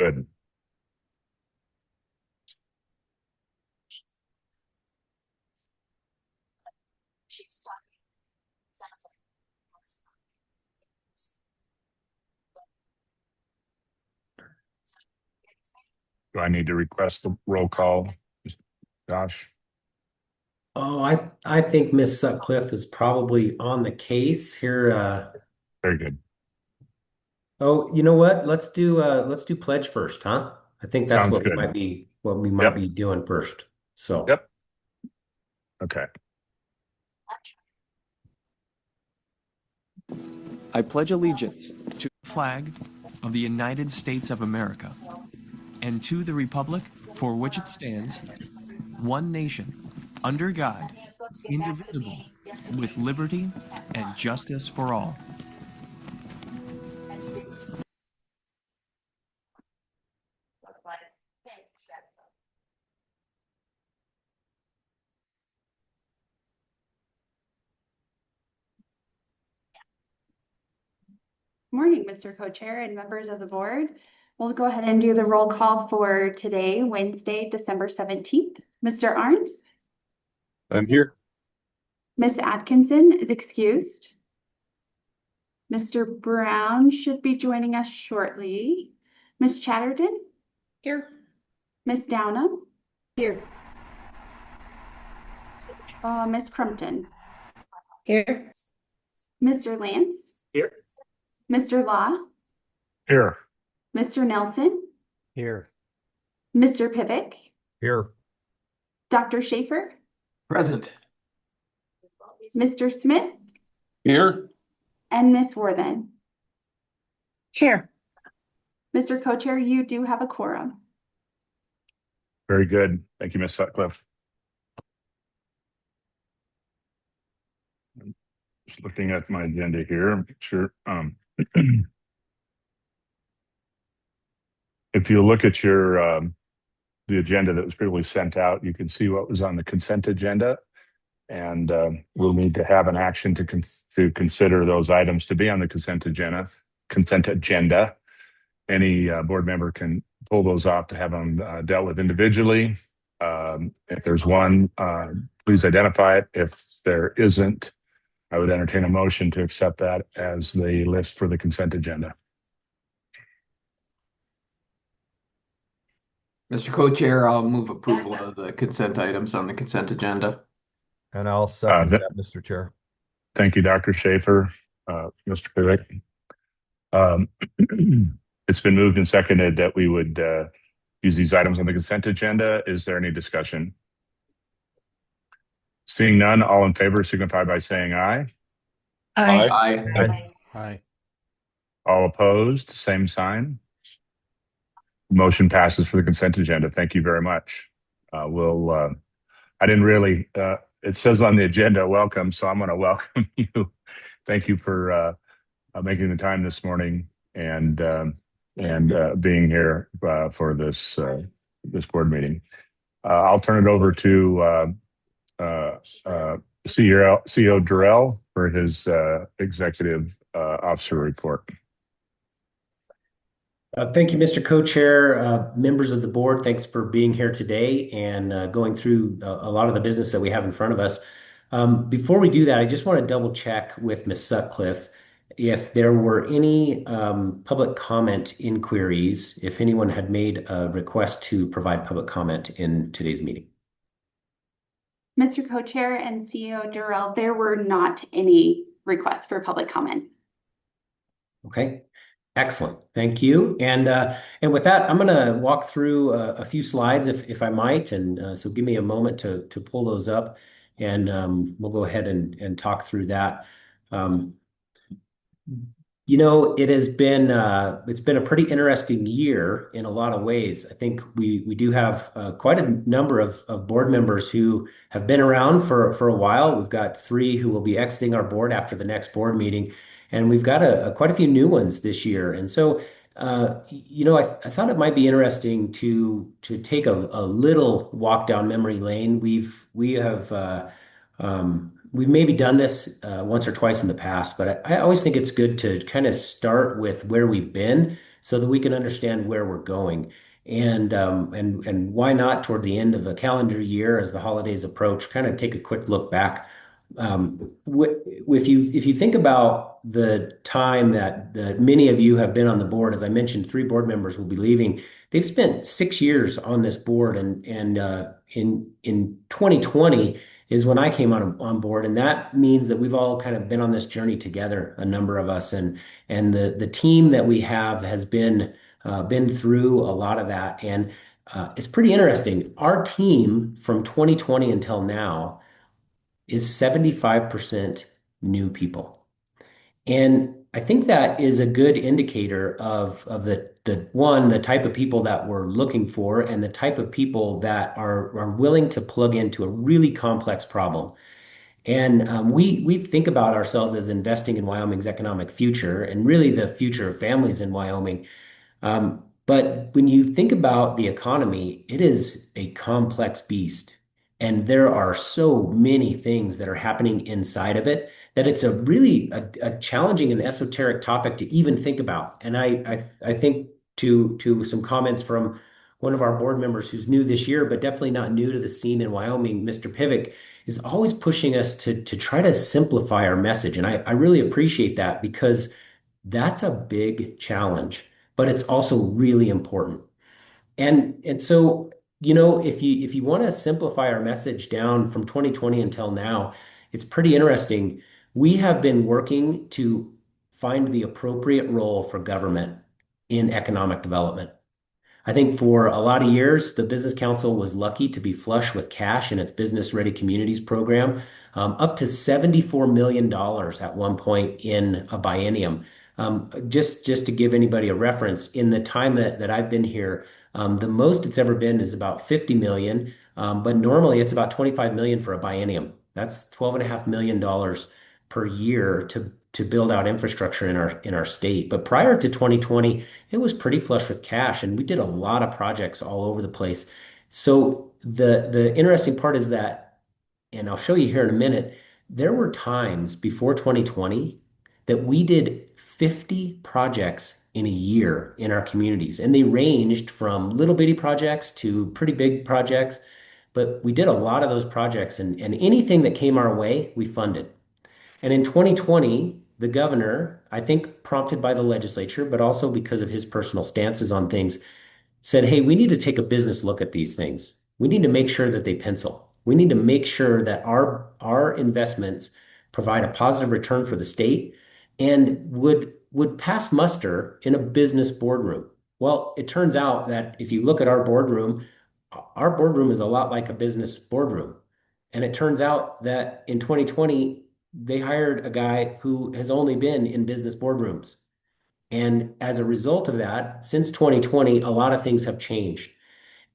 Good. Do I need to request the roll call, Josh? Oh, I think Miss Sutcliffe is probably on the case here. Very good. Oh, you know what? Let's do pledge first, huh? I think that's Sounds what we good. might Yep. be doing first. So, Yep. Okay. I pledge allegiance to the flag of the United States of America and to the republic for which it stands, one nation, under God, indivisible, with liberty and justice for all. Morning, Mr. Co-Chair and members of the board. We'll go ahead and do the roll call for today, Wednesday, December 17th. Mr. Arns? I'm here. Miss Atkinson is excused. Mr. Brown should be joining us shortly. Miss Chatterton? Here. Miss Downham? Here. Miss Crumpton? Here. Mr. Lance? Here. Mr. Law? Here. Mr. Nelson? Here. Mr. Pivick? Here. Dr. Schaefer? Present. Mr. Smith? Here. And Miss Worthen? Here. Mr. Co-Chair, you do have a quorum. Very good. Thank you, Ms. Sutcliffe. Just looking at my agenda here, make sure. If you look at the agenda that was previously sent out, you can see what was on the consent agenda. And we'll need to have an action to consider those items to be on the consent agenda. Any board member can pull those off to have them dealt with individually. If there's one, please identify it. If there isn't, I would entertain a motion to accept that as the list for the consent agenda. Mr. Co-Chair, I'll move approval of the consent items on the consent agenda. And I'll second that, Mr. Chair. Thank you, Dr. Schaefer, Mr. Pivick. It's been moved and seconded that we would use these items on the consent agenda. Is there any discussion? Seeing none, all in favor signify by saying aye. Aye. Aye. Aye. All opposed, same sign. Motion passes for the consent agenda. Thank you very much. I didn't really, it says on the agenda, welcome, so I'm going to welcome you. Thank you for making the time this morning and being here for this board meeting. I'll turn it over to CEO Durrell for his executive officer report. thank you, Mr. Co-Chair, members of the board. Thanks for being here today and going through a lot of the business that we have in front of us. Before we do that, I just want to double check with Ms. Sutcliffe if there were any public comment inquiries, if anyone had made a request to provide public comment in today's meeting. Mr. Co-Chair and CEO Durrell, there were not any requests for public comment. Okay. Excellent. Thank you. And with that, I'm going to walk through a few slides, if I might. And so give me a moment to pull those up, and we'll go ahead and talk through that. It has been it's been a pretty interesting year in a lot of ways. I think we do have quite a number of board members who have been around for a while. We've got 3 who will be exiting our board after the next board meeting, and we've got quite a few new ones this year. And so, I thought it might be interesting to take a little walk down memory lane. We've maybe done this once or twice in the past, but I always think it's good to kind of start with where we've been so that we can understand where we're going. And why not toward the end of a calendar year as the holidays approach, kind of take a quick look back. If you think about the time that many of you have been on the board, as I mentioned, 3 board members will be leaving. They've spent 6 years on this board, and in 2020 is when I came on board, and that means that we've all kind of been on this journey together, a number of us, and the team that we have has been through a lot of that, and it's pretty interesting. Our team from 2020 until now is 75% new people. And I think that is a good indicator of the type of people that we're looking for and the type of people that are willing to plug into a really complex problem. And we think about ourselves as investing in Wyoming's economic future and really the future of families in Wyoming. But when you think about the economy, it is a complex beast. And there are so many things that are happening inside of it that it's a really a challenging and esoteric topic to even think about. And I think to some comments from one of our board members who's new this year, but definitely not new to the scene in Wyoming, Mr. Pivik, is always pushing us to try to simplify our message. And I really appreciate that because that's a big challenge, but it's also really important. And so, if you want to simplify our message down from 2020 until now, it's pretty interesting. We have been working to find the appropriate role for government in economic development. I think for a lot of years, the Business Council was lucky to be flush with cash in its Business Ready Communities program, up to $74 million at one point in a biennium. Just to give anybody a reference, in the time that I've been here, the most it's ever been is about 50 million, but normally it's about 25 million for a biennium. That's $12.5 million per year to build out infrastructure in our state. But prior to 2020, it was pretty flush with cash, and we did a lot of projects all over the place. So the interesting part is that, and I'll show you here in a minute, there were times before 2020 that we did 50 projects in a year in our communities, and they ranged from little bitty projects to pretty big projects. But we did a lot of those projects, and anything that came our way, we funded. And in 2020, the governor, I think prompted by the legislature, but also because of his personal stances on things, said, hey, we need to take a business look at these things. We need to make sure that they pencil. We need to make sure that our investments provide a positive return for the state and would pass muster in a business boardroom. Well, it turns out that if you look at our boardroom is a lot like a business boardroom. And it turns out that in 2020, they hired a guy who has only been in business boardrooms. And as a result of that, since 2020, a lot of things have changed.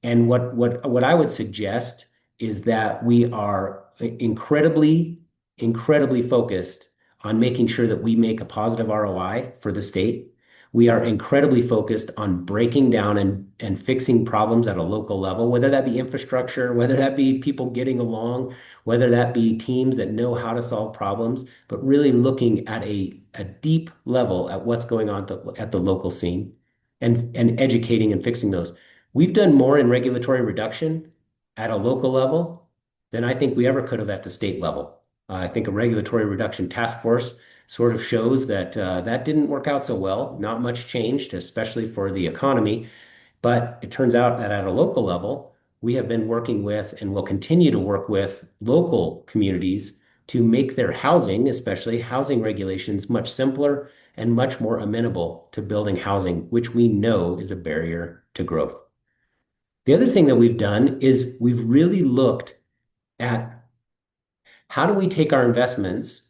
And what I would suggest is that we are incredibly, incredibly focused on making sure that we make a positive ROI for the state. We are incredibly focused on breaking down and fixing problems at a local level, whether that be infrastructure, whether that be people getting along, whether that be teams that know how to solve problems, but really looking at a deep level at what's going on at the local scene and educating and fixing those. We've done more in regulatory reduction at a local level than I think we ever could have at the state level. I think a regulatory reduction task force sort of shows that that didn't work out so well. Not much changed, especially for the economy. But it turns out that at a local level, we have been working with and will continue to work with local communities to make their housing, especially housing regulations, much simpler and much more amenable to building housing, which we know is a barrier to growth. The other thing that we've done is we've really looked at how do we take our investments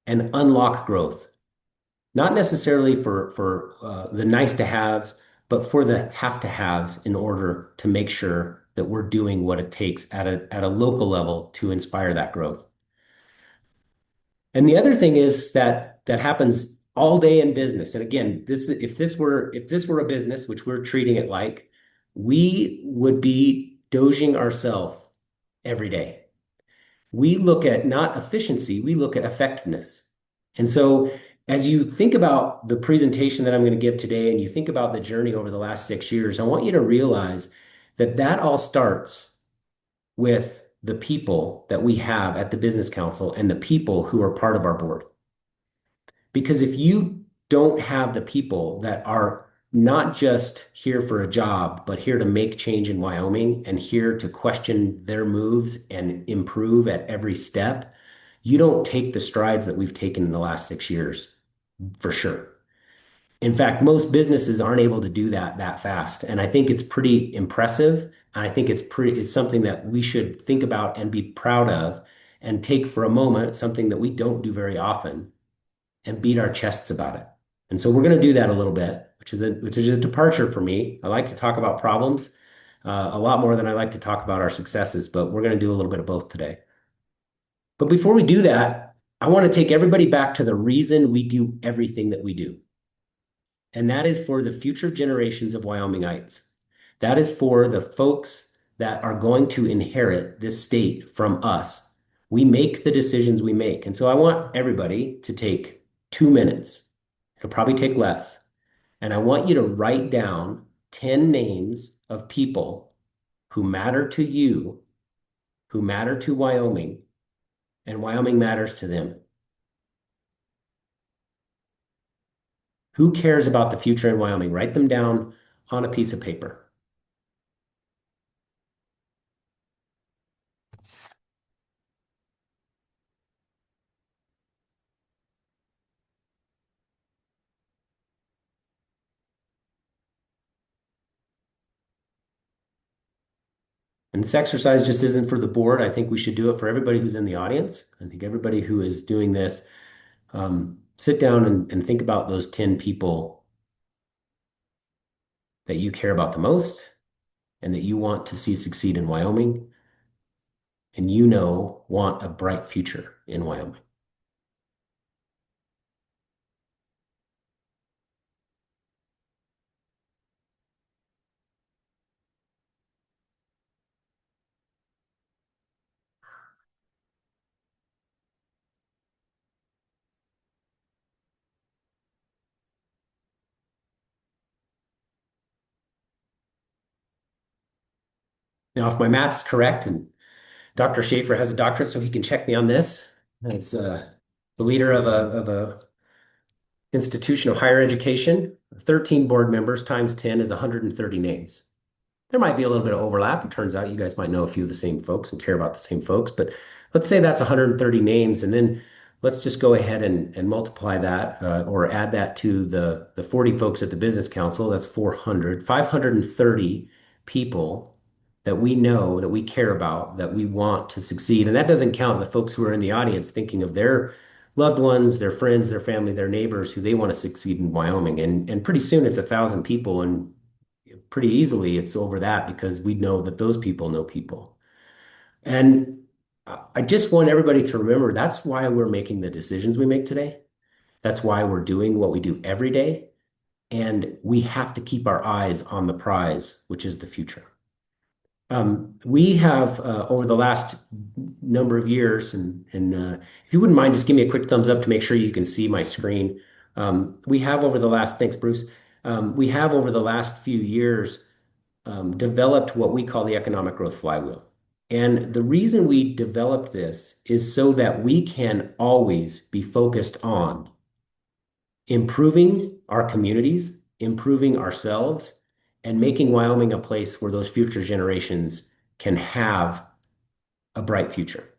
and unlock growth, not necessarily for the nice to haves, but for the have to haves in order to make sure that we're doing what it takes at a local level to inspire that growth. And the other thing is that happens all day in business. And again, if this were a business, which we're treating it like, we would be doging ourselves every day. We look at not efficiency, we look at effectiveness. And so as you think about the presentation that I'm going to give today and you think about the journey over the last 6 years, I want you to realize that that all starts with the people that we have at the Business Council and the people who are part of our board. Because if you don't have the people that are not just here for a job, but here to make change in Wyoming and here to question their moves and improve at every step, you don't take the strides that we've taken in the last 6 years, for sure. In fact, most businesses aren't able to do that fast. And I think it's pretty impressive. And I think it's something that we should think about and be proud of and take for a moment, something that we don't do very often, and beat our chests about it. And so we're going to do that a little bit, which is a departure for me. I like to talk about problems a lot more than I like to talk about our successes, but we're going to do a little bit of both today. But before we do that, I want to take everybody back to the reason we do everything that we do. And that is for the future generations of Wyomingites. That is for the folks that are going to inherit this state from us. We make the decisions we make. And so I want everybody to take 2 minutes. It'll probably take less. And I want you to write down 10 names of people who matter to you, who matter to Wyoming, and Wyoming matters to them. Who cares about the future in Wyoming? Write them down on a piece of paper. And this exercise just isn't for the board. I think we should do it for everybody who's in the audience. I think everybody who is doing this, sit down and think about those 10 people that you care about the most and that you want to see succeed in Wyoming and want a bright future in Wyoming. Now, if my math is correct, and Dr. Schaefer has a doctorate, so he can check me on this, as the leader of a institution of higher education, 13 board members times 10 is 130 names. There might be a little bit of overlap. It turns out you guys might know a few of the same folks and care about the same folks, but let's say that's 130 names, and then let's just go ahead and multiply that or add that to the 40 folks at the Business Council. That's 400, 530 people that we know, that we care about, that we want to succeed. And that doesn't count the folks who are in the audience thinking of their loved ones, their friends, their family, their neighbors who they want to succeed in Wyoming. And pretty soon it's 1,000 people, and pretty easily it's over that because we know that those people know people. And I just want everybody to remember that's why we're making the decisions we make today. That's why we're doing what we do every day. And we have to keep our eyes on the prize, which is the future. We have over the last number of years, and if you wouldn't mind, just give me a quick thumbs up to make sure you can see my screen. We have over the last, thanks, Bruce. We have over the last few years developed what we call the Economic Growth Flywheel. And the reason we developed this is so that we can always be focused on improving our communities, improving ourselves, and making Wyoming a place where those future generations can have a bright future.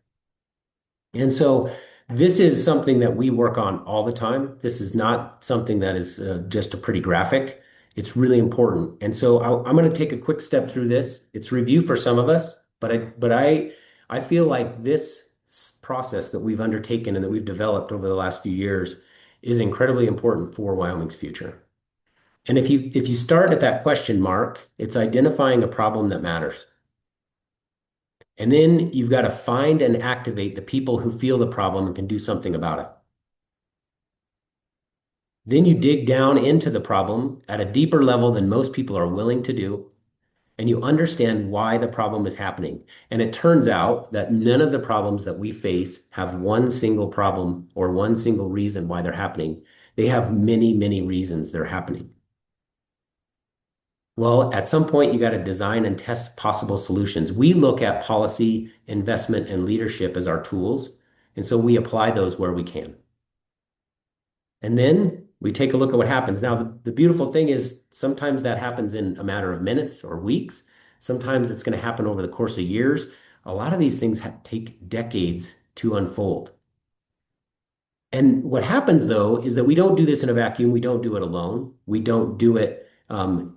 And so this is something that we work on all the time. This is not something that is just a pretty graphic. It's really important. And so I'm going to take a quick step through this. It's review for some of us, but I feel like this process that we've undertaken and that we've developed over the last few years is incredibly important for Wyoming's future. And if you start at that question mark, it's identifying a problem that matters. And then you've got to find and activate the people who feel the problem and can do something about it. Then you dig down into the problem at a deeper level than most people are willing to do. and you understand why the problem is happening. And it turns out that none of the problems that we face have one single problem or one single reason why they're happening. They have many, many reasons they're happening. Well, at some point, you got to design and test possible solutions. We look at policy, investment, and leadership as our tools. And so we apply those where we can. And then we take a look at what happens. Now, the beautiful thing is sometimes that happens in a matter of minutes or weeks. Sometimes it's going to happen over the course of years. A lot of these things take decades to unfold. And what happens, though, is that we don't do this in a vacuum. We don't do it alone. We don't do it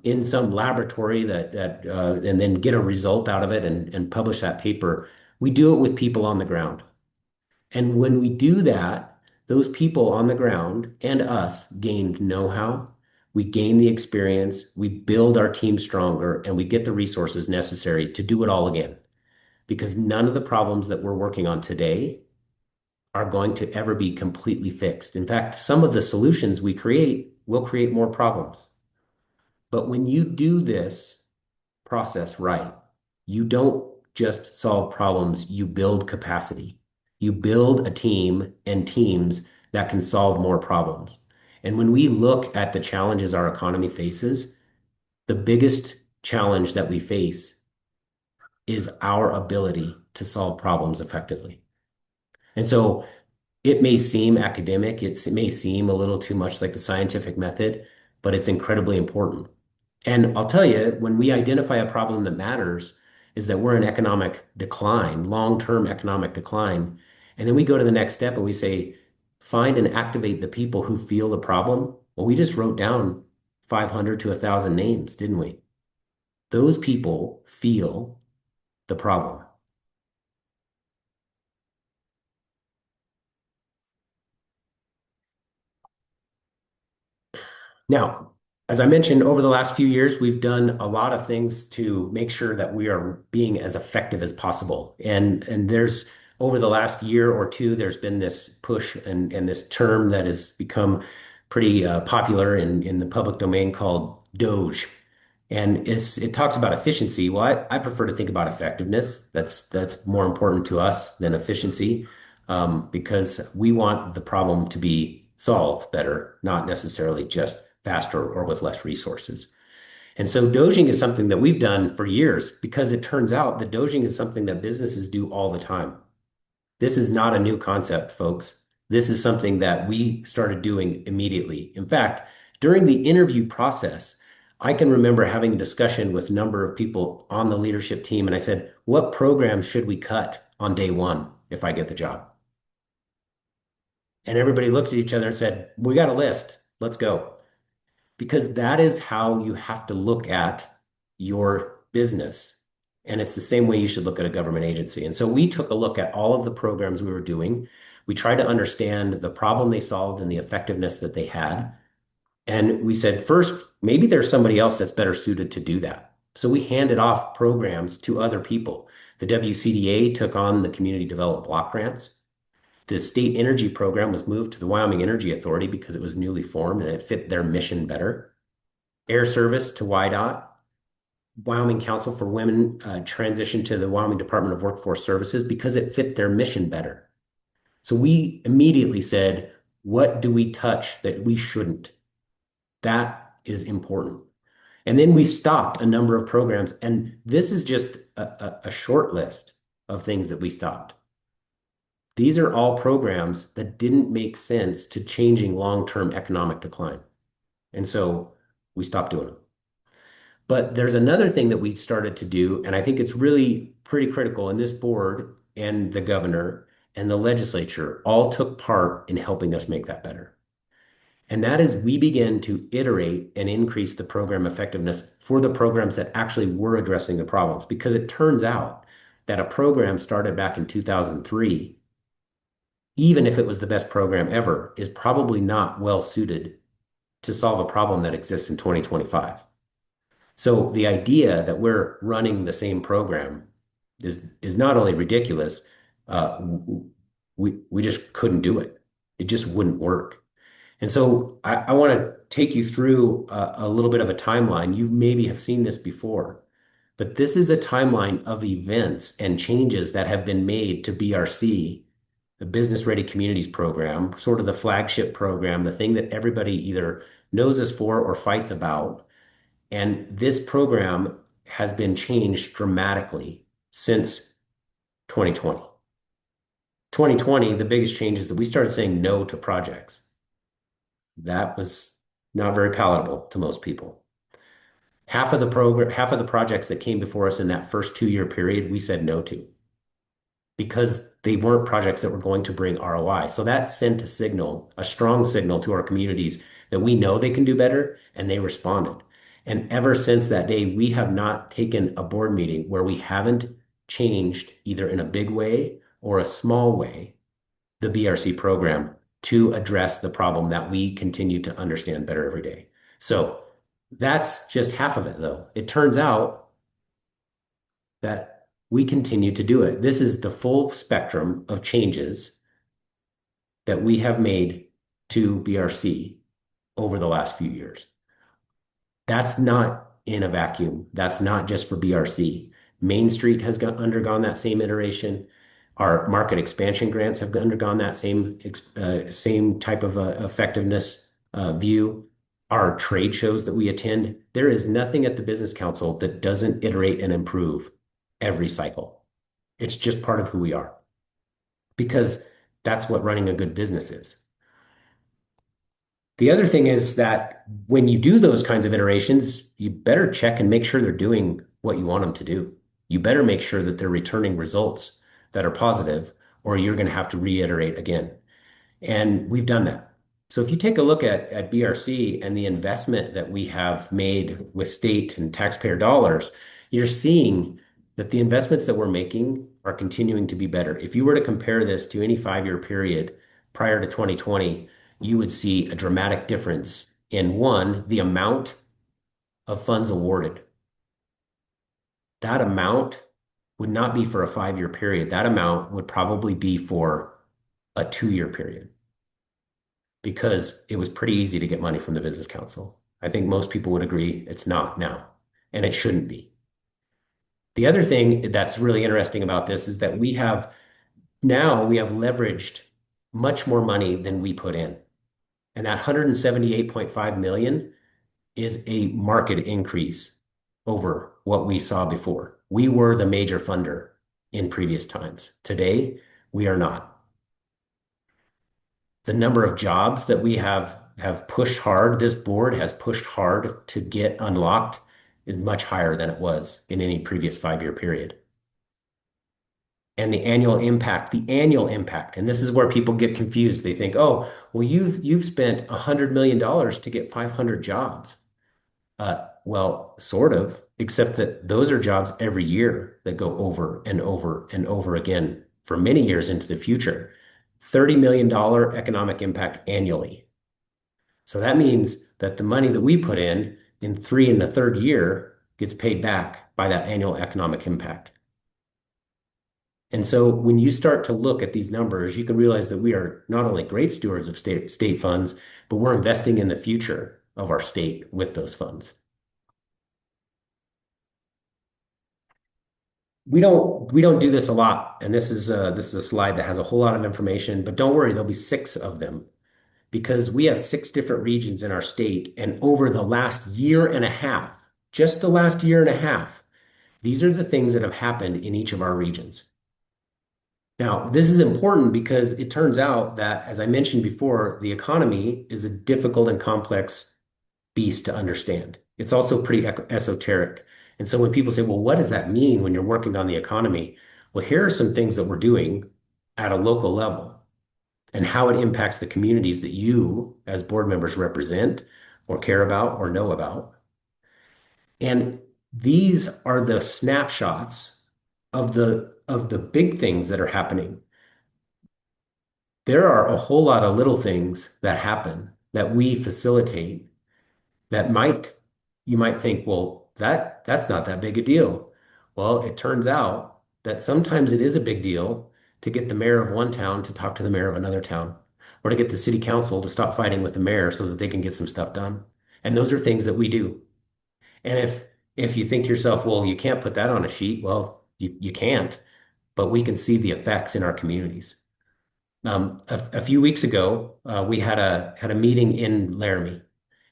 in some laboratory and then get a result out of it and publish that paper. We do it with people on the ground. And when we do that, those people on the ground and us gained know-how, we gain the experience, we build our team stronger, and we get the resources necessary to do it all again. Because none of the problems that we're working on today are going to ever be completely fixed. In fact, some of the solutions we create will create more problems. But when you do this process right, you don't just solve problems, you build capacity. You build a team and teams that can solve more problems. And when we look at the challenges our economy faces, the biggest challenge that we face is our ability to solve problems effectively. And so it may seem academic, it may seem a little too much like the scientific method, but it's incredibly important. And I'll tell you, when we identify a problem that matters, is that we're in economic decline, long-term economic decline. And then we go to the next step and we say, find and activate the people who feel the problem. Well, we just wrote down 500 to 1,000 names, didn't we? Those people feel the problem. Now, as I mentioned, over the last few years, we've done a lot of things to make sure that we are being as effective as possible. And there's over the last year or two, there's been this push and this term that has become pretty popular in the public domain called Doge. And it talks about efficiency. Well, I prefer to think about effectiveness. That's more important to us than efficiency, because we want the problem to be solved better, not necessarily just faster or with less resources. And so doging is something that we've done for years because it turns out that doging is something that businesses do all the time. This is not a new concept, folks. This is something that we started doing immediately. In fact, during the interview process, I can remember having a discussion with a number of people on the leadership team, and I said, what programs should we cut on day one if I get the job? And everybody looked at each other and said, we got a list. Let's go. Because that is how you have to look at your business. And it's the same way you should look at a government agency. And so we took a look at all of the programs we were doing. We tried to understand the problem they solved and the effectiveness that they had. And we said, first, maybe there's somebody else that's better suited to do that. So we handed off programs to other people. The WCDA took on the community developed block grants. The state energy program was moved to the Wyoming Energy Authority because it was newly formed and it fit their mission better. Air Service to WYDOT. Wyoming Council for Women transitioned to the Wyoming Department of Workforce Services because it fit their mission better. So we immediately said, what do we touch that we shouldn't? That is important. And then we stopped a number of programs, and this is just a short list of things that we stopped. These are all programs that didn't make sense to changing long-term economic decline. And so we stopped doing them. But there's another thing that we started to do, and I think it's really pretty critical, and this board and the governor and the legislature all took part in helping us make that better. And that is we began to iterate and increase the program effectiveness for the programs that actually were addressing the problems. Because it turns out that a program started back in 2003, even if it was the best program ever, is probably not well suited to solve a problem that exists in 2025. So the idea that we're running the same program is not only ridiculous, we just couldn't do it. It just wouldn't work. And so I want to take you through a little bit of a timeline. You maybe have seen this before, But this is a timeline of events and changes that have been made to BRC, the Business Ready Communities program, sort of the flagship program, the thing that everybody either knows us for or fights about. And this program has been changed dramatically since 2020. 2020, the biggest change is that we started saying no to projects. That was not very palatable to most people. Half of the projects that came before us in that first 2-year period, we said no to because they weren't projects that were going to bring ROI. So that sent a signal, a strong signal to our communities that we know they can do better, and they responded. And ever since that day, we have not taken a board meeting where we haven't changed either in a big way or a small way the BRC program to address the problem that we continue to understand better every day. So that's just half of it, though. It turns out that we continue to do it. This is the full spectrum of changes that we have made to BRC over the last few years. That's not in a vacuum. That's not just for BRC. Main Street has undergone that same iteration. Our market expansion grants have undergone that same type of effectiveness view. Our trade shows that we attend, there is nothing at the Business Council that doesn't iterate and improve every cycle. It's just part of who we are because that's what running a good business is. The other thing is that when you do those kinds of iterations, you better check and make sure they're doing what you want them to do. You better make sure that they're returning results that are positive, or you're going to have to reiterate again. And we've done that. So if you take a look at BRC and the investment that we have made with state and taxpayer dollars, you're seeing that the investments that we're making are continuing to be better. If you were to compare this to any 5-year period prior to 2020, you would see a dramatic difference in one, the amount of funds awarded. That amount would not be for a 5-year period. That amount would probably be for a 2-year period because it was pretty easy to get money from the Business Council. I think most people would agree it's not now, and it shouldn't be. The other thing that's really interesting about this is that we have leveraged much more money than we put in. And that 178.5 million is a market increase over what we saw before. We were the major funder in previous times. Today, we are not. The number of jobs that we have pushed hard, this board has pushed hard to get unlocked is much higher than it was in any previous 5-year period. And the annual impact, and this is where people get confused. They think, oh, well, you've spent $100 million to get 500 jobs. Well, sort of, except that those are jobs every year that go over and over and over again for many years into the future. $30 million economic impact annually. So that means that the money that we put in 3 and the third year gets paid back by that annual economic impact. And so when you start to look at these numbers, you can realize that we are not only great stewards of state funds, but we're investing in the future of our state with those funds. We don't do this a lot, and this is a slide that has a whole lot of information, but don't worry, there'll be 6 of them because we have 6 different regions in our state, and over the last year and a half, just the last year and a half, these are the things that have happened in each of our regions. Now, this is important because it turns out that, as I mentioned before, the economy is a difficult and complex beast to understand. It's also pretty esoteric. And so when people say, well, what does that mean when you're working on the economy? Well, here are some things that we're doing at a local level and how it impacts the communities that you as board members represent or care about or know about. And these are the snapshots of the big things that are happening. There are a whole lot of little things that happen that we facilitate that you might think, well, that's not that big a deal. Well, it turns out that sometimes it is a big deal to get the mayor of one town to talk to the mayor of another town, or to get the city council to stop fighting with the mayor so that they can get some stuff done. And those are things that we do. And If you think to yourself, well, you can't put that on a sheet, well, you can't, but we can see the effects in our communities. A few weeks ago, we had a meeting in Laramie,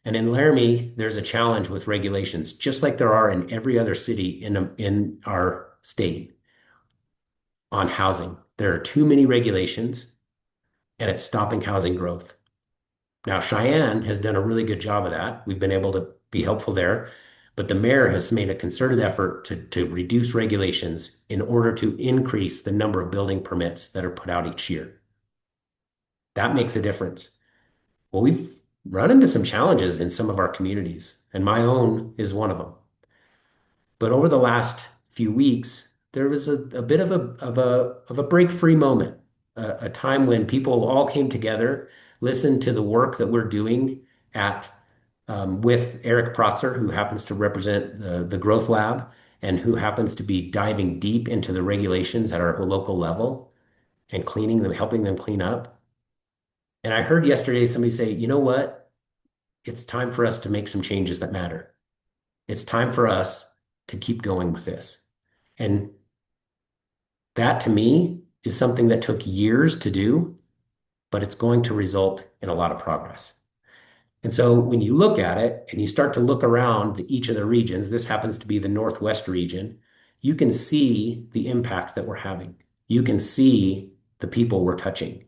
and in Laramie, there's a challenge with regulations, just like there are in every other city in our state on housing. There are too many regulations, and it's stopping housing growth. Now, Cheyenne has done a really good job of that. We've been able to be helpful there, but the mayor has made a concerted effort to reduce regulations in order to increase the number of building permits that are put out each year. That makes a difference. Well, we've run into some challenges in some of our communities, and my own is one of them. But over the last few weeks, there was a bit of a break-free moment, a time when people all came together, listened to the work that we're doing at with Eric Protzer, who happens to represent the Growth Lab and who happens to be diving deep into the regulations at our local level and cleaning them, helping them clean up. And I heard yesterday somebody say, you know what? It's time for us to make some changes that matter. It's time for us to keep going with this. And that to me is something that took years to do, but it's going to result in a lot of progress. And so when you look at it and you start to look around each of the regions, this happens to be the Northwest region, you can see the impact that we're having. You can see the people we're touching.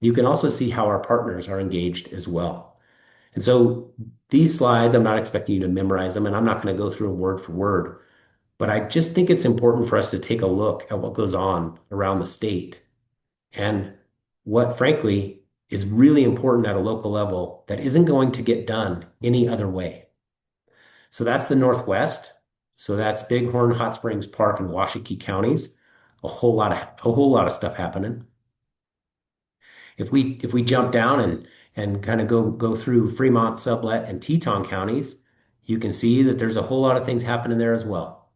You can also see how our partners are engaged as well. And so these slides, I'm not expecting you to memorize them, and I'm not going to go through them word for word, but I just think it's important for us to take a look at what goes on around the state and what, frankly, is really important at a local level that isn't going to get done any other way. So that's the Northwest. So that's Bighorn, Hot Springs Park, and Washakie counties. A whole lot of stuff happening. If we jump down and kind of go through Fremont, Sublette, and Teton counties, you can see that there's a whole lot of things happening there as well.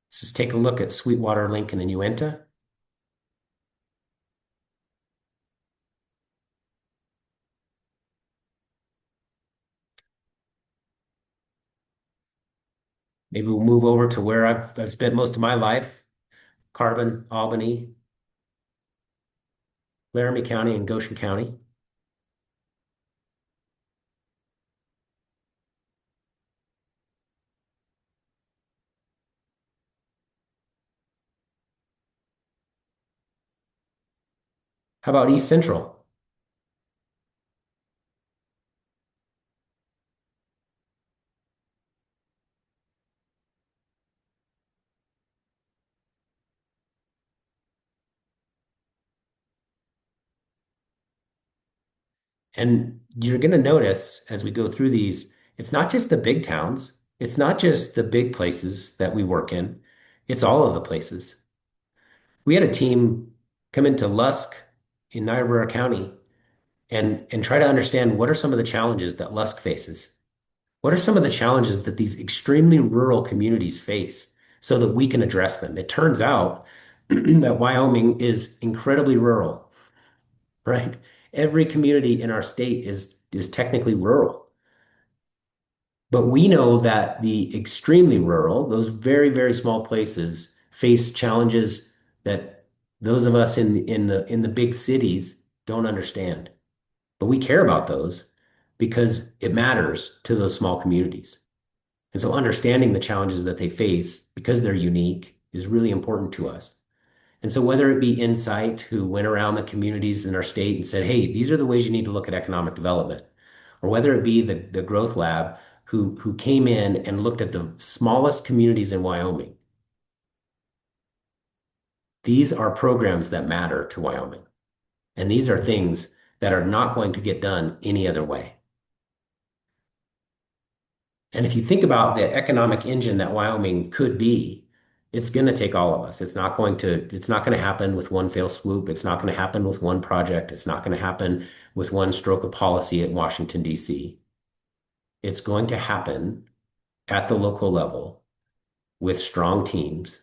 Let's just take a look at Sweetwater, Lincoln, and Uinta. Maybe we'll move over to where I've spent most of my life, Carbon, Albany, Laramie County, and Goshen County. How about East Central? And you're going to notice as we go through these, it's not just the big towns, it's not just the big places that we work in, it's all of the places. We had a team come into Lusk in Niobrara County and try to understand what are some of the challenges that Lusk faces. What are some of the challenges that these extremely rural communities face so that we can address them? It turns out that Wyoming is incredibly rural, right? Every community in our state is technically rural. But we know that the extremely rural, those very, very small places, face challenges that those of us in the big cities don't understand. But we care about those because it matters to those small communities. And so understanding the challenges that they face because they're unique is really important to us. And so whether it be Insight, who went around the communities in our state and said, hey, these are the ways you need to look at economic development, or whether it be the Growth Lab, who came in and looked at the smallest communities in Wyoming. These are programs that matter to Wyoming. And these are things that are not going to get done any other way. And if you think about the economic engine that Wyoming could be, it's going to take all of us. It's not going to happen with one fell swoop. It's not going to happen with one project. It's not going to happen with one stroke of policy at Washington, D.C. It's going to happen at the local level with strong teams.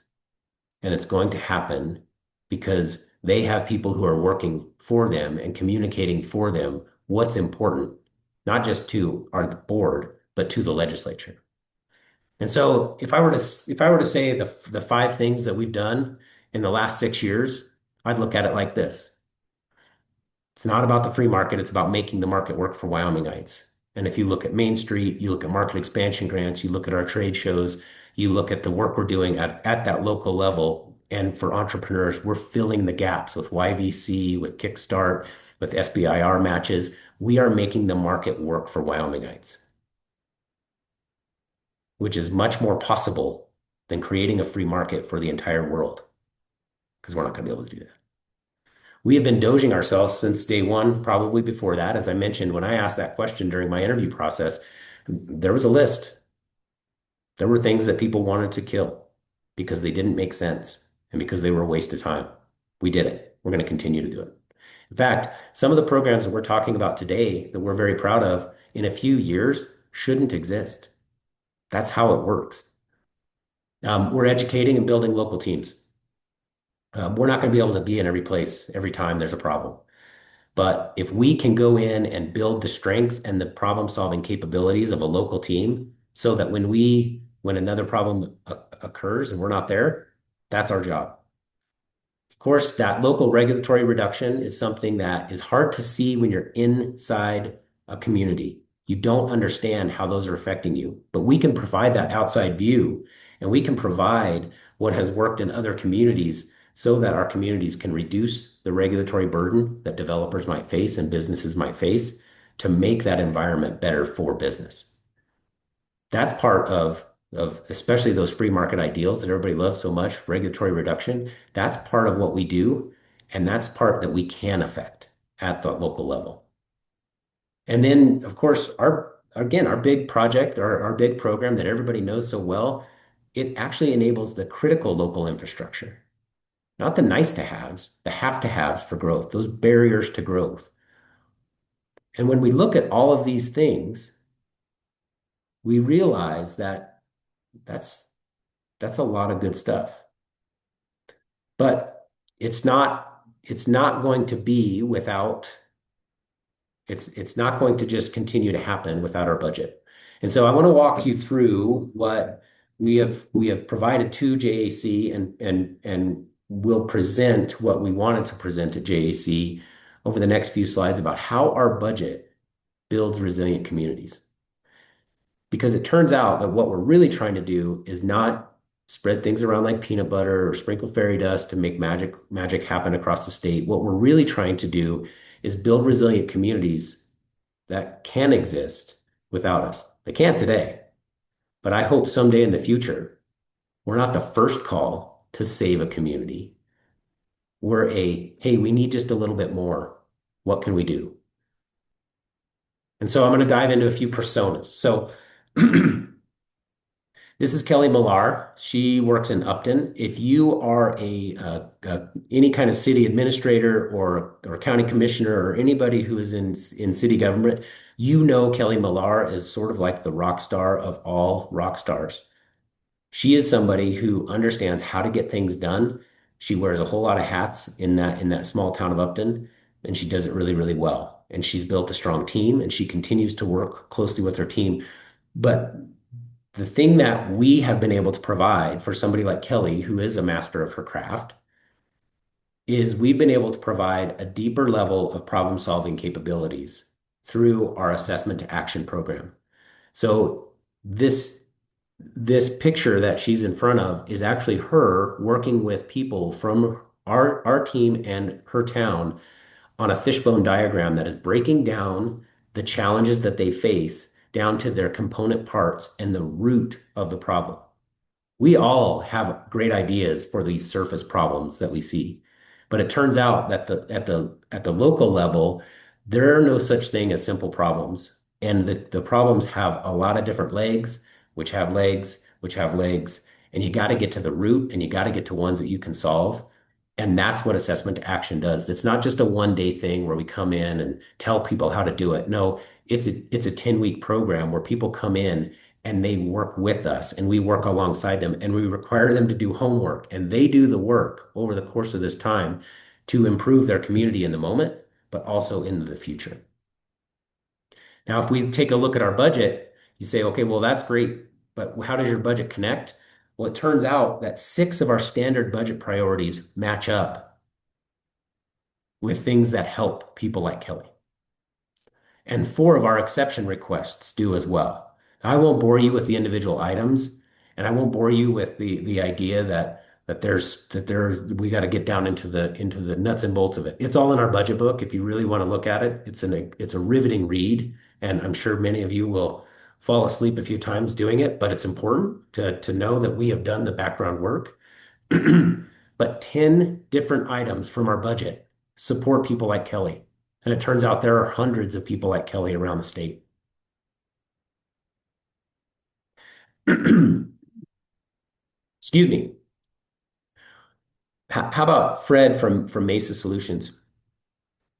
And it's going to happen because they have people who are working for them and communicating for them what's important, not just to our board, but to the legislature. And so if I were to say the five things that we've done in the last 6 years, I'd look at it like this. It's not about the free market, it's about making the market work for Wyomingites. And if you look at Main Street, you look at market expansion grants, you look at our trade shows, you look at the work we're doing at that local level. And for entrepreneurs, we're filling the gaps with YVC, with Kickstart, with SBIR matches. We are making the market work for Wyomingites, which is much more possible than creating a free market for the entire world, because we're not going to be able to do that. We have been doging ourselves since day one, probably before that. As I mentioned, when I asked that question during my interview process, there was a list. There were things that people wanted to kill because they didn't make sense and because they were a waste of time. We did it. We're going to continue to do it. In fact, some of the programs that we're talking about today that we're very proud of in a few years shouldn't exist. That's how it works. We're educating and building local teams. We're not going to be able to be in every place every time there's a problem. But if we can go in and build the strength and the problem-solving capabilities of a local team so that when another problem occurs and we're not there, that's our job. Of course, that local regulatory reduction is something that is hard to see when you're inside a community. You don't understand how those are affecting you, but we can provide that outside view, and we can provide what has worked in other communities so that our communities can reduce the regulatory burden that developers might face and businesses might face to make that environment better for business. That's part of especially those free market ideals that everybody loves so much, regulatory reduction. That's part of what we do, and that's part that we can affect at the local level. And then, of course, our big project, our big program that everybody knows so well, it actually enables the critical local infrastructure, not the nice to haves, the have to haves for growth, those barriers to growth. And when we look at all of these things, we realize that that's a lot of good stuff. But it's not going to be without it's not going to just continue to happen without our budget. And so I want to walk you through what we have provided to JAC and we'll present what we wanted to present at JAC over the next few slides about how our budget builds resilient communities. Because it turns out that what we're really trying to do is not spread things around like peanut butter or sprinkle fairy dust to make magic happen across the state. What we're really trying to do is build resilient communities that can exist without us. They can't today, but I hope someday in the future, we're not the first call to save a community. We're hey, we need just a little bit more. What can we do? And so I'm going to dive into a few personas. So this is Kelly Millar. She works in Upton. If you are any kind of city administrator or county commissioner or anybody who is in city government, you know Kelly Millar is sort of like the rock star of all rock stars. She is somebody who understands how to get things done. She wears a whole lot of hats in that small town of Upton, and she does it really, really well. And she's built a strong team, and she continues to work closely with her team. But the thing that we have been able to provide for somebody like Kelly, who is a master of her craft, is we've been able to provide a deeper level of problem-solving capabilities through our assessment to action program. So this picture that she's in front of is actually her working with people from our team and her town on a fishbone diagram that is breaking down the challenges that they face down to their component parts and the root of the problem. We all have great ideas for these surface problems that we see, but it turns out that at the local level, there are no such thing as simple problems. And the problems have a lot of different legs, which have legs, which have legs. And you got to get to the root and you got to get to ones that you can solve. And that's what assessment to action does. That's not just a one-day thing where we come in and tell people how to do it. No, it's a 10-week program where people come in and they work with us and we work alongside them and we require them to do homework and they do the work over the course of this time to improve their community in the moment, but also into the future. Now, if we take a look at our budget, you say, okay, well, that's great, but how does your budget connect? Well, it turns out that 6 of our standard budget priorities match up with things that help people like Kelly. And 4 of our exception requests do as well. I won't bore you with the individual items, and I won't bore you with the idea that we got to get down into the nuts and bolts of it. It's all in our budget book. If you really want to look at it, it's a riveting read, and I'm sure many of you will fall asleep a few times doing it, but it's important to know that we have done the background work. But 10 different items from our budget support people like Kelly. And it turns out there are hundreds of people like Kelly around the state. Excuse me. How about Fred from Mesa Solutions?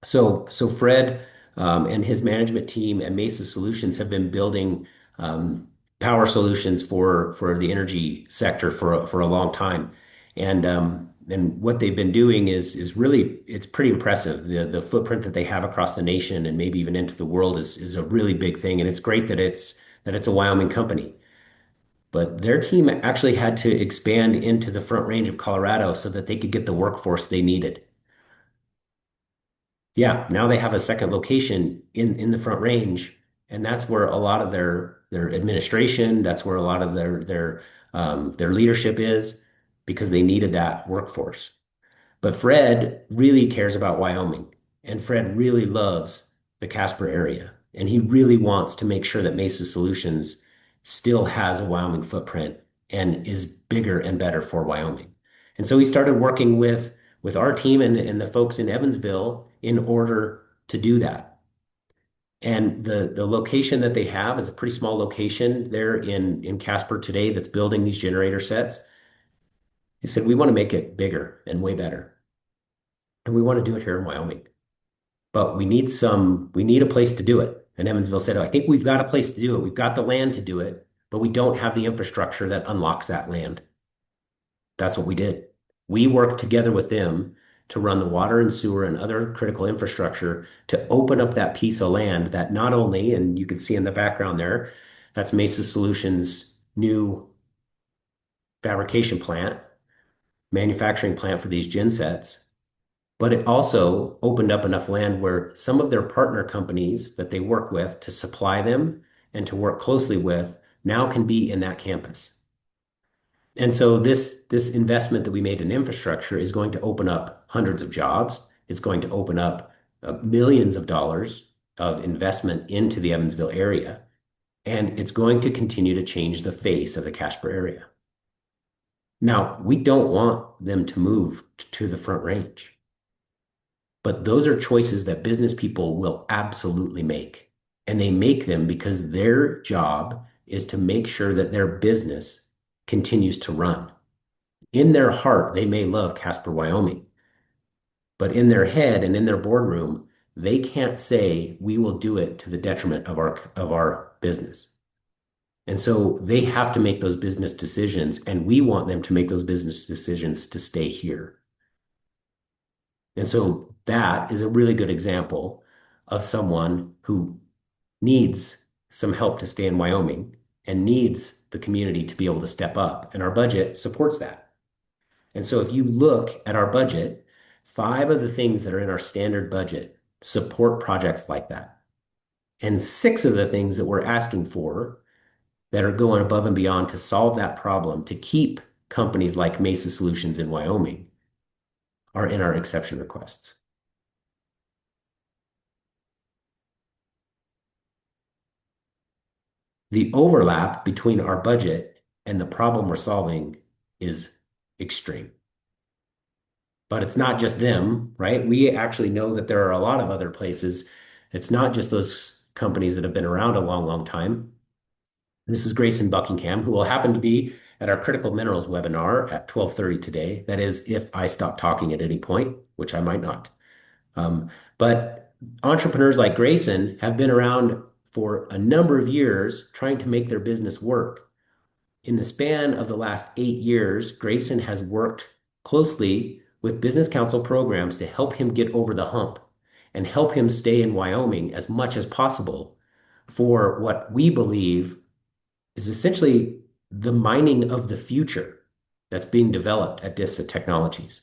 So Fred and his management team at Mesa Solutions have been building power solutions for the energy sector for a long time, and what they've been doing is really it's pretty impressive. The footprint that they have across the nation and maybe even into the world is a really big thing, and it's great that it's a Wyoming company. But their team actually had to expand into the Front Range of Colorado so that they could get the workforce they needed. Yeah, now they have a second location in the Front Range, and that's where a lot of their administration, that's where a lot of their leadership is, because they needed that workforce. But Fred really cares about Wyoming, and Fred really loves the Casper area, and he really wants to make sure that Mesa Solutions still has a Wyoming footprint and is bigger and better for Wyoming. And so he started working with our team and the folks in Evansville in order to do that. And the location that they have is a pretty small location there in Casper today that's building these generator sets. He said, we want to make it bigger and way better. And we want to do it here in Wyoming. But we need a place to do it. And Evansville said, oh, I think we've got a place to do it. We've got the land to do it, but we don't have the infrastructure that unlocks that land. That's what we did. We worked together with them to run the water and sewer and other critical infrastructure to open up that piece of land that not only, and you can see in the background there, that's Mesa Solutions' new fabrication plant, manufacturing plant for these gen sets, but it also opened up enough land where some of their partner companies that they work with to supply them and to work closely with now can be in that campus. And so this investment that we made in infrastructure is going to open up hundreds of jobs. It's going to open up millions of dollars of investment into the Evansville area, and it's going to continue to change the face of the Casper area. Now, we don't want them to move to the Front Range, but those are choices that business people will absolutely make, and they make them because their job is to make sure that their business continues to run. In their heart, they may love Casper, Wyoming, but in their head and in their boardroom, they can't say we will do it to the detriment of our business. And so they have to make those business decisions, and we want them to make those business decisions to stay here. And so that is a really good example of someone who needs some help to stay in Wyoming and needs the community to be able to step up. And our budget supports that. And so if you look at our budget, 5 of the things that are in our standard budget support projects like that. And 6 of the things that we're asking for that are going above and beyond to solve that problem, to keep companies like Mesa Solutions in Wyoming, are in our exception requests. The overlap between our budget and the problem we're solving is extreme. But it's not just them, right? We actually know that there are a lot of other places. It's not just those companies that have been around a long, long time. This is Grayson Buckingham, who will happen to be at our Critical Minerals webinar at 12:30 today. That is, if I stop talking at any point, which I might not. But entrepreneurs like Grayson have been around for a number of years trying to make their business work. In the span of the last 8 years, Grayson has worked closely with Business Council programs to help him get over the hump and help him stay in Wyoming as much as possible for what we believe is essentially the mining of the future that's being developed at DISA Technologies.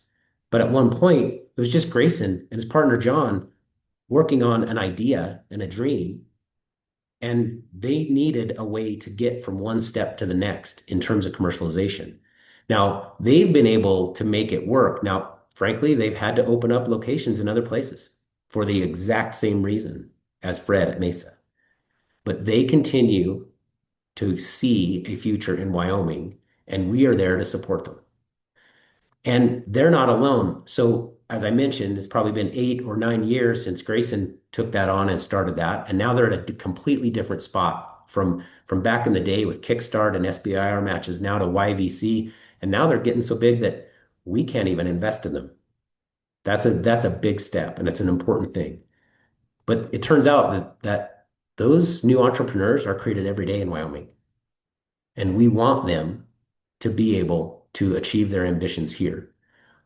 But at one point, it was just Grayson and his partner John working on an idea and a dream, and they needed a way to get from one step to the next in terms of commercialization. Now, they've been able to make it work. Now, frankly, they've had to open up locations in other places for the exact same reason as Fred at Mesa. But they continue to see a future in Wyoming, and we are there to support them. And they're not alone. So, as I mentioned, it's probably been 8 or 9 years since Grayson took that on and started that. And now they're at a completely different spot from back in the day with Kickstart and SBIR matches now to YVC. And now they're getting so big that we can't even invest in them. That's a big step, and it's an important thing. But it turns out that those new entrepreneurs are created every day in Wyoming. And we want them to be able to achieve their ambitions here.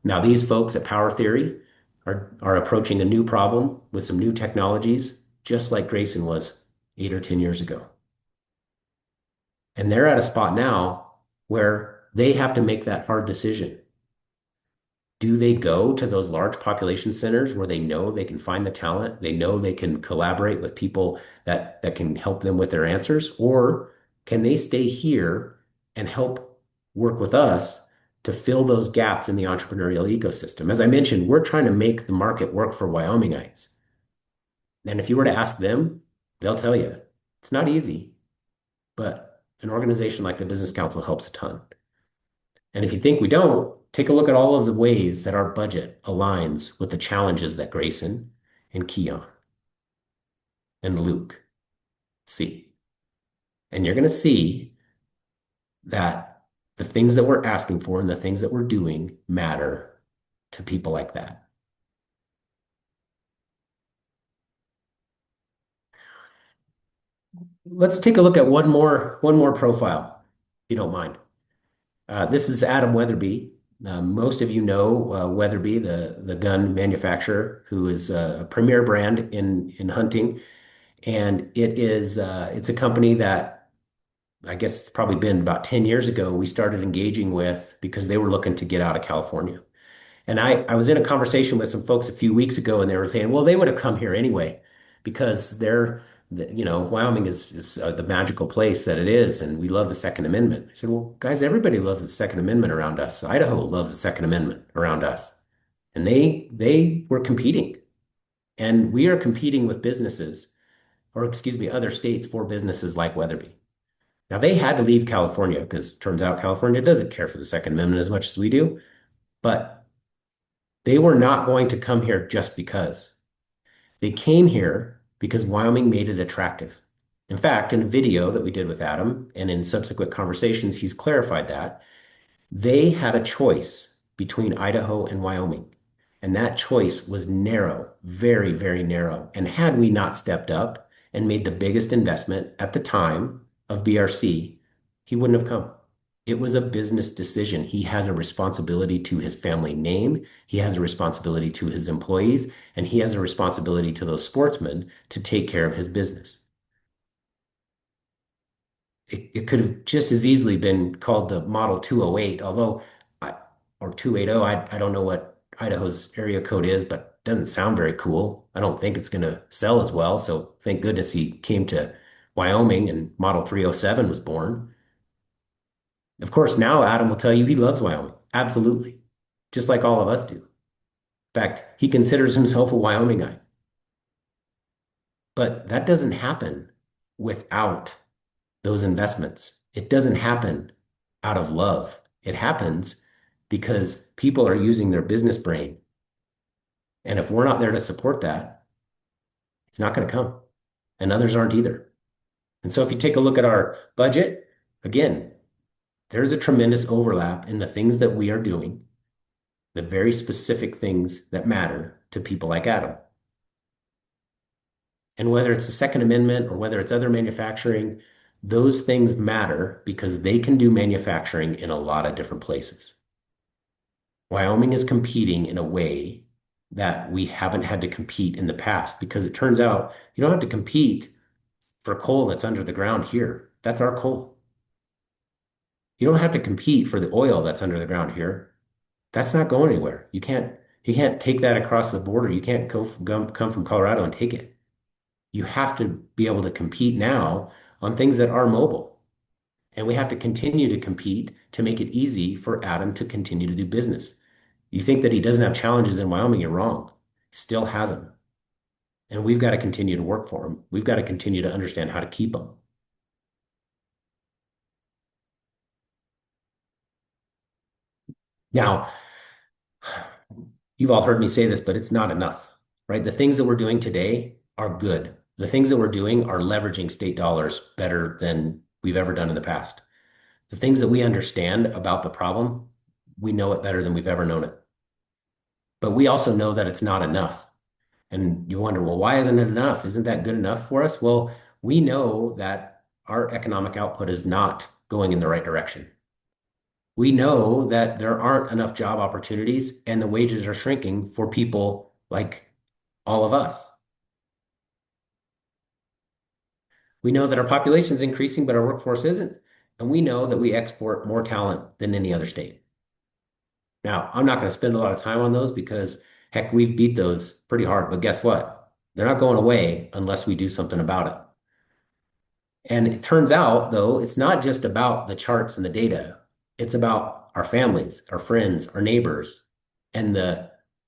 Now, these folks at Power Theory are approaching a new problem with some new technologies, just like Grayson was 8 or 10 years ago. And they're at a spot now where they have to make that hard decision. Do they go to those large population centers where they know they can find the talent, they know they can collaborate with people that can help them with their answers, or can they stay here and help work with us to fill those gaps in the entrepreneurial ecosystem? As I mentioned, we're trying to make the market work for Wyomingites. And if you were to ask them, they'll tell you it's not easy, but an organization like the Business Council helps a ton. And if you think we don't, take a look at all of the ways that our budget aligns with the challenges that Grayson and Keon and Luke see. And you're going to see that the things that we're asking for and the things that we're doing matter to people like that. Let's take a look at one more profile, if you don't mind. This is Adam Weatherby. Most of you know Weatherby, the gun manufacturer, who is a premier brand in hunting, and it's a company that I guess it's probably been about 10 years ago we started engaging with because they were looking to get out of California. And I was in a conversation with some folks a few weeks ago, and they were saying, well, they would have come here anyway because Wyoming is the magical place that it is, and we love the Second Amendment. I said, well, guys, everybody loves the Second Amendment around us. Idaho loves the Second Amendment around us. And they were competing. And we are competing with businesses, or excuse me, other states for businesses like Weatherby. Now, they had to leave California because it turns out California doesn't care for the Second Amendment as much as we do. But they were not going to come here just because. They came here because Wyoming made it attractive. In fact, in a video that we did with Adam and in subsequent conversations, he's clarified that they had a choice between Idaho and Wyoming. And that choice was narrow, very, very narrow. And had we not stepped up and made the biggest investment at the time of BRC, he wouldn't have come. It was a business decision. He has a responsibility to his family name. He has a responsibility to his employees, and he has a responsibility to those sportsmen to take care of his business. It could have just as easily been called the Model 208, or 280. I don't know what Idaho's area code is, but it doesn't sound very cool. I don't think it's going to sell as well. So thank goodness he came to Wyoming and Model 307 was born. Of course, now Adam will tell you he loves Wyoming. Absolutely. Just like all of us do. In fact, he considers himself a Wyomingite. But that doesn't happen without those investments. It doesn't happen out of love. It happens because people are using their business brain. And if we're not there to support that, it's not going to come. And others aren't either. And so if you take a look at our budget, again, there's a tremendous overlap in the things that we are doing, the very specific things that matter to people like Adam. And whether it's the Second Amendment or whether it's other manufacturing, those things matter because they can do manufacturing in a lot of different places. Wyoming is competing in a way that we haven't had to compete in the past because it turns out you don't have to compete for coal that's under the ground here. That's our coal. You don't have to compete for the oil that's under the ground here. That's not going anywhere. You can't take that across the border. You can't come from Colorado and take it. You have to be able to compete now on things that are mobile. And we have to continue to compete to make it easy for Adam to continue to do business. You think that he doesn't have challenges in Wyoming, you're wrong. He still has them. And we've got to continue to work for him. We've got to continue to understand how to keep him. Now, you've all heard me say this, but it's not enough, right? The things that we're doing today are good. The things that we're doing are leveraging state dollars better than we've ever done in the past. The things that we understand about the problem, we know it better than we've ever known it. But we also know that it's not enough. And you wonder, well, why isn't it enough? Isn't that good enough for us? Well, we know that our economic output is not going in the right direction. We know that there aren't enough job opportunities and the wages are shrinking for people like all of us. We know that our population is increasing, but our workforce isn't. And we know that we export more talent than any other state. Now, I'm not going to spend a lot of time on those because, heck, we've beat those pretty hard. But guess what? They're not going away unless we do something about it. And it turns out, though, it's not just about the charts and the data. It's about our families, our friends, our neighbors, and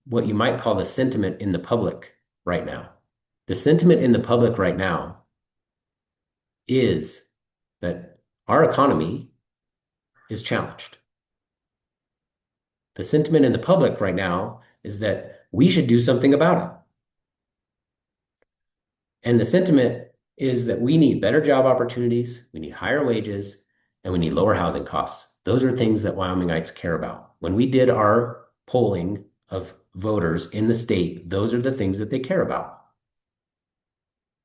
what you might call the sentiment in the public right now. The sentiment in the public right now is that our economy is challenged. The sentiment in the public right now is that we should do something about it. And the sentiment is that we need better job opportunities, we need higher wages, and we need lower housing costs. Those are things that Wyomingites care about. When we did our polling of voters in the state, those are the things that they care about.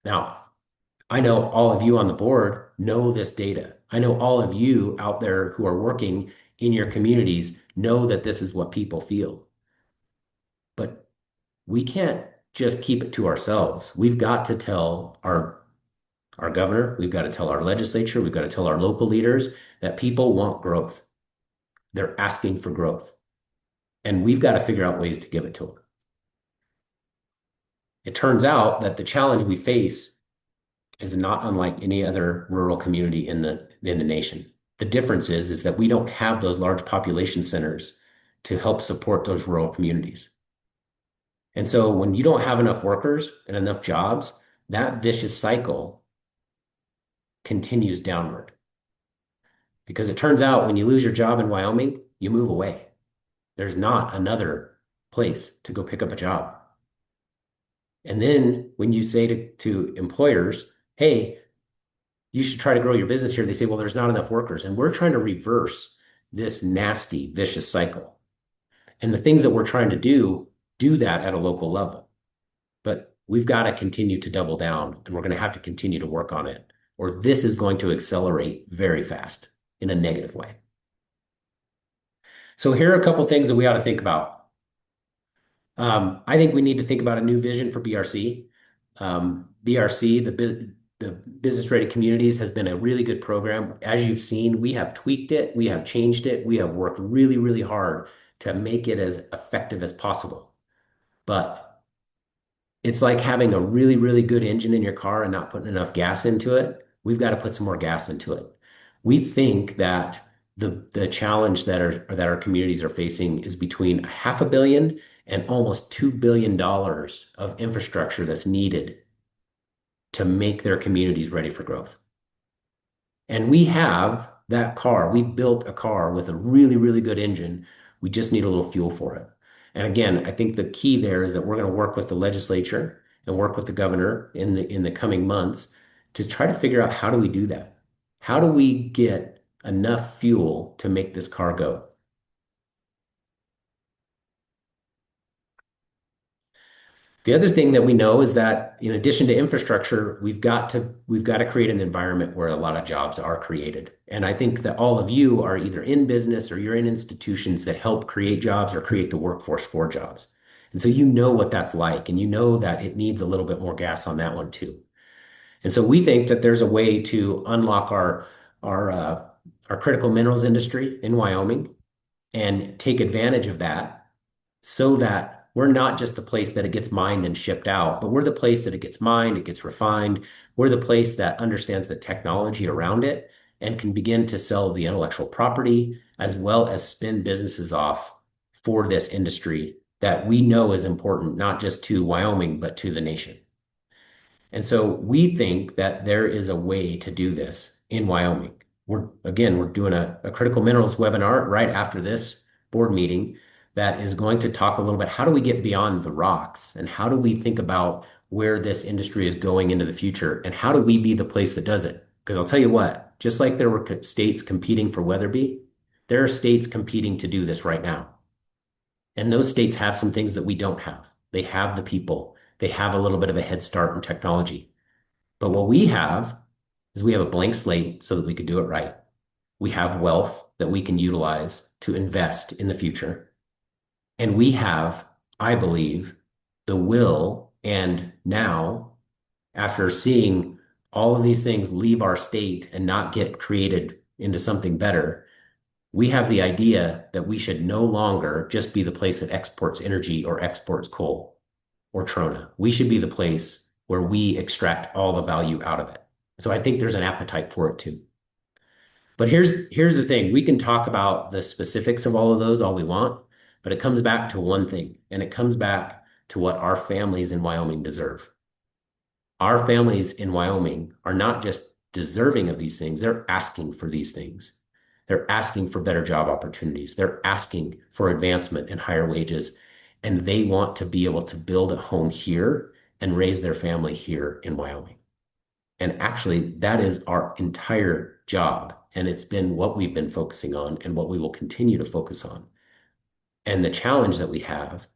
Now, I know all of you on the board know this data. I know all of you out there who are working in your communities know that this is what people feel. But we can't just keep it to ourselves. We've got to tell our governor, we've got to tell our legislature, we've got to tell our local leaders that people want growth. They're asking for growth. And we've got to figure out ways to give it to them. It turns out that the challenge we face is not unlike any other rural community in the nation. The difference is that we don't have those large population centers to help support those rural communities. And so when you don't have enough workers and enough jobs, that vicious cycle continues downward. Because it turns out when you lose your job in Wyoming, you move away. There's not another place to go pick up a job. And then when you say to employers, hey, you should try to grow your business here, they say, well, there's not enough workers. And we're trying to reverse this nasty, vicious cycle. And the things that we're trying to do that at a local level. But we've got to continue to double down, and we're going to have to continue to work on it, or this is going to accelerate very fast in a negative way. So here are a couple things that we ought to think about. I think we need to think about a new vision for BRC. BRC, the Business Ready Communities, has been a really good program. As you've seen, we have tweaked it, we have changed it, we have worked really, really hard to make it as effective as possible. But it's like having a really, really good engine in your car and not putting enough gas into it. We've got to put some more gas into it. We think that the challenge that our communities are facing is between $500 million and almost $2 billion of infrastructure that's needed to make their communities ready for growth. And we have that car. We've built a car with a really, really good engine. We just need a little fuel for it. And again, I think the key there is that we're going to work with the legislature and work with the governor in the coming months to try to figure out, how do we do that? How do we get enough fuel to make this car go? The other thing that we know is that in addition to infrastructure, we've got to create an environment where a lot of jobs are created. And I think that all of you are either in business or you're in institutions that help create jobs or create the workforce for jobs. And so you know what that's like, and you know that it needs a little bit more gas on that one too. And so we think that there's a way to unlock our uh, our critical minerals industry in Wyoming and take advantage of that so that we're not just the place that it gets mined and shipped out, but we're the place that it gets mined, it gets refined. We're the place that understands the technology around it and can begin to sell the intellectual property as well as spin businesses off for this industry that we know is important, not just to Wyoming, but to the nation. And so we think that there is a way to do this in Wyoming. We're doing a critical minerals webinar right after this board meeting that is going to talk a little bit, how do we get beyond the rocks and how do we think about where this industry is going into the future and how do we be the place that does it? Because I'll tell you what, just like there were states competing for Weatherby, there are states competing to do this right now. And those states have some things that we don't have. They have the people. They have a little bit of a head start in technology. But what we have is we have a blank slate so that we could do it right. We have wealth that we can utilize to invest in the future. And we have, I believe, the will. And now, after seeing all of these things leave our state and not get created into something better, we have the idea that we should no longer just be the place that exports energy or exports coal or trona. We should be the place where we extract all the value out of it. So I think there's an appetite for it too. But here's the thing. We can talk about the specifics of all of those all we want, but it comes back to one thing, and it comes back to what our families in Wyoming deserve. Our families in Wyoming are not just deserving of these things, they're asking for these things. They're asking for better job opportunities. They're asking for advancement and higher wages. And they want to be able to build a home here and raise their family here in Wyoming. And actually, that is our entire job. And it's been what we've been focusing on and what we will continue to focus on. And the challenge that we have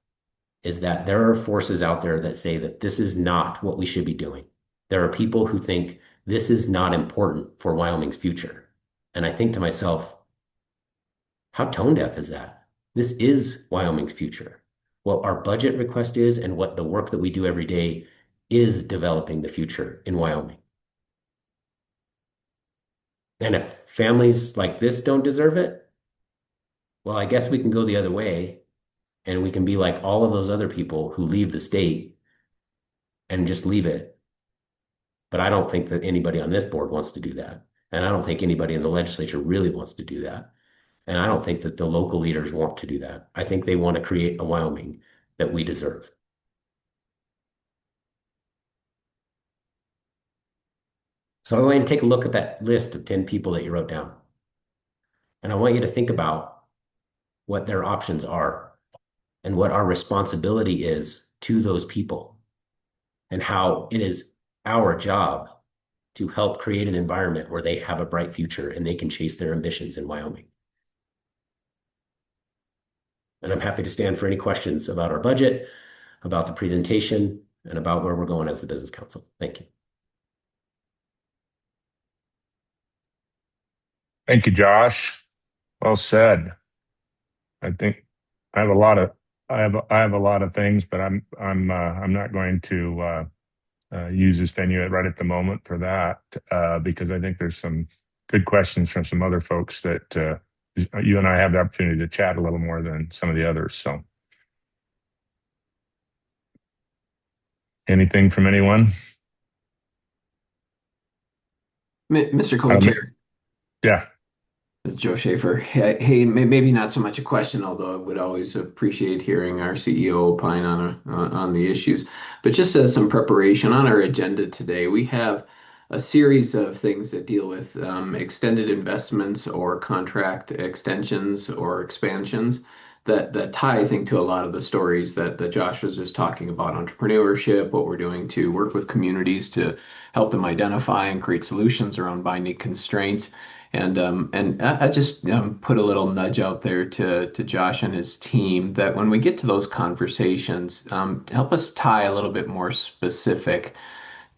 is that there are forces out there that say that this is not what we should be doing. There are people who think this is not important for Wyoming's future. And I think to myself, how tone deaf is that? This is Wyoming's future. What our budget request is and what the work that we do every day is developing the future in Wyoming. And if families like this don't deserve it, well, I guess we can go the other way and we can be like all of those other people who leave the state and just leave it. But I don't think that anybody on this board wants to do that. And I don't think anybody in the legislature really wants to do that. And I don't think that the local leaders want to do that. I think they want to create a Wyoming that we deserve. So I want you to take a look at that list of 10 people that you wrote down. And I want you to think about what their options are and what our responsibility is to those people and how it is our job to help create an environment where they have a bright future and they can chase their ambitions in Wyoming. And I'm happy to stand for any questions about our budget, about the presentation, and about where we're going as the Business Council. Thank you. Thank you, Josh. Well said. I think I have a lot of things, but I'm not going to use this venue right at the moment for that because I think there's some good questions from some other folks that you and I have the opportunity to chat a little more than some of the others. So, anything from anyone? Mr. Co-Chair. Yeah. This is Joe Schaefer. Hey, maybe not so much a question, although I would always appreciate hearing our CEO opine on the issues. But just as some preparation on our agenda today, we have a series of things that deal with extended investments or contract extensions or expansions that tie, I think, to a lot of the stories that Josh was just talking about, entrepreneurship, what we're doing to work with communities to help them identify and create solutions around binding constraints. And I just put a little nudge out there to Josh and his team that when we get to those conversations, help us tie a little bit more specific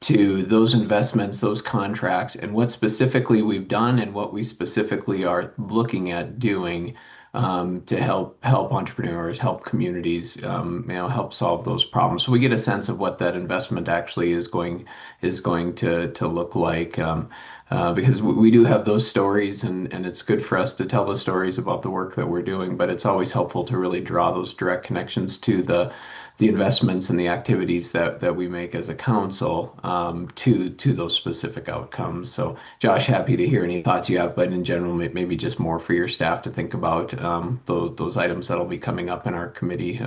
to those investments, those contracts, and what specifically we've done and what we specifically are looking at doing to help entrepreneurs, help communities, help solve those problems. So we get a sense of what that investment actually is going to look like. Because we do have those stories, and it's good for us to tell the stories about the work that we're doing, but it's always helpful to really draw those direct connections to the investments and the activities that we make as a council, to those specific outcomes. So, Josh, happy to hear any thoughts you have, but in general, maybe just more for your staff to think about, those items that'll be coming up in our committee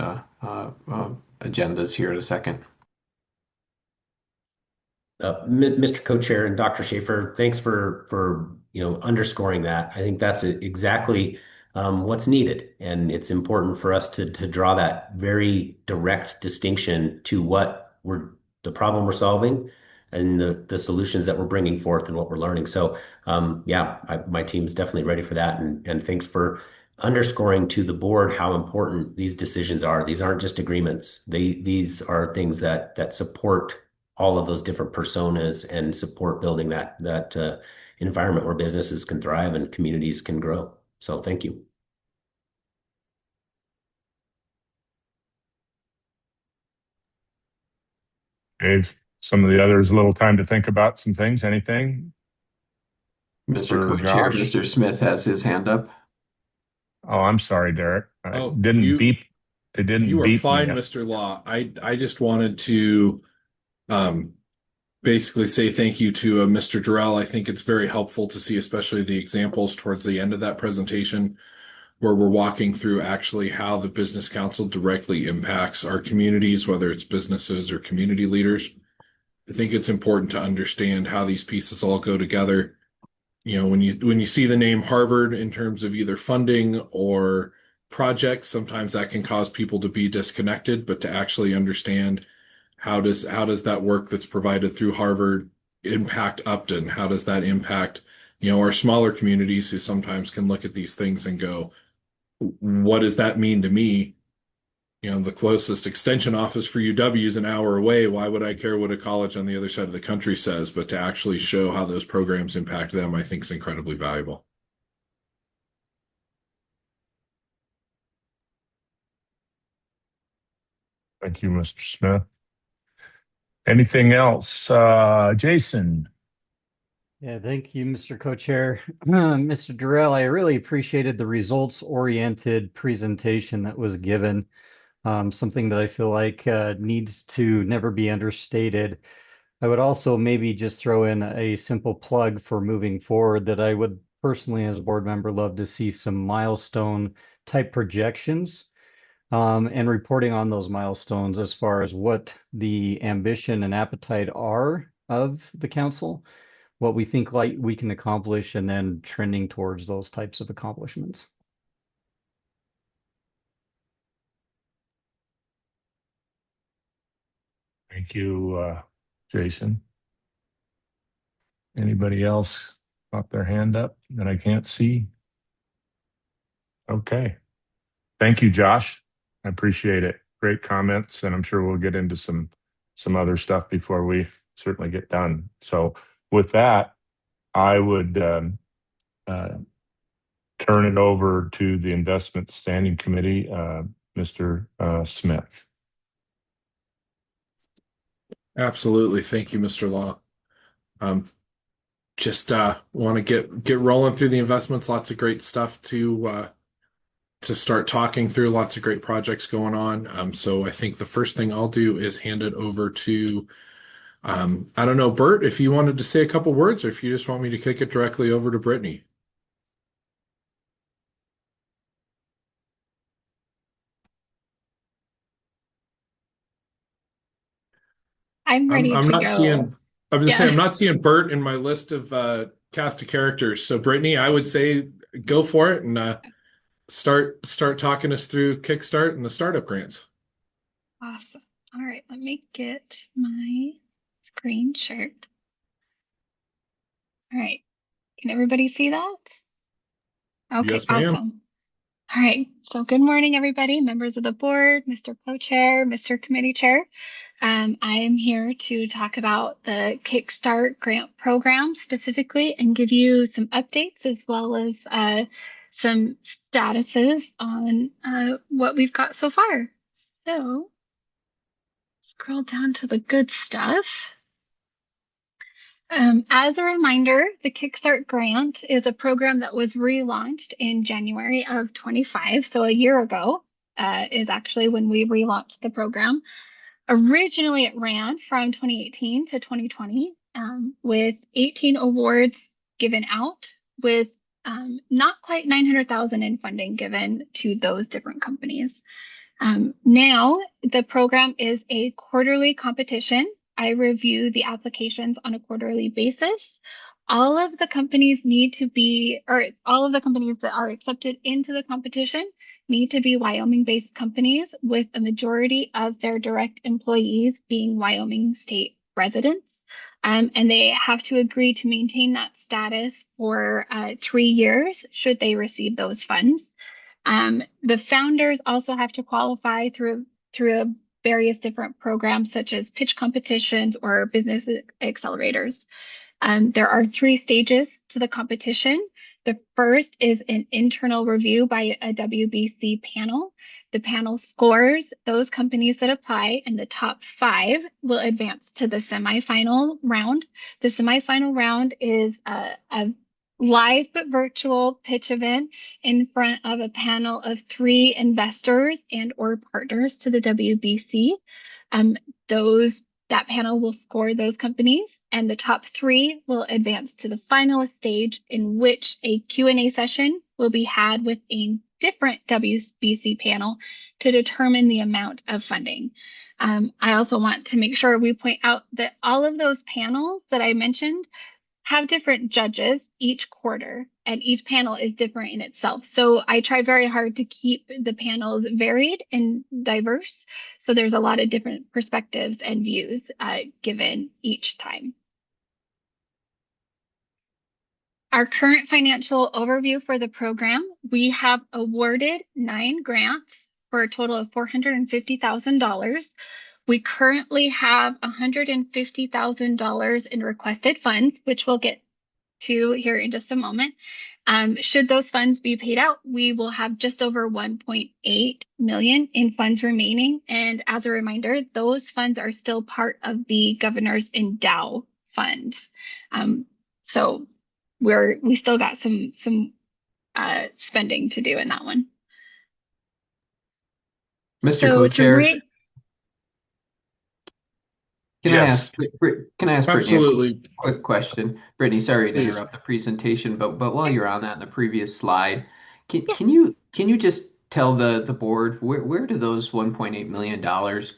agendas here in a second. Mr. Co-Chair and Dr. Schaefer, thanks for underscoring that. I think that's exactly what's needed, and it's important for us to draw that very direct distinction to what the problem we're solving and the solutions that we're bringing forth and what we're learning. So, my team's definitely ready for that, and thanks for underscoring to the board how important these decisions are. These aren't just agreements. These are things that support all of those different personas and support building that environment where businesses can thrive and communities can grow. So thank you. Gave some of the others a little time to think about some things. Anything? Mr. For Co-Chair, Josh? Mr. Smith has his hand up. Oh, I'm sorry, Derek. Oh, It didn't beep. It didn't You are beep me fine, up. Mr. Law. I just wanted to um, basically say thank you to Mr. Durrell. I think it's very helpful to see, especially the examples towards the end of that presentation, where we're walking through actually how the Business Council directly impacts our communities, whether it's businesses or community leaders. I think it's important to understand how these pieces all go together. When you see the name Harvard in terms of either funding or projects, sometimes that can cause people to be disconnected, but to actually understand how does that work that's provided through Harvard impact Upton? How does that impact, our smaller communities who sometimes can look at these things and go, what does that mean to me? The closest extension office for UW is an hour away. Why would I care what a college on the other side of the country says? But to actually show how those programs impact them, I think is incredibly valuable. Thank you, Mr. Smith. Anything else? Jason? Yeah, thank you, Mr. Co-Chair. Mr. Durrell, I really appreciated the results-oriented presentation that was given. Something that I feel like needs to never be understated. I would also maybe just throw in a simple plug for moving forward that I would personally, as a board member, love to see some milestone type projections and reporting on those milestones as far as what the ambition and appetite are of the council, what we think like we can accomplish, and then trending towards those types of accomplishments. Thank you, Jason. Anybody else got their hand up that I can't see? Okay. Thank you, Josh. I appreciate it. Great comments, and I'm sure we'll get into some other stuff before we certainly get done. So with that, I would turn it over to the Investment Standing Committee, Mr. Smith. Absolutely. Thank you, Mr. Law. Just want to get rolling through the investments. Lots of great stuff to start talking through. Lots of great projects going on. So I think the first thing I'll do is hand it over to, I don't know, Bert, if you wanted to say a couple words, or if you just want me to kick it directly over to Brittany. I'm ready I'm to not go. seeing. I'm just Yeah. saying I'm not seeing Bert in my list of cast of characters. So Brittany, I would say go for it and start talking us through Kickstart and the startup grants. Awesome. All right, let me get my screen shared. All right, can everybody see that? Okay, Yes, ma'am. awesome. All right, so good morning, everybody, members of the board, Mr. Co-Chair, Mr. Committee Chair. I am here to talk about the Kickstart grant program specifically and give you some updates as well as some statuses on what we've got so far. So scroll down to the good stuff. As a reminder, the Kickstart Grant is a program that was relaunched in January of 25. So a year ago is actually when we relaunched the program. Originally, it ran from 2018 to 2020 with 18 awards given out with not quite 900,000 in funding given to those different companies. Now, the program is a quarterly competition. I review the applications on a quarterly basis. All of the companies all of the companies that are accepted into the competition need to be Wyoming-based companies with a majority of their direct employees being Wyoming state residents. And they have to agree to maintain that status for 3 years should they receive those funds. The founders also have to qualify through various different programs such as pitch competitions or business accelerators. There are 3 stages to the competition. The first is an internal review by a WBC panel. The panel scores those companies that apply, and the top 5 will advance to the semifinal round. The semifinal round is a live but virtual pitch event in front of a panel of 3 investors and or partners to the WBC. That panel will score those companies, and the top 3 will advance to the finalist stage, in which a Q&A session will be had with a different WBC panel to determine the amount of funding. I also want to make sure we point out that all of those panels that I mentioned have different judges each quarter, and each panel is different in itself. So I try very hard to keep the panels varied and diverse. So there's a lot of different perspectives and views given each time. Our current financial overview for the program, we have awarded 9 grants for a total of $450,000. We currently have $150,000 in requested funds, which we'll get to here in just a moment. Should those funds be paid out, we will have just over 1.8 million in funds remaining. And as a reminder, those funds are still part of the governor's endow funds. So we still got some spending to do in that one. Mr. So Co-Chair, can I Yes. ask Brittany Absolutely. a quick question? Brittany, sorry to Please. interrupt the presentation, but while you're on that, in the previous slide, can you just tell the board where do those $1.8 million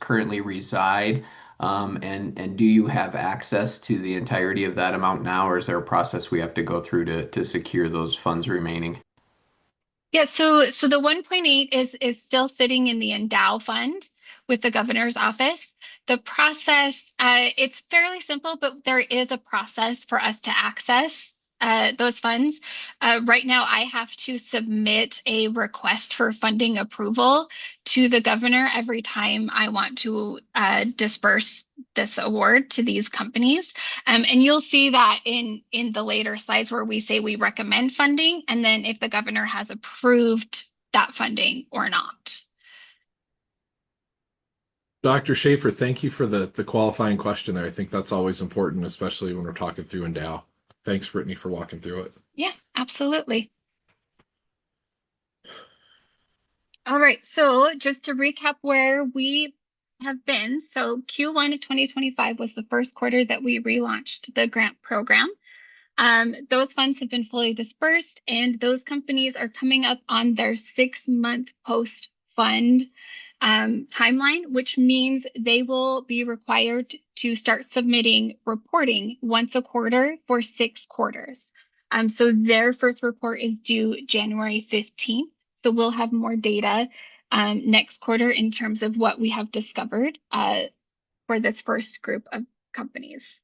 currently reside? And do you have access to the entirety of that amount now, or is there a process we have to go through to secure those funds remaining? Yeah, so the 1.8 is still sitting in the endow fund with the governor's office. The process, it's fairly simple, but there is a process for us to access those funds. Right now, I have to submit a request for funding approval to the governor every time I want to disperse this award to these companies. And you'll see that in the later slides where we say we recommend funding, and then if the governor has approved that funding or not. Dr. Schaefer, thank you for the qualifying question there. I think that's always important, especially when we're talking through endow. Thanks, Brittany, for walking through it. Yeah, absolutely. All right, so just to recap where we have been. So Q1 of 2025 was the first quarter that we relaunched the grant program. Those funds have been fully dispersed, and those companies are coming up on their 6-month post-fund timeline, which means they will be required to start submitting reporting once a quarter for 6 quarters. So their first report is due January 15th. So we'll have more data next quarter in terms of what we have discovered for this first group of companies.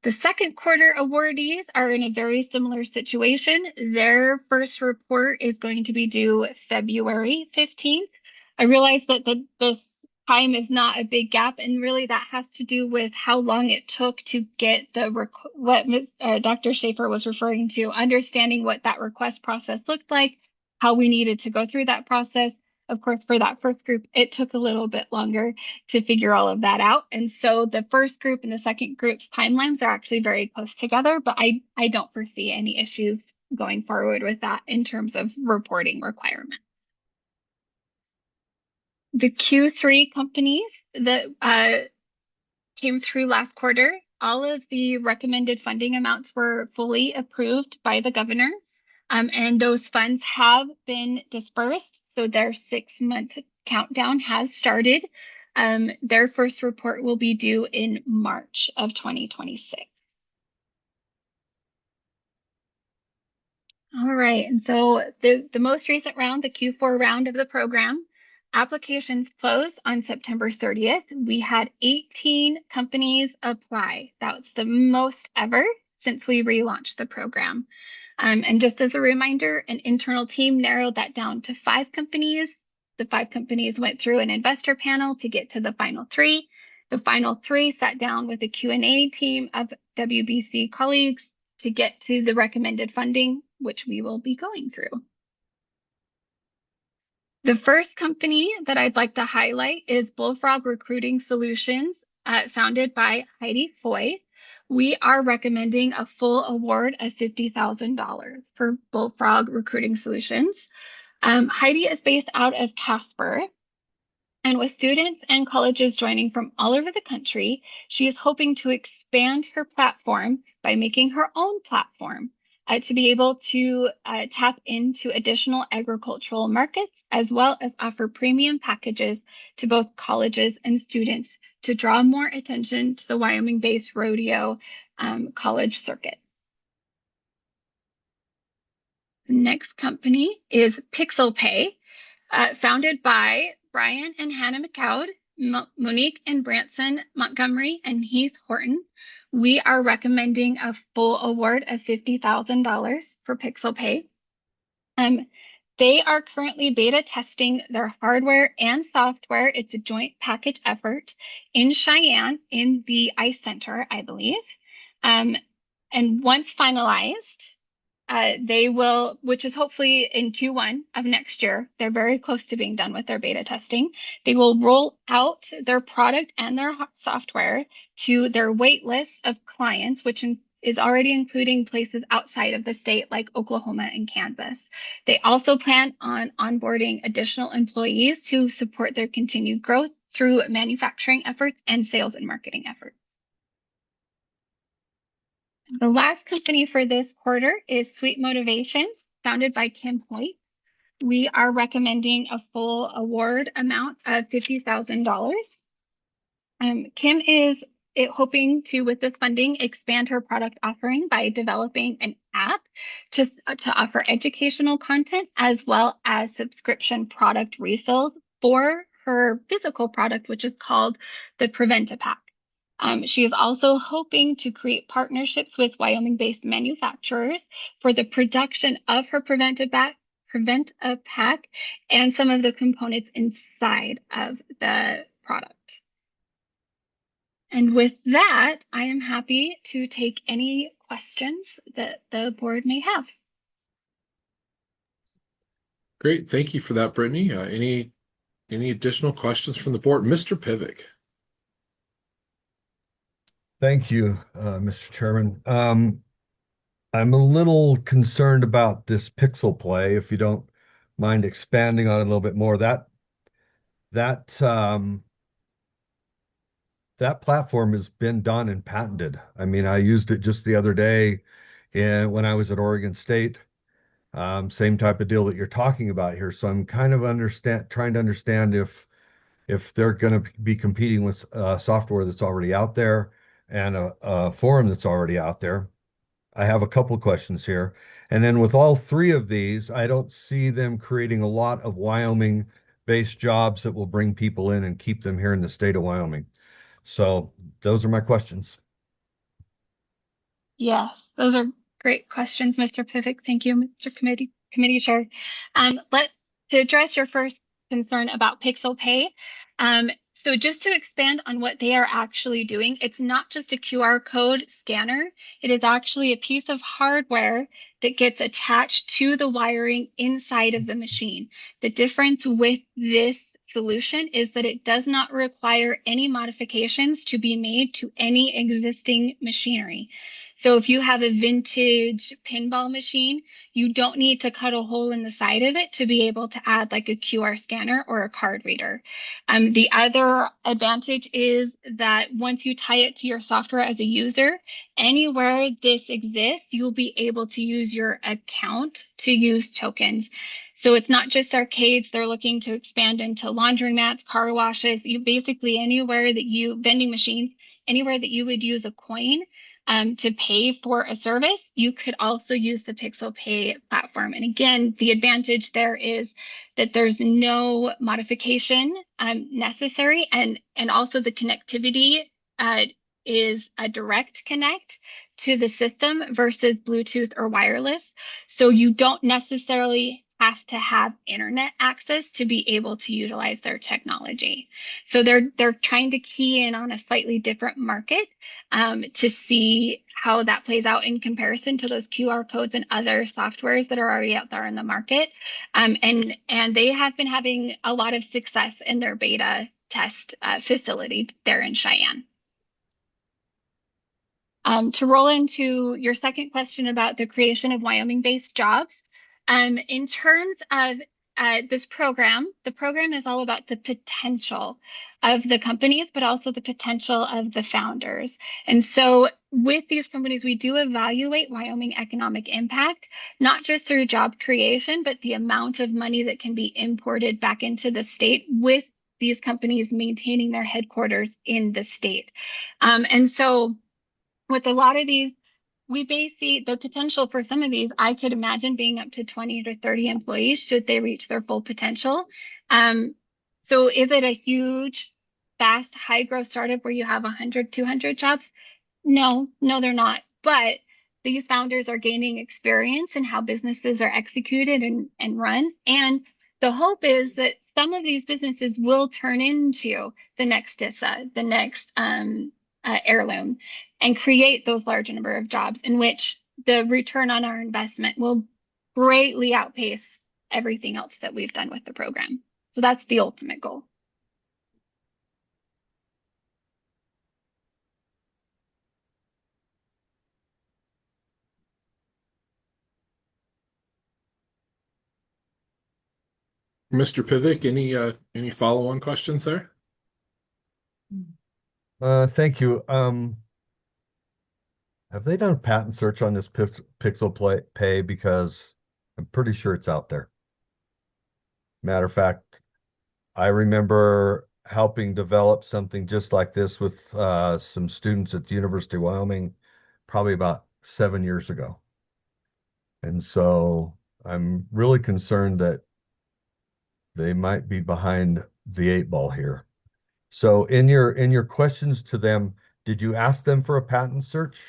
The second quarter awardees are in a very similar situation. Their first report is going to be due February 15th. I realize that this time is not a big gap, and really that has to do with how long it took to get what Dr. Schaefer was referring to, understanding what that request process looked like, how we needed to go through that process. Of course, for that first group, it took a little bit longer to figure all of that out. And so the first group and the second group's timelines are actually very close together, but I don't foresee any issues going forward with that in terms of reporting requirements. The Q3 companies that came through last quarter, all of the recommended funding amounts were fully approved by the governor, and those funds have been dispersed. So their 6-month countdown has started. Their first report will be due in March of 2026. All right, and so the most recent round, the Q4 round of the program, applications closed on September 30th. We had 18 companies apply. That's the most ever since we relaunched the program. And just as a reminder, an internal team narrowed that down to 5 companies. The 5 companies went through an investor panel to get to the final 3. The final 3 sat down with a Q&A team of WBC colleagues to get to the recommended funding, which we will be going through. The first company that I'd like to highlight is Bullfrog Recruiting Solutions, founded by Heidi Foy. We are recommending a full award of $50,000 for Bullfrog Recruiting Solutions. Heidi is based out of Casper, and with students and colleges joining from all over the country, she is hoping to expand her platform by making her own platform to be able to tap into additional agricultural markets, as well as offer premium packages to both colleges and students to draw more attention to the Wyoming-based rodeo college circuit. The next company is Pixel Pay, founded by Brian and Hannah McCoud, Monique and Branson Montgomery, and Heath Horton. We are recommending a full award of $50,000 for Pixel Pay. They are currently beta testing their hardware and software. It's a joint package effort in Cheyenne in the ICE Center, I believe. And once finalized, they will, which is hopefully in Q1 of next year, they're very close to being done with their beta testing. They will roll out their product and their software to their wait list of clients, which is already including places outside of the state like Oklahoma and Kansas. They also plan on onboarding additional employees to support their continued growth through manufacturing efforts and sales and marketing efforts. The last company for this quarter is Sweet Motivation, founded by Kim Hoyt. We are recommending a full award amount of $50,000. Kim is hoping to, with this funding, expand her product offering by developing an app to offer educational content as well as subscription product refills for her physical product, which is called the Prevent-A-Pack. She is also hoping to create partnerships with Wyoming-based manufacturers for the production of her Prevent-A-Pack and some of the components inside of the product. And with that, I am happy to take any questions that the board may have. Great. Thank you for that, Brittany. Any additional questions from the board? Mr. Pivik. Thank you, Mr. Chairman. I'm a little concerned about this pixel play, if you don't mind expanding on it a little bit more. That platform has been done and patented. I mean, I used it just the other day when I was at Oregon State. Same type of deal that you're talking about here. So I'm kind of trying to understand if they're going to be competing with software that's already out there and a forum that's already out there. I have a couple of questions here. And then with all 3 of these, I don't see them creating a lot of Wyoming-based jobs that will bring people in and keep them here in the state of Wyoming. So those are my questions. Yes, those are great questions, Mr. Pivik. Thank you, Mr. Committee Chair. To address your first concern about Pixel Pay, So just to expand on what they are actually doing, it's not just a QR code scanner. It is actually a piece of hardware that gets attached to the wiring inside of the machine. The difference with this solution is that it does not require any modifications to be made to any existing machinery. So if you have a vintage pinball machine, you don't need to cut a hole in the side of it to be able to add like a QR scanner or a card reader. The other advantage is that once you tie it to your software as a user, anywhere this exists, you'll be able to use your account to use tokens. So it's not just arcades, they're looking to expand into laundromats, car washes, you basically vending machines, anywhere that you would use a coin to pay for a service, you could also use the Pixel Pay platform. And again, the advantage there is that there's no modification necessary, and also the connectivity is a direct connect to the system versus Bluetooth or wireless. So you don't necessarily have to have internet access to be able to utilize their technology. So they're trying to key in on a slightly different market to see how that plays out in comparison to those QR codes and other softwares that are already out there in the market. And they have been having a lot of success in their beta test facility there in Cheyenne. To roll into your second question about the creation of Wyoming-based jobs, in terms of this program, the program is all about the potential of the companies, but also the potential of the founders. And so with these companies, we do evaluate Wyoming economic impact, not just through job creation, but the amount of money that can be imported back into the state with these companies maintaining their headquarters in the state. And so with a lot of these, we may see the potential for some of these. I could imagine being up to 20 to 30 employees should they reach their full potential. So is it a huge, fast, high growth startup where you have 100, 200 jobs? No, they're not. But these founders are gaining experience in how businesses are executed and run. And the hope is that some of these businesses will turn into the next DISA, the next heirloom, and create those large number of jobs in which the return on our investment will greatly outpace everything else that we've done with the program. So that's the ultimate goal. Mr. Pivik, any follow-on questions there? Thank you. Have they done a patent search on this Pixel Pay? Because I'm pretty sure it's out there. Matter of fact, I remember helping develop something just like this with some students at the University of Wyoming probably about 7 years ago. And so I'm really concerned that they might be behind the 8 ball here. So in your questions to them, did you ask them for a patent search?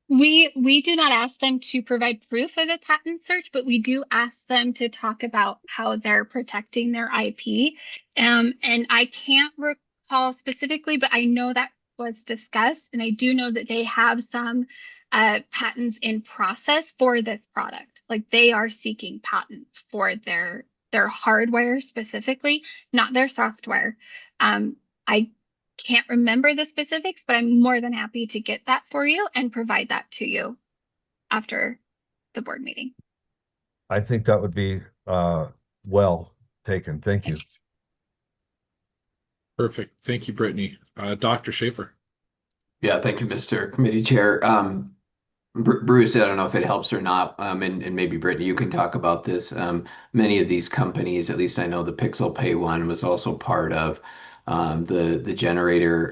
We do not ask them to provide proof of a patent search, but we do ask them to talk about how they're protecting their IP. And I can't recall specifically, but I know that was discussed, and I do know that they have some patents in process for this product. Like they are seeking patents for their hardware specifically, not their software. I can't remember the specifics, but I'm more than happy to get that for you and provide that to you after the board meeting. I think that would be well taken. Thank you. Perfect. Thank you, Brittany. Dr. Schaefer. Yeah, thank you, Mr. Committee Chair. Bruce, I don't know if it helps or not, and maybe Brittany, you can talk about this. Many of these companies, at least I know the Pixel Pay one was also part of the Generator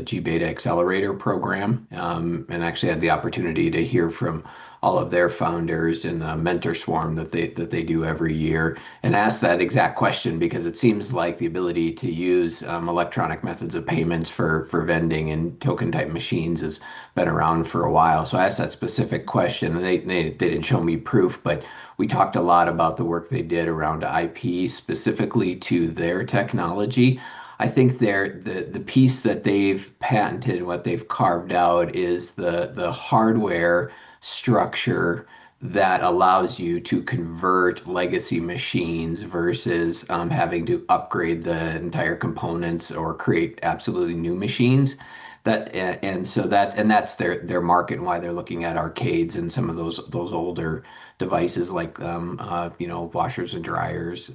G Beta Accelerator program, and actually had the opportunity to hear from all of their founders in a mentor swarm that they do every year, and ask that exact question because it seems like the ability to use electronic methods of payments for vending and token type machines has been around for a while. So I asked that specific question, and they didn't show me proof, but we talked a lot about the work they did around IP specifically to their technology. I think the piece that they've patented, what they've carved out, is the hardware structure that allows you to convert legacy machines versus having to upgrade the entire components or create absolutely new machines. That's their market and why they're looking at arcades and some of those older devices like washers and dryers.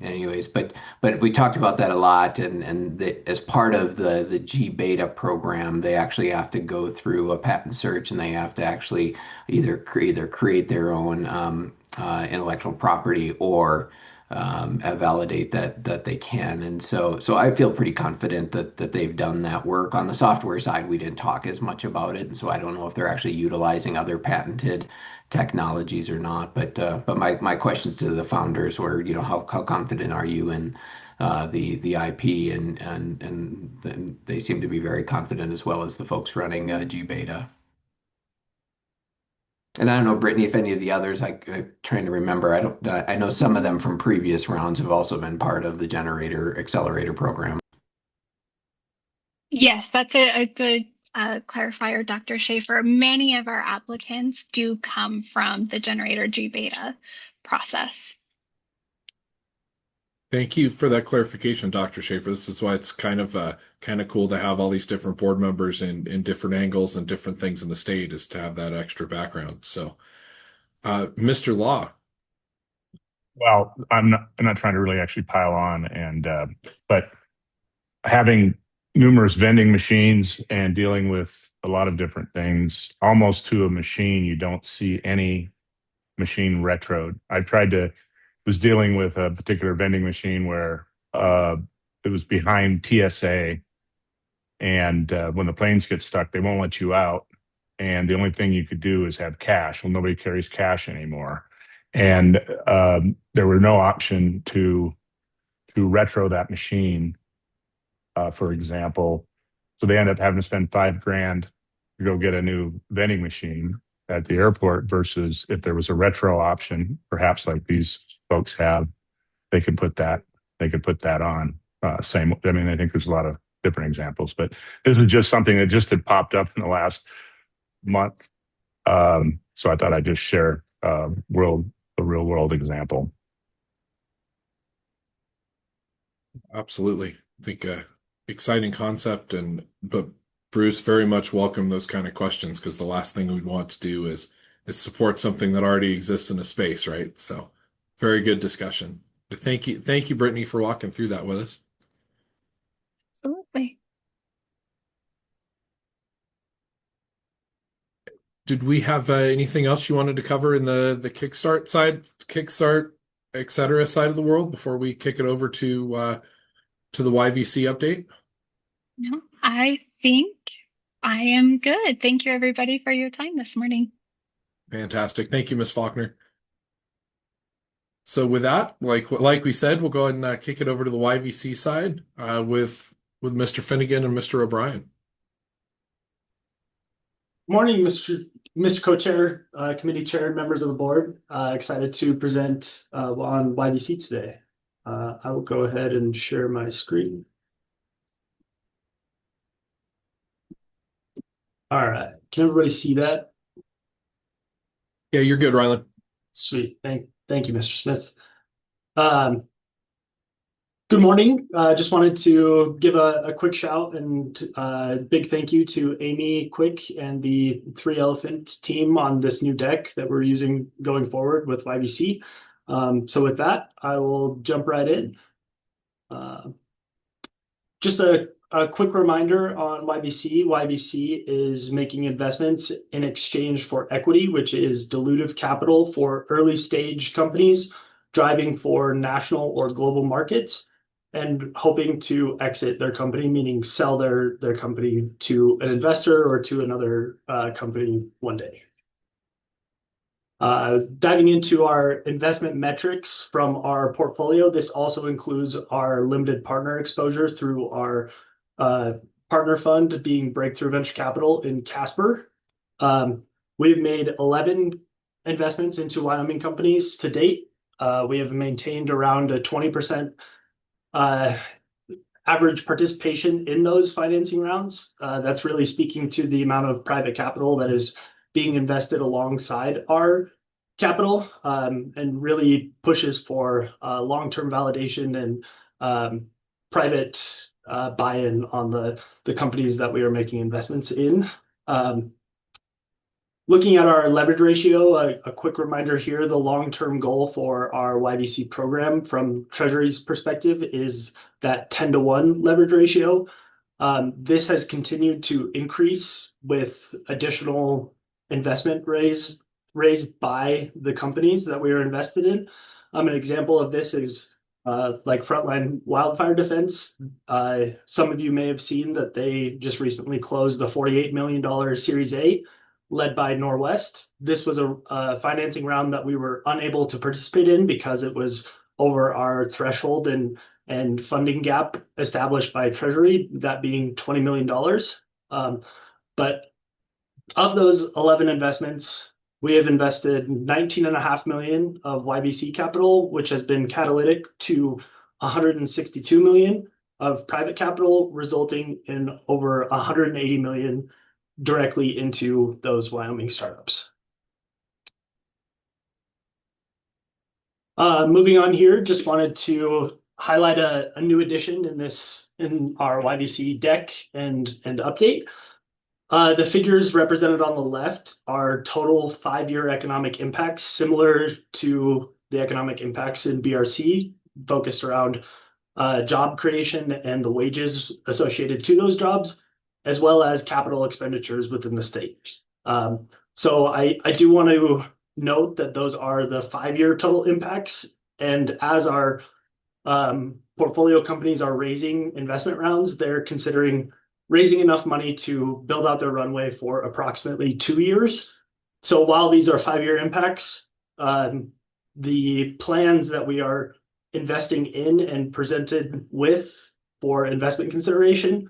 Anyways, but we talked about that a lot, and as part of the G Beta program, they actually have to go through a patent search, and they have to actually either create their own intellectual property or validate that they can. And so I feel pretty confident that they've done that work. On the software side, we didn't talk as much about it, and so I don't know if they're actually utilizing other patented technologies or not. But my questions to the founders were, how confident are you in the IP, and they seem to be very confident, as well as the folks running G Beta. And I don't know, Brittany, if any of the others, I'm trying to remember. I know some of them from previous rounds have also been part of the Generator Accelerator program. Yes, that's a good clarifier, Dr. Schaefer. Many of our applicants do come from the Generator G Beta process. Thank you for that clarification, Dr. Schaefer. This is why it's kind of cool to have all these different board members in different angles and different things in the state, is to have that extra background. So, Mr. Law. Well, I'm not trying to really actually pile on, but having numerous vending machines and dealing with a lot of different things, almost to a machine, you don't see any machine retroed. Was dealing with a particular vending machine where it was behind TSA, and when the planes get stuck, they won't let you out, and the only thing you could do is have cash. Well, nobody carries cash anymore, and there were no option to retro that machine, for example. So they end up having to spend $5,000 to go get a new vending machine at the airport, versus if there was a retro option, perhaps like these folks have, they could put that on. Same. I mean, I think there's a lot of different examples, but this is just something that just had popped up in the last month. So I thought I'd just share a real world example. Absolutely. I think exciting concept, but Bruce, very much welcome those kind of questions, because the last thing we'd want to do is support something that already exists in a space, right? So very good discussion. But thank you, Brittany, for walking through that with us. Absolutely. Did we have anything else you wanted to cover in the Kickstart, et cetera, side of the world before we kick it over to the YVC update? No, I think I am good. Thank you, everybody, for your time this morning. Fantastic. Thank you, Ms. Faulkner. So with that, like we said, we'll go ahead and kick it over to the YVC side with Mr. Finnegan and Mr. O'Brien. Morning, Mr. Co-Chair, Committee Chair, and members of the board. Excited to present on YVC today. I will go ahead and share my screen. All right. Can everybody see that? Yeah, you're good, Rylan. Sweet. Thank you, Mr. Smith. Good morning. Just wanted to give a quick shout and big thank you to Amy Quick and the 3 Elephant team on this new deck that we're using going forward with YVC. So with that, I will jump right in. Just a quick reminder on YVC. YVC is making investments in exchange for equity, which is dilutive capital for early stage companies driving for national or global markets and hoping to exit their company, meaning sell their company to an investor or to another company one day. Diving into our investment metrics from our portfolio, this also includes our limited partner exposure through our partner fund being Breakthrough Venture Capital in Casper. We've made 11 investments into Wyoming companies to date. We have maintained around a 20% average participation in those financing rounds. That's really speaking to the amount of private capital that is being invested alongside our capital, and really pushes for long-term validation and private buy-in on the companies that we are making investments in. Looking at our leverage ratio, a quick reminder here, the long-term goal for our YVC program from Treasury's perspective is that 10-to-1 leverage ratio. This has continued to increase with additional investment raised by the companies that we are invested in. An example of this is like Frontline Wildfire Defense. Some of you may have seen that they just recently closed a $48 million Series A led by Norwest. This was a financing round that we were unable to participate in because it was over our threshold and funding gap established by Treasury, that being $20 million. But of those 11 investments, we have invested $19.5 million of YVC capital, which has been catalytic to $162 million of private capital, resulting in over $180 million directly into those Wyoming startups. Moving on here, just wanted to highlight a new addition in our YVC deck and update. The figures represented on the left are total 5-year economic impacts, similar to the economic impacts in BRC, focused around job creation and the wages associated to those jobs, as well as capital expenditures within the state. So I do want to note that those are the 5-year total impacts. And as our portfolio companies are raising investment rounds, they're considering raising enough money to build out their runway for approximately 2 years. So while these are 5-year impacts, the plans that we are investing in and presented with for investment consideration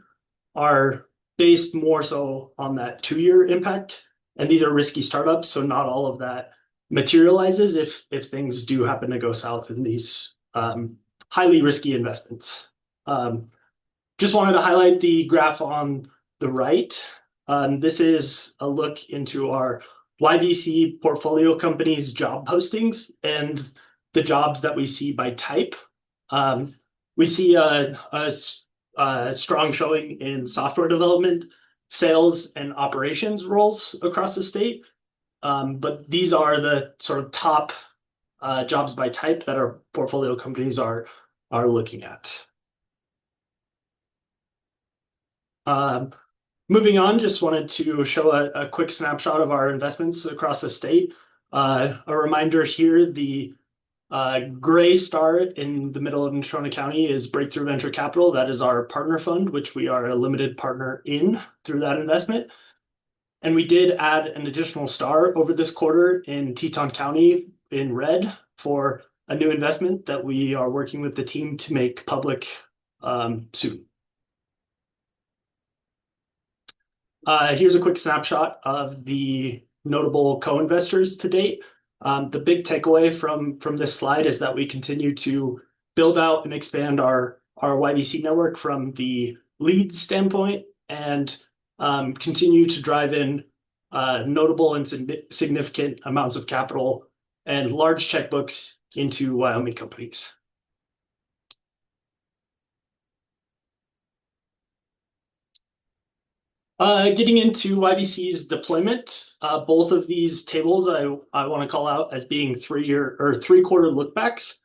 are based more so on that 2-year impact. And these are risky startups, so not all of that materializes if things do happen to go south in these highly risky investments. Just wanted to highlight the graph on the right. This is a look into our YVC portfolio companies' job postings and the jobs that we see by type. We see a strong showing in software development, sales, and operations roles across the state. But these are the sort of top jobs by type that our portfolio companies are looking at. Moving on, just wanted to show a quick snapshot of our investments across the state. A reminder here, the gray star in the middle of Natrona County is Breakthrough Venture Capital. That is our partner fund, which we are a limited partner in through that investment. And we did add an additional star over this quarter in Teton County in red for a new investment that we are working with the team to make public soon. Here's a quick snapshot of the notable co-investors to date. The big takeaway from this slide is that we continue to build out and expand our YVC network from the lead standpoint and continue to drive in notable and significant amounts of capital and large checkbooks into Wyoming companies. Getting into YVC's deployment, both of these tables I want to call out as being 3-year or 3-quarter lookbacks,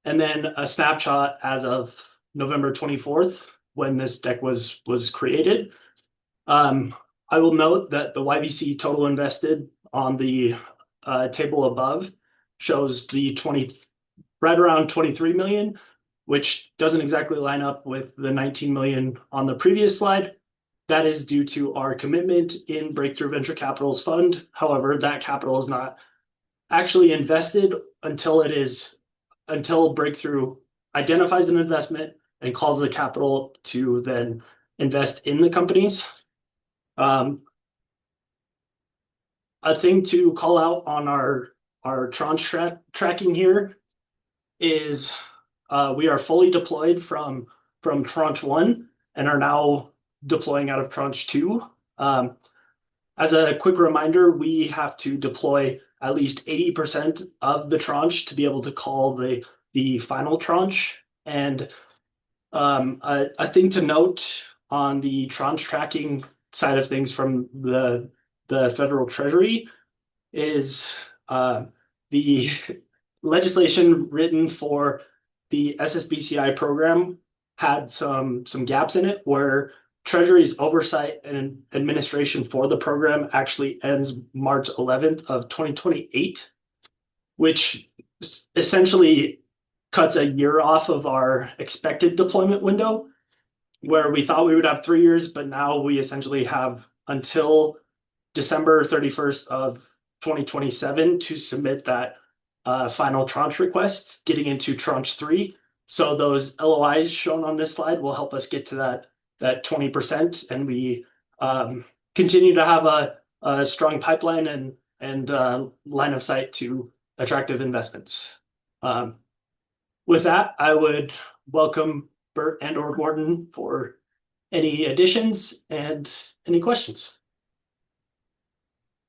and then a snapshot as of November 24th when this deck was created. I will note that the YVC total invested on the table above shows right around 23 million, which doesn't exactly line up with the 19 million on the previous slide. That is due to our commitment in Breakthrough Venture Capital's fund. However, that capital is not actually invested until Breakthrough identifies an investment and calls the capital to then invest in the companies. A thing to call out on our tranche tracking here is we are fully deployed from tranche 1 and are now deploying out of tranche 2. As a quick reminder, we have to deploy at least 80% of the tranche to be able to call the final tranche. And a thing to note on the tranche tracking side of things from the federal treasury is the legislation written for the SSBCI program had some gaps in it where Treasury's oversight and administration for the program actually ends March 11th of 2028, which essentially cuts a year off of our expected deployment window, where we thought we would have 3 years, but now we essentially have until December 31st of 2027 to submit that final tranche request, getting into tranche 3. So those LOIs shown on this slide will help us get to that 20%, and we continue to have a strong pipeline and line of sight to attractive investments. With that, I would welcome Bert and/or Gordon for any additions and any questions.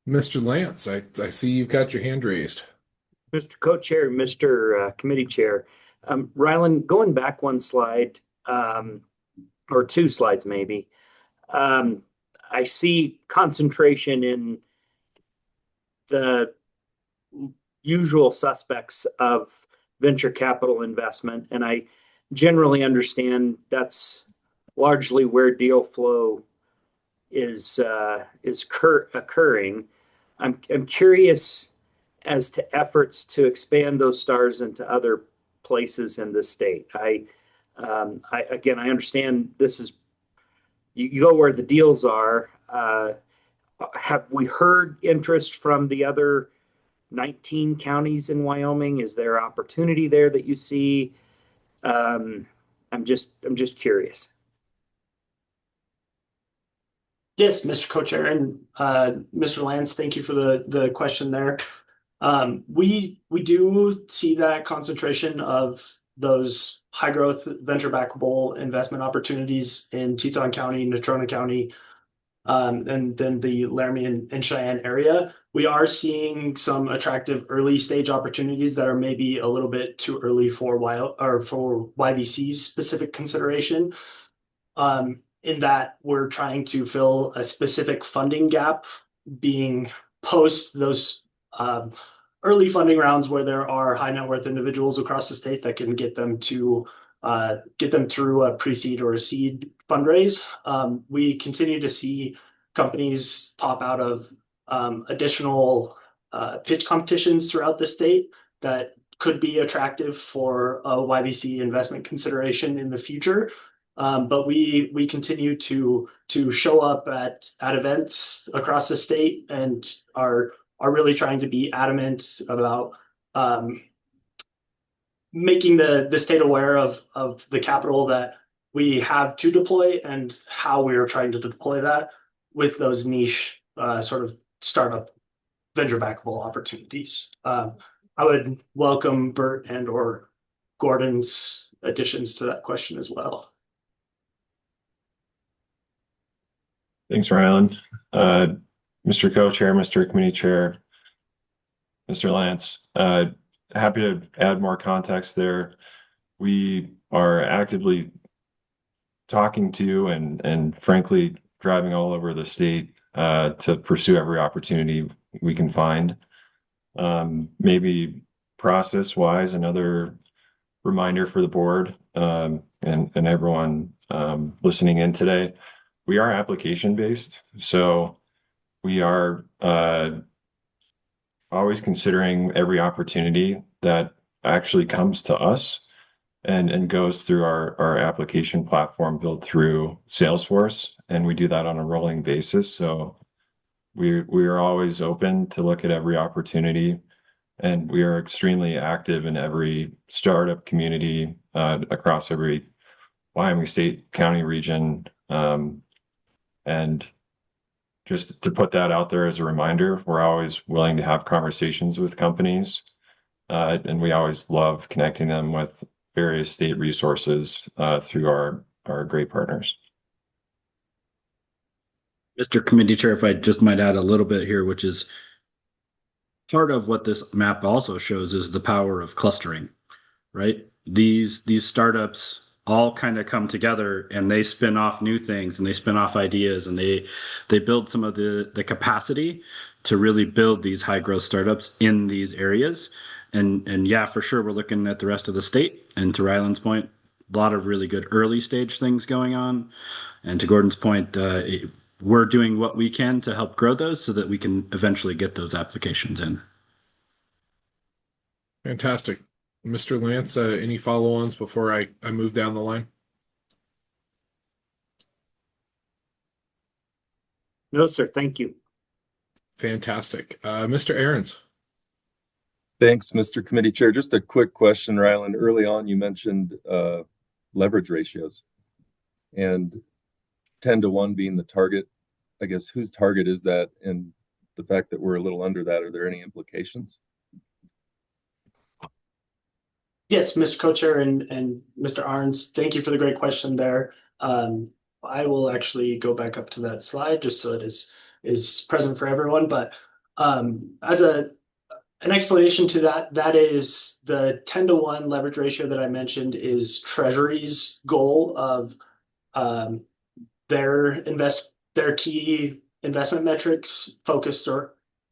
Mr. Lance, I see you've got your hand raised. Mr. Co-Chair, Mr. Committee Chair, Rylan, going back one slide, or 2 slides maybe, I see concentration in the usual suspects of venture capital investment, and I generally understand that's largely where deal flow is occurring. I'm curious as to efforts to expand those stars into other places in the state. I understand this is you go where the deals are. Have we heard interest from the other 19 counties in Wyoming? Is there opportunity there that you see? I'm just curious. Yes, Mr. Co-Chair, and Mr. Lance, thank you for the question there. We do see that concentration of those high growth venture backable investment opportunities in Teton County, Natrona County, and then the Laramie and Cheyenne area. We are seeing some attractive early stage opportunities that are maybe a little bit too early for YVC's specific consideration. In that we're trying to fill a specific funding gap, being post those early funding rounds where there are high net worth individuals across the state that can get them through a pre-seed or a seed fundraise. We continue to see companies pop out of additional pitch competitions throughout the state that could be attractive for a YVC investment consideration in the future. But we continue to show up at events across the state and are really trying to be adamant about making the state aware of the capital that we have to deploy and how we are trying to deploy that with those niche sort of startup venture backable opportunities. I would welcome Bert and/or Gordon's additions to that question as well. Thanks, Rylan. Mr. Co-Chair, Mr. Committee Chair, Mr. Lance, happy to add more context there. We are actively talking to and frankly driving all over the state to pursue every opportunity we can find. Maybe process-wise, another reminder for the board and everyone listening in today. We are application-based, so we are always considering every opportunity that actually comes to us and goes through our application platform built through Salesforce, and we do that on a rolling basis. So we are always open to look at every opportunity. and we are extremely active in every startup community across every Wyoming state, county, region. And just to put that out there as a reminder, we're always willing to have conversations with companies, and we always love connecting them with various state resources through our great partners. Mr. Committee Chair, if I just might add a little bit here, which is part of what this map also shows is the power of clustering, right? These startups all kind of come together and they spin off new things and they spin off ideas and they build some of the capacity to really build these high growth startups in these areas. And yeah, for sure, we're looking at the rest of the state. And to Ryland's point, a lot of really good early stage things going on. And to Gordon's point, we're doing what we can to help grow those so that we can eventually get those applications in. Fantastic. Mr. Lance, any follow-ons before I move down the line? No, sir. Thank you. Fantastic. Mr. Ahrens. Thanks, Mr. Committee Chair. Just a quick question, Ryland. Early on, you mentioned leverage ratios and 10-to-1 being the target. I guess whose target is that? And the fact that we're a little under that, are there any implications? Yes, Mr. Co-Chair and Mr. Arns, thank you for the great question there. I will actually go back up to that slide just so it is present for everyone. But as an explanation to that, that is the 10-to-1 leverage ratio that I mentioned is Treasury's goal of their key investment metrics focused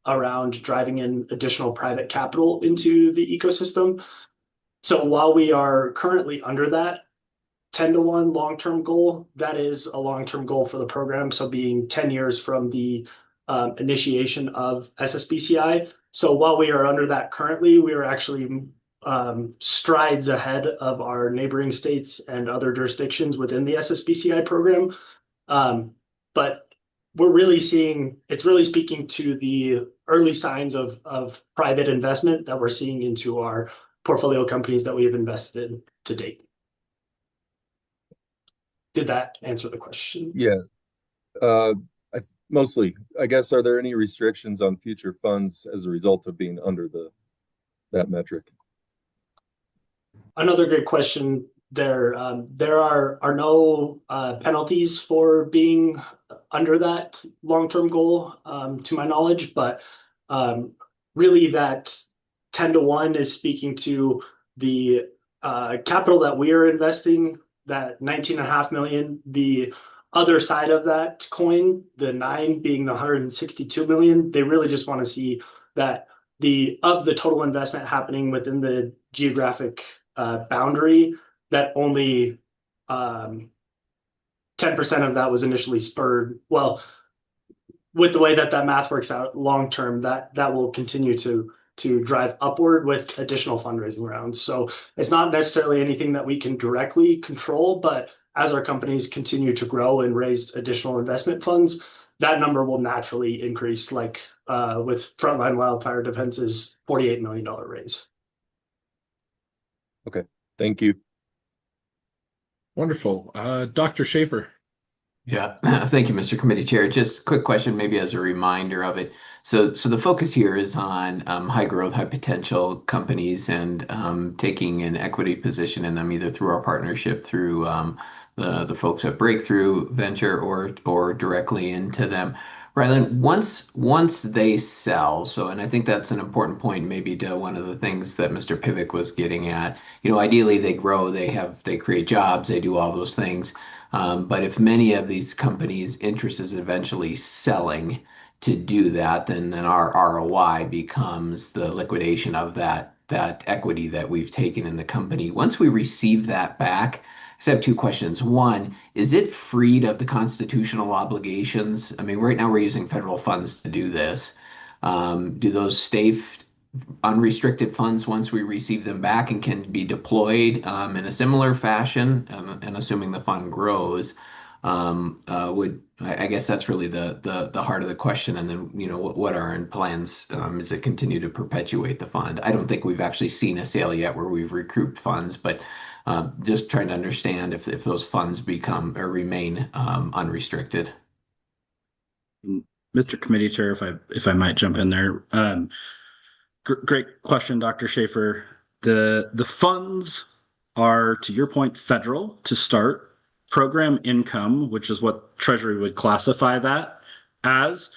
around driving in additional private capital into the ecosystem. So while we are currently under that 10-to-1 long-term goal, that is a long-term goal for the program. So being 10 years from the initiation of SSBCI. So while we are under that currently, we are actually strides ahead of our neighboring states and other jurisdictions within the SSBCI program. But we're really seeing, it's really speaking to the early signs of private investment that we're seeing into our portfolio companies that we have invested in to date. Did that answer the question? Yeah. Mostly, I guess, are there any restrictions on future funds as a result of being under that metric? Another great question there. There are no penalties for being under that long-term goal, to my knowledge, but really that 10-to-1 is speaking to the capital that we are investing, that 19.5 million. The other side of that coin, the 9 being the 162 million, they really just want to see that of the total investment happening within the geographic boundary, that only 10% of that was initially spurred. Well, with the way that math works out long term, that will continue to drive upward with additional fundraising rounds. So it's not necessarily anything that we can directly control, but as our companies continue to grow and raise additional investment funds, that number will naturally increase, like with Frontline Wildfire Defense's $48 million raise. Okay, thank you. Wonderful. Dr. Schaefer. Yeah, thank you, Mr. Committee Chair. Just a quick question, maybe as a reminder of it. So the focus here is on high growth, high potential companies and taking an equity position in them, either through our partnership, through the folks at Breakthrough Venture, or directly into them. Ryland, once they sell, and I think that's an important point, maybe to one of the things that Mr. Pivik was getting at. Ideally they grow, they create jobs, they do all those things. But if many of these companies' interest is eventually selling to do that, then our ROI becomes the liquidation of that equity that we've taken in the company. Once we receive that back, I have two questions. One, is it freed of the constitutional obligations? I mean, right now we're using federal funds to do this. Do those stay unrestricted funds once we receive them back and can be deployed in a similar fashion, and assuming the fund grows? I guess that's really the heart of the question. And then, what are our plans? Is it continue to perpetuate the fund? I don't think we've actually seen a sale yet where we've recouped funds, but just trying to understand if those funds become or remain unrestricted. Mr. Committee Chair, if I might jump in there. Great question, Dr. Schaefer. The funds are, to your point, federal to start. Program income, which is what Treasury would classify that as,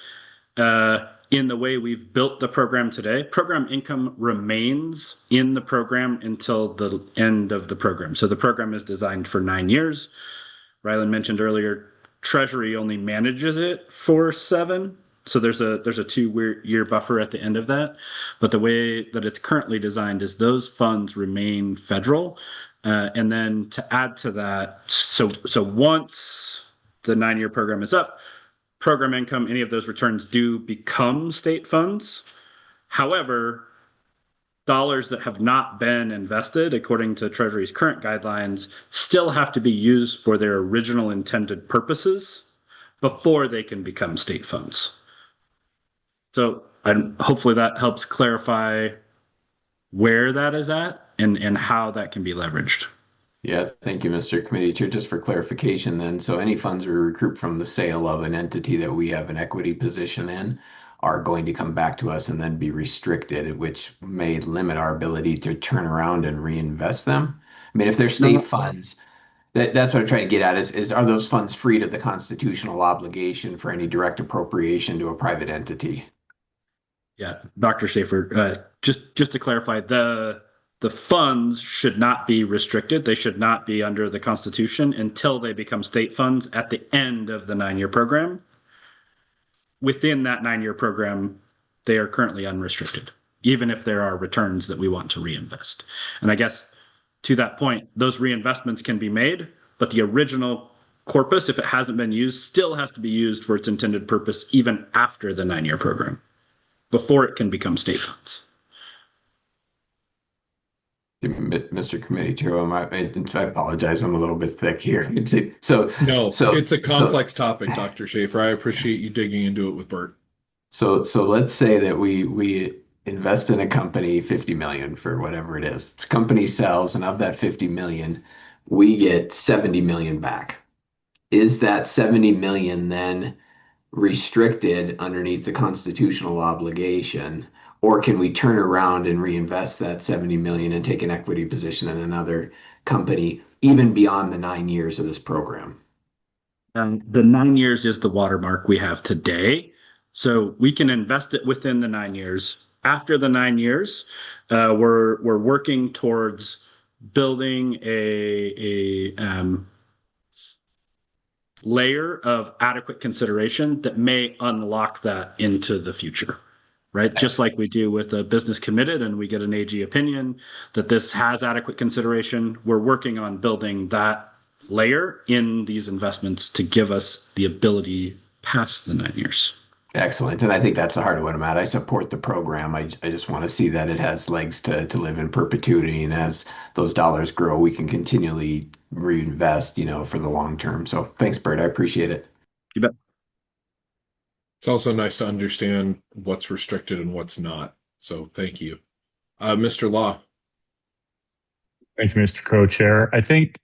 in the way we've built the program today, program income remains in the program until the end of the program. So the program is designed for 9 years. Rylan mentioned earlier, Treasury only manages it for 7. So there's a 2-year buffer at the end of that. But the way that it's currently designed is those funds remain federal. And then to add to that, so once the 9-year program is up, program income, any of those returns do become state funds. However, dollars that have not been invested, according to Treasury's current guidelines, still have to be used for their original intended purposes before they can become state funds. So hopefully that helps clarify where that is at and how that can be leveraged. Yeah, thank you, Mr. Committee Chair. Just for clarification then, so any funds we recoup from the sale of an entity that we have an equity position in are going to come back to us and then be restricted, which may limit our ability to turn around and reinvest them. I mean, if they're state funds, that's what I'm trying to get at is are those funds freed of the constitutional obligation for any direct appropriation to a private entity? Yeah, Dr. Schaefer, just to clarify, the funds should not be restricted. They should not be under the Constitution until they become state funds at the end of the 9-year program. Within that 9-year program, they are currently unrestricted, even if there are returns that we want to reinvest. And I guess to that point, those reinvestments can be made, but the original corpus, if it hasn't been used, still has to be used for its intended purpose even after the 9-year program, before it can become state funds. Mr. Committee Chair, I apologize. I'm a little bit thick here. It's a complex topic, Dr. Schaefer. I appreciate you digging into it with Bert. So let's say that we invest in a company 50 million for whatever it is. The company sells, and of that 50 million, we get 70 million back. Is that 70 million then restricted underneath the constitutional obligation? Or can we turn around and reinvest that 70 million and take an equity position in another company, even beyond the 9 years of this program? The 9 years is the watermark we have today. So we can invest it within the 9 years. After the 9 years, we're working towards building a layer of adequate consideration that may unlock that into the future. Right? Just like we do with a business committed and we get an AG opinion that this has adequate consideration, we're working on building that layer in these investments to give us the ability past the 9 years. Excellent. And I think that's the heart of what I'm at. I support the program. I just want to see that it has legs to live in perpetuity. And as those dollars grow, we can continually reinvest, for the long term. So thanks, Bert. I appreciate it. You bet. It's also nice to understand what's restricted and what's not. So thank you. Mr. Law. Thank you, Mr. Co-Chair. I think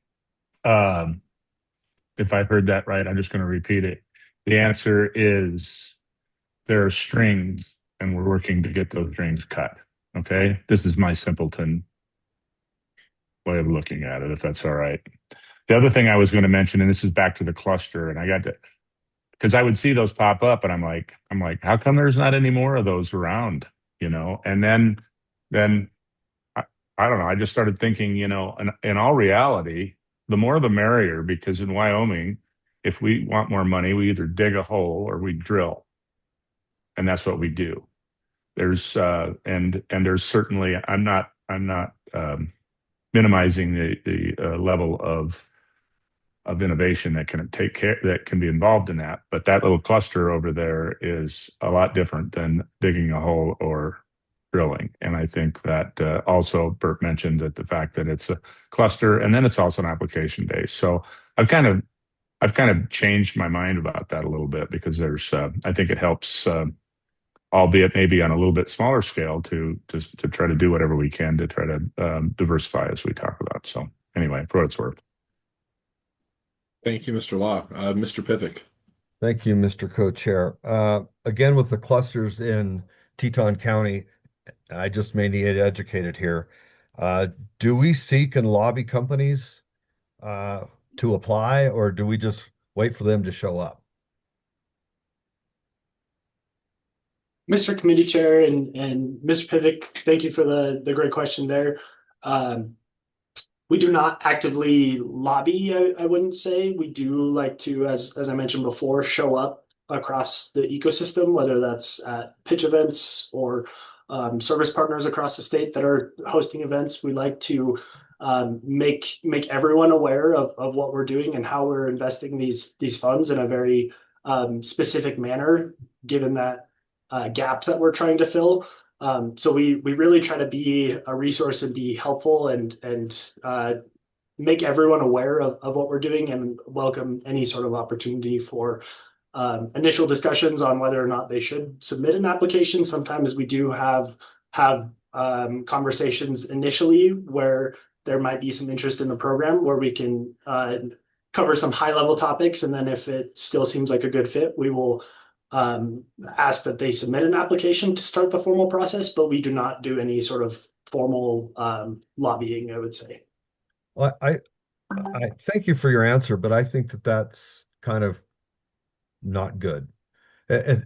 if I heard that right, I'm just going to repeat it. The answer is there are strings and we're working to get those strings cut. Okay? This is my simpleton way of looking at it, if that's all right. The other thing I was going to mention, and this is back to the cluster, and I got to, because I would see those pop up and I'm like, how come there's not any more of those around, And then I don't know, I just started thinking, in all reality, the more the merrier, because in Wyoming, if we want more money, we either dig a hole or we drill. And that's what we do. There's and there's certainly, I'm not minimizing the level of innovation that can be involved in that. But that little cluster over there is a lot different than digging a hole or drilling. And I think that also Bert mentioned that the fact that it's a cluster and then it's also an application base. So I've kind of I've kind of changed my mind about that a little bit because I think it helps, albeit maybe on a little bit smaller scale, to try to do whatever we can to try to diversify as we talk about. So anyway, for what it's worth. Thank you, Mr. Law. Mr. Pivik. Thank you, Mr. Co-Chair. Again, with the clusters in Teton County, I just may need educated here. Do we seek and lobby companies to apply, or do we just wait for them to show up? Mr. Committee Chair and Mr. Pivik, thank you for the great question there. We do not actively lobby, I wouldn't say. We do like to, as I mentioned before, show up across the ecosystem, whether that's at pitch events or service partners across the state that are hosting events. We like to make everyone aware of what we're doing and how we're investing these funds in a very specific manner, given that gap that we're trying to fill. So we really try to be a resource and be helpful and make everyone aware of what we're doing and welcome any sort of opportunity for initial discussions on whether or not they should submit an application. Sometimes we do have conversations initially where there might be some interest in the program where we can cover some high level topics. And then if it still seems like a good fit, we will ask that they submit an application to start the formal process, but we do not do any sort of formal lobbying, I would say. Well, I thank you for your answer, but I think that that's kind of not good. And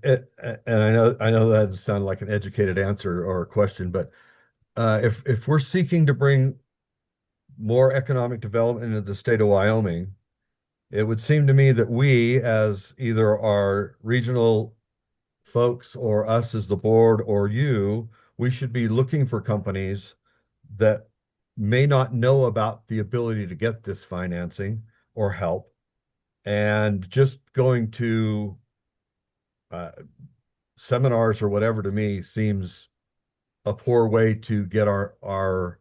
I know that doesn't sound like an educated answer or a question, but if we're seeking to bring more economic development into the state of Wyoming, it would seem to me that we, as either our regional folks or us as the board or you, we should be looking for companies that may not know about the ability to get this financing or help, and just going to seminars or whatever to me seems a poor way to get our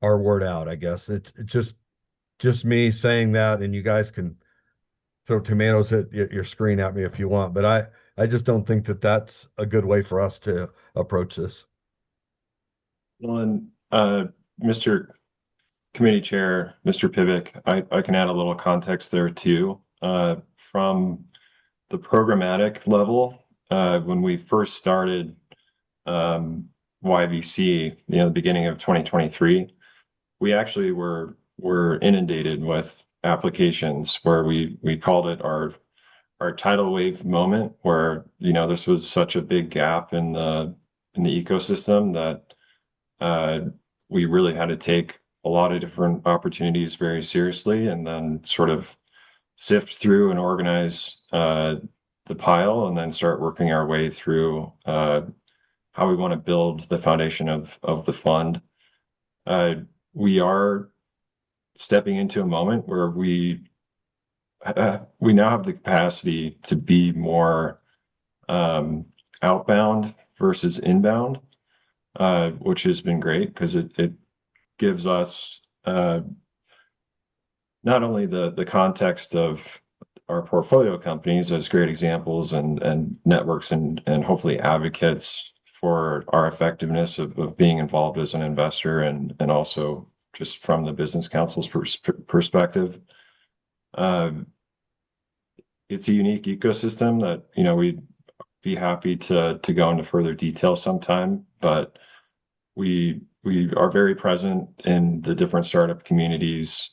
word out, I guess. It just me saying that, and you guys can throw tomatoes at your screen at me if you want, but I just don't think that that's a good way for us to approach this. Well, Mr. Committee Chair, Mr. Pivik, I can add a little context there too. From the programmatic level, when we first started YVC, the beginning of 2023, we actually were inundated with applications where we called it our tidal wave moment, where this was such a big gap in the ecosystem that we really had to take a lot of different opportunities very seriously, and then sort of sift through and organize the pile, and then start working our way through how we want to build the foundation of the fund. We are stepping into a moment where we now have the capacity to be more outbound versus inbound, which has been great because it gives us not only the context of our portfolio companies as great examples and networks and hopefully advocates for our effectiveness of being involved as an investor, and also just from the business council's perspective. It's a unique ecosystem that we'd be happy to go into further detail sometime, but we are very present in the different startup communities,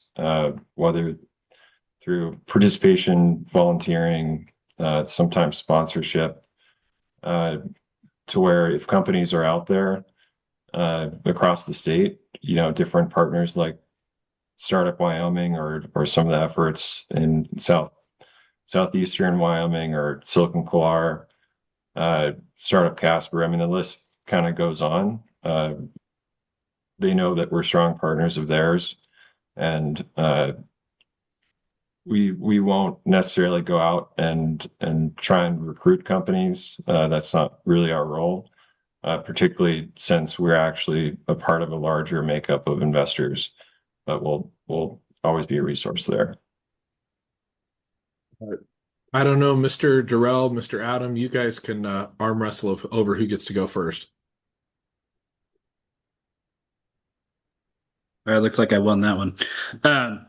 whether through participation, volunteering, sometimes sponsorship, to where if companies are out there across the state, different partners like Startup Wyoming or some of the efforts in southeastern Wyoming or Silicon Colar, Startup Casper. I mean, the list kind of goes on. They know that we're strong partners of theirs, and we won't necessarily go out and try and recruit companies. That's not really our role, particularly since we're actually a part of a larger makeup of investors. But we'll always be a resource there. I don't know, Mr. Durrell, Mr. Adam, you guys can arm wrestle over who gets to go first. All right, looks like I won that one. Um,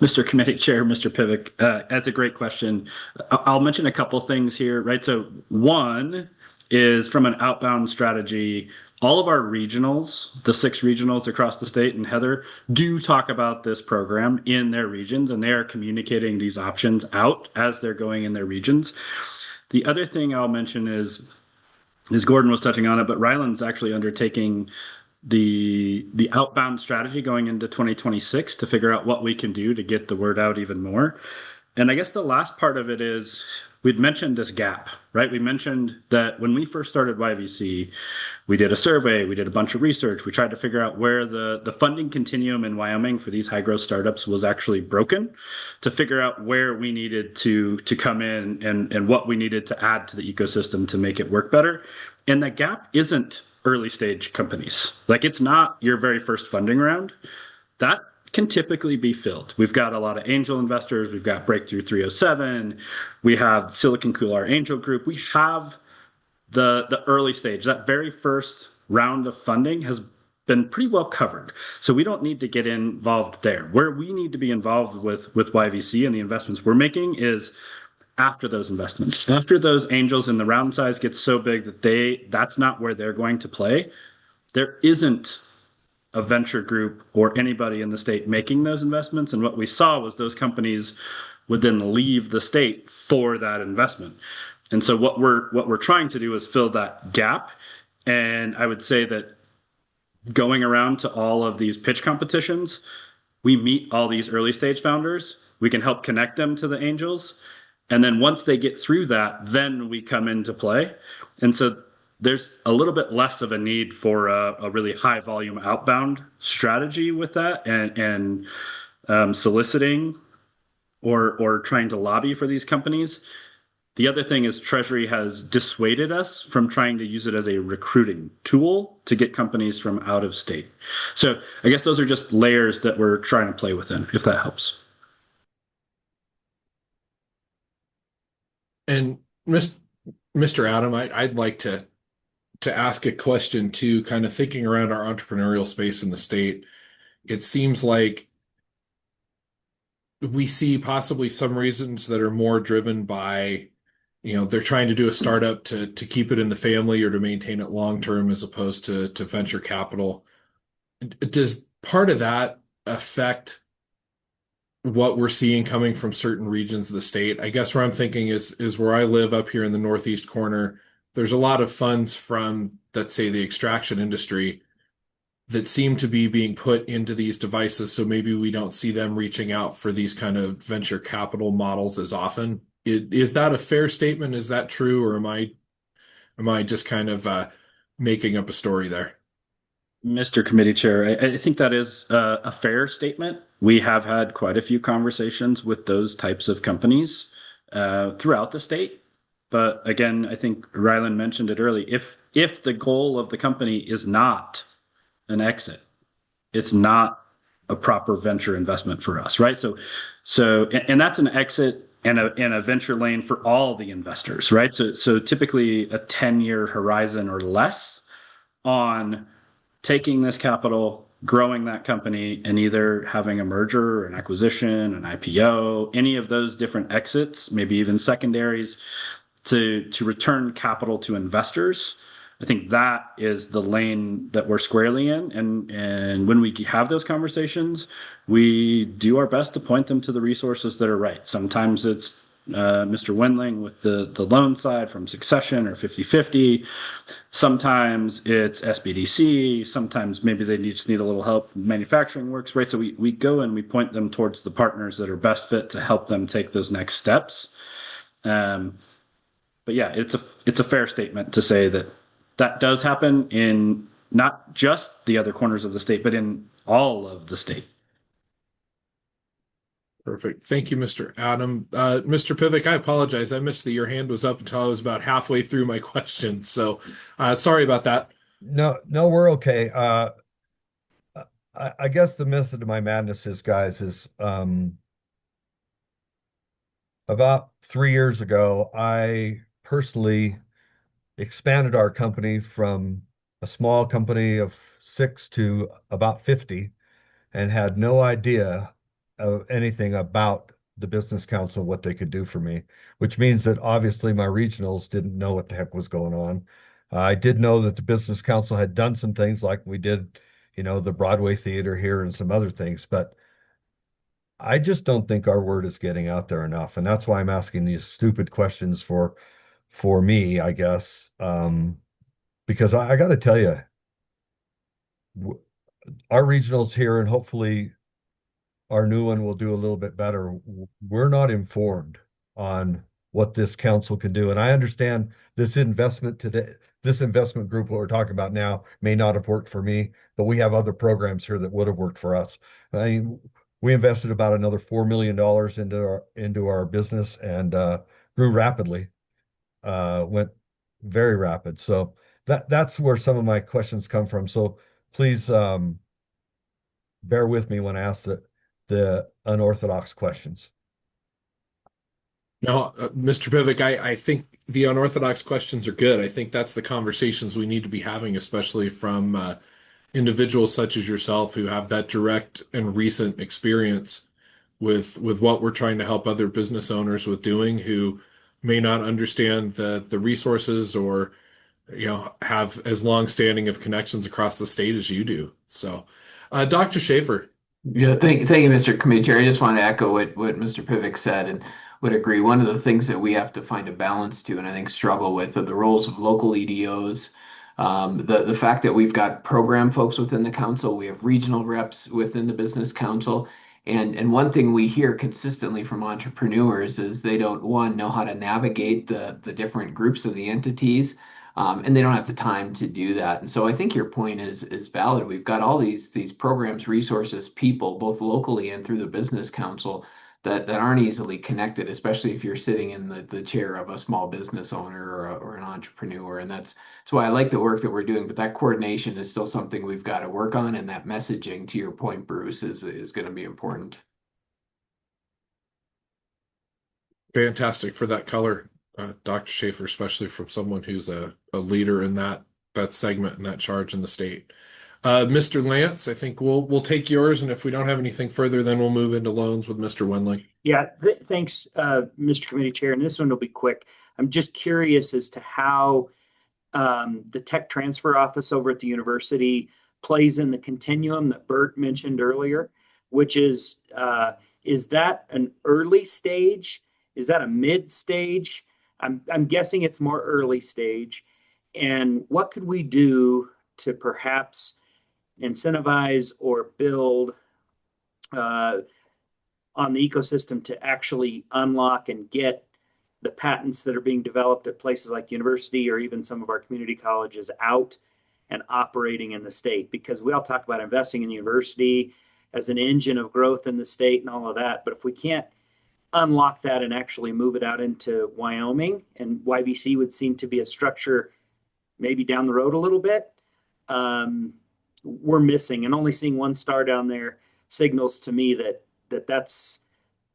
Mr. Committee Chair, Mr. Pivik, that's a great question. I'll mention a couple things here, right? So one is from an outbound strategy. All of our regionals, the 6 regionals across the state, and Heather do talk about this program in their regions, and they are communicating these options out as they're going in their regions. The other thing I'll mention is Gordon was touching on it, but Ryland's actually undertaking the outbound strategy going into 2026 to figure out what we can do to get the word out even more. And I guess the last part of it is we'd mentioned this gap, right? We mentioned that when we first started YVC, we did a survey, we did a bunch of research, we tried to figure out where the funding continuum in Wyoming for these high growth startups was actually broken, to figure out where we needed to come in and what we needed to add to the ecosystem to make it work better. And that gap isn't early stage companies. Like, it's not your very first funding round. That can typically be filled. We've got a lot of angel investors. We've got Breakthrough 307. We have Silicon Coular Angel Group. We have the early stage. That very first round of funding has been pretty well covered. So we don't need to get involved there. Where we need to be involved with YVC and the investments we're making is after those investments. After those angels and the round size gets so big that that's not where they're going to play. There isn't a venture group or anybody in the state making those investments. And what we saw was those companies would then leave the state for that investment. And so what we're trying to do is fill that gap. And I would say that going around to all of these pitch competitions, we meet all these early stage founders. We can help connect them to the angels. And then once they get through that, then we come into play. And so there's a little bit less of a need for a really high volume outbound strategy with that and soliciting or trying to lobby for these companies. The other thing is Treasury has dissuaded us from trying to use it as a recruiting tool to get companies from out of state. So I guess those are just layers that we're trying to play within, if that helps. And Mr. Adam, I'd like to ask a question too, kind of thinking around our entrepreneurial space in the state. It seems like we see possibly some reasons that are more driven by, they're trying to do a startup to keep it in the family or to maintain it long term as opposed to venture capital. Does part of that affect what we're seeing coming from certain regions of the state? I guess where I'm thinking is where I live up here in the northeast corner. There's a lot of funds from, let's say, the extraction industry that seem to be being put into these devices. So maybe we don't see them reaching out for these kind of venture capital models as often. Is that a fair statement? Is that true? Or am I just kind of making up a story there? Mr. Committee Chair, I think that is a fair statement. We have had quite a few conversations with those types of companies throughout the state. But again, I think Ryland mentioned it early. If the goal of the company is not an exit, it's not a proper venture investment for us, right? And that's an exit and a venture lane for all the investors, right? So typically a 10-year horizon or less on taking this capital, growing that company, and either having a merger, an acquisition, an IPO, any of those different exits, maybe even secondaries, to return capital to investors. I think that is the lane that we're squarely in. And when we have those conversations, we do our best to point them to the resources that are right. Sometimes it's Mr. Wendling with the loan side from Succession or 50/50. Sometimes it's SBDC. Sometimes maybe they just need a little help. Manufacturing works, right? So we go and we point them towards the partners that are best fit to help them take those next steps. But yeah, it's a fair statement to say that does happen in not just the other corners of the state, but in all of the state. Perfect. Thank you, Mr. Adam. Mr. Pivik, I apologize. I missed that your hand was up until I was about halfway through my question. So sorry about that. No, we're okay. I guess the method of my madness is, guys, is About 3 years ago, I personally expanded our company from a small company of 6 to about 50 and had no idea of anything about the business council, what they could do for me, which means that obviously my regionals didn't know what the heck was going on. I did know that the business council had done some things like we did, the Broadway theater here and some other things, but I just don't think our word is getting out there enough. And that's why I'm asking these stupid questions for me, I guess. Because I got to tell you, our regionals here, and hopefully our new one will do a little bit better. We're not informed on what this council can do. And I understand this investment today, this investment group, what we're talking about now, may not have worked for me, but we have other programs here that would have worked for us. I mean, we invested about another $4 million into our business and grew rapidly, went very rapid. So that's where some of my questions come from. So please bear with me when I ask the unorthodox questions. No, Mr. Pivik, I think the unorthodox questions are good. I think that's the conversations we need to be having, especially from individuals such as yourself who have that direct and recent experience with what we're trying to help other business owners with doing, who may not understand the resources or have as long standing of connections across the state as you do. So, Dr. Schaefer. Yeah, thank you, Mr. Committee Chair. I just want to echo what Mr. Pivik said and would agree. One of the things that we have to find a balance to, and I think struggle with, are the roles of local EDOs. The fact that we've got program folks within the council, we have regional reps within the business council. And one thing we hear consistently from entrepreneurs is they don't, one, know how to navigate the different groups of the entities, and they don't have the time to do that. And so I think your point is valid. We've got all these programs, resources, people, both locally and through the business council that aren't easily connected, especially if you're sitting in the chair of a small business owner or an entrepreneur. And that's why I like the work that we're doing. But that coordination is still something we've got to work on. And that messaging, to your point, Bruce, is going to be important. Fantastic for that color, Dr. Schaefer, especially from someone who's a leader in that segment and that charge in the state. Mr. Lance, I think we'll take yours, and if we don't have anything further, then we'll move into loans with Mr. Wendling. Yeah, thanks, Mr. Committee Chair, and this one will be quick. I'm just curious as to how the tech transfer office over at the university plays in the continuum that Bert mentioned earlier, which is that an early stage? Is that a mid stage? I'm guessing it's more early stage. And what could we do to perhaps incentivize or build on the ecosystem to actually unlock and get the patents that are being developed at places like university or even some of our community colleges out and operating in the state? Because we all talk about investing in the university as an engine of growth in the state and all of that. But if we can't unlock that and actually move it out into Wyoming, and YBC would seem to be a structure maybe down the road a little bit, we're missing. And only seeing one star down there signals to me that's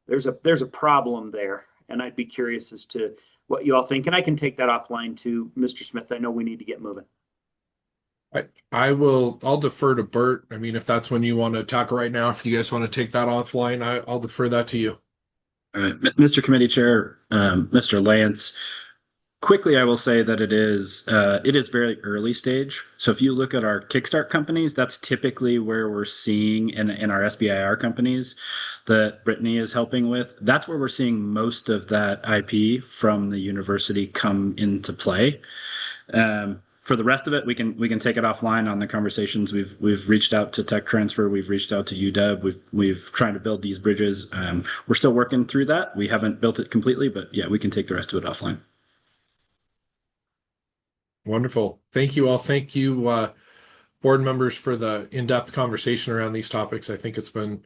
there's a problem there. And I'd be curious as to what you all think. And I can take that offline to Mr. Smith. I know we need to get moving. I'll defer to Bert. I mean, if that's when you want to talk right now, if you guys want to take that offline, I'll defer that to you. All right, Mr. Committee Chair, Mr. Lance, quickly, I will say that it is very early stage. So if you look at our Kickstart companies, that's typically where we're seeing in our SBIR companies that Brittany is helping with. That's where we're seeing most of that IP from the university come into play. For the rest of it, we can take it offline on the conversations. We've reached out to Tech Transfer. We've reached out to UW. We've trying to build these bridges. We're still working through that. We haven't built it completely, but yeah, we can take the rest of it offline. Wonderful. Thank you all. Thank you, board members, for the in-depth conversation around these topics. I think it's been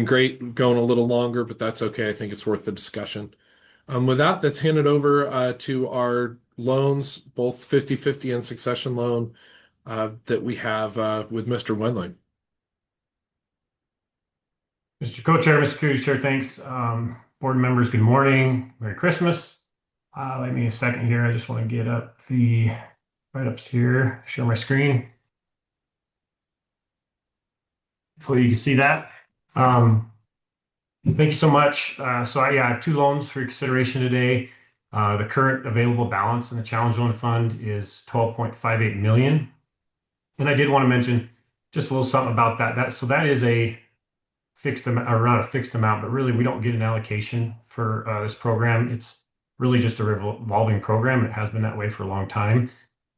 great going a little longer, but that's okay. I think it's worth the discussion. With that, let's hand it over to our loans, both 50/50 and succession loan that we have with Mr. Wendling. Mr. Co-Chair, Mr. Committee Chair, thanks. board members, good morning. Merry Christmas. Let me a second here. I just want to get up the write-ups here, share my screen. Hopefully you can see that. Thank you so much. I have two loans for consideration today. The current available balance in the Challenge Loan Fund is $12.58 million. And I did want to mention just a little something about that. So that is a fixed amount, or not a fixed amount, but really we don't get an allocation for this program. It's really just a revolving program. It has been that way for a long time.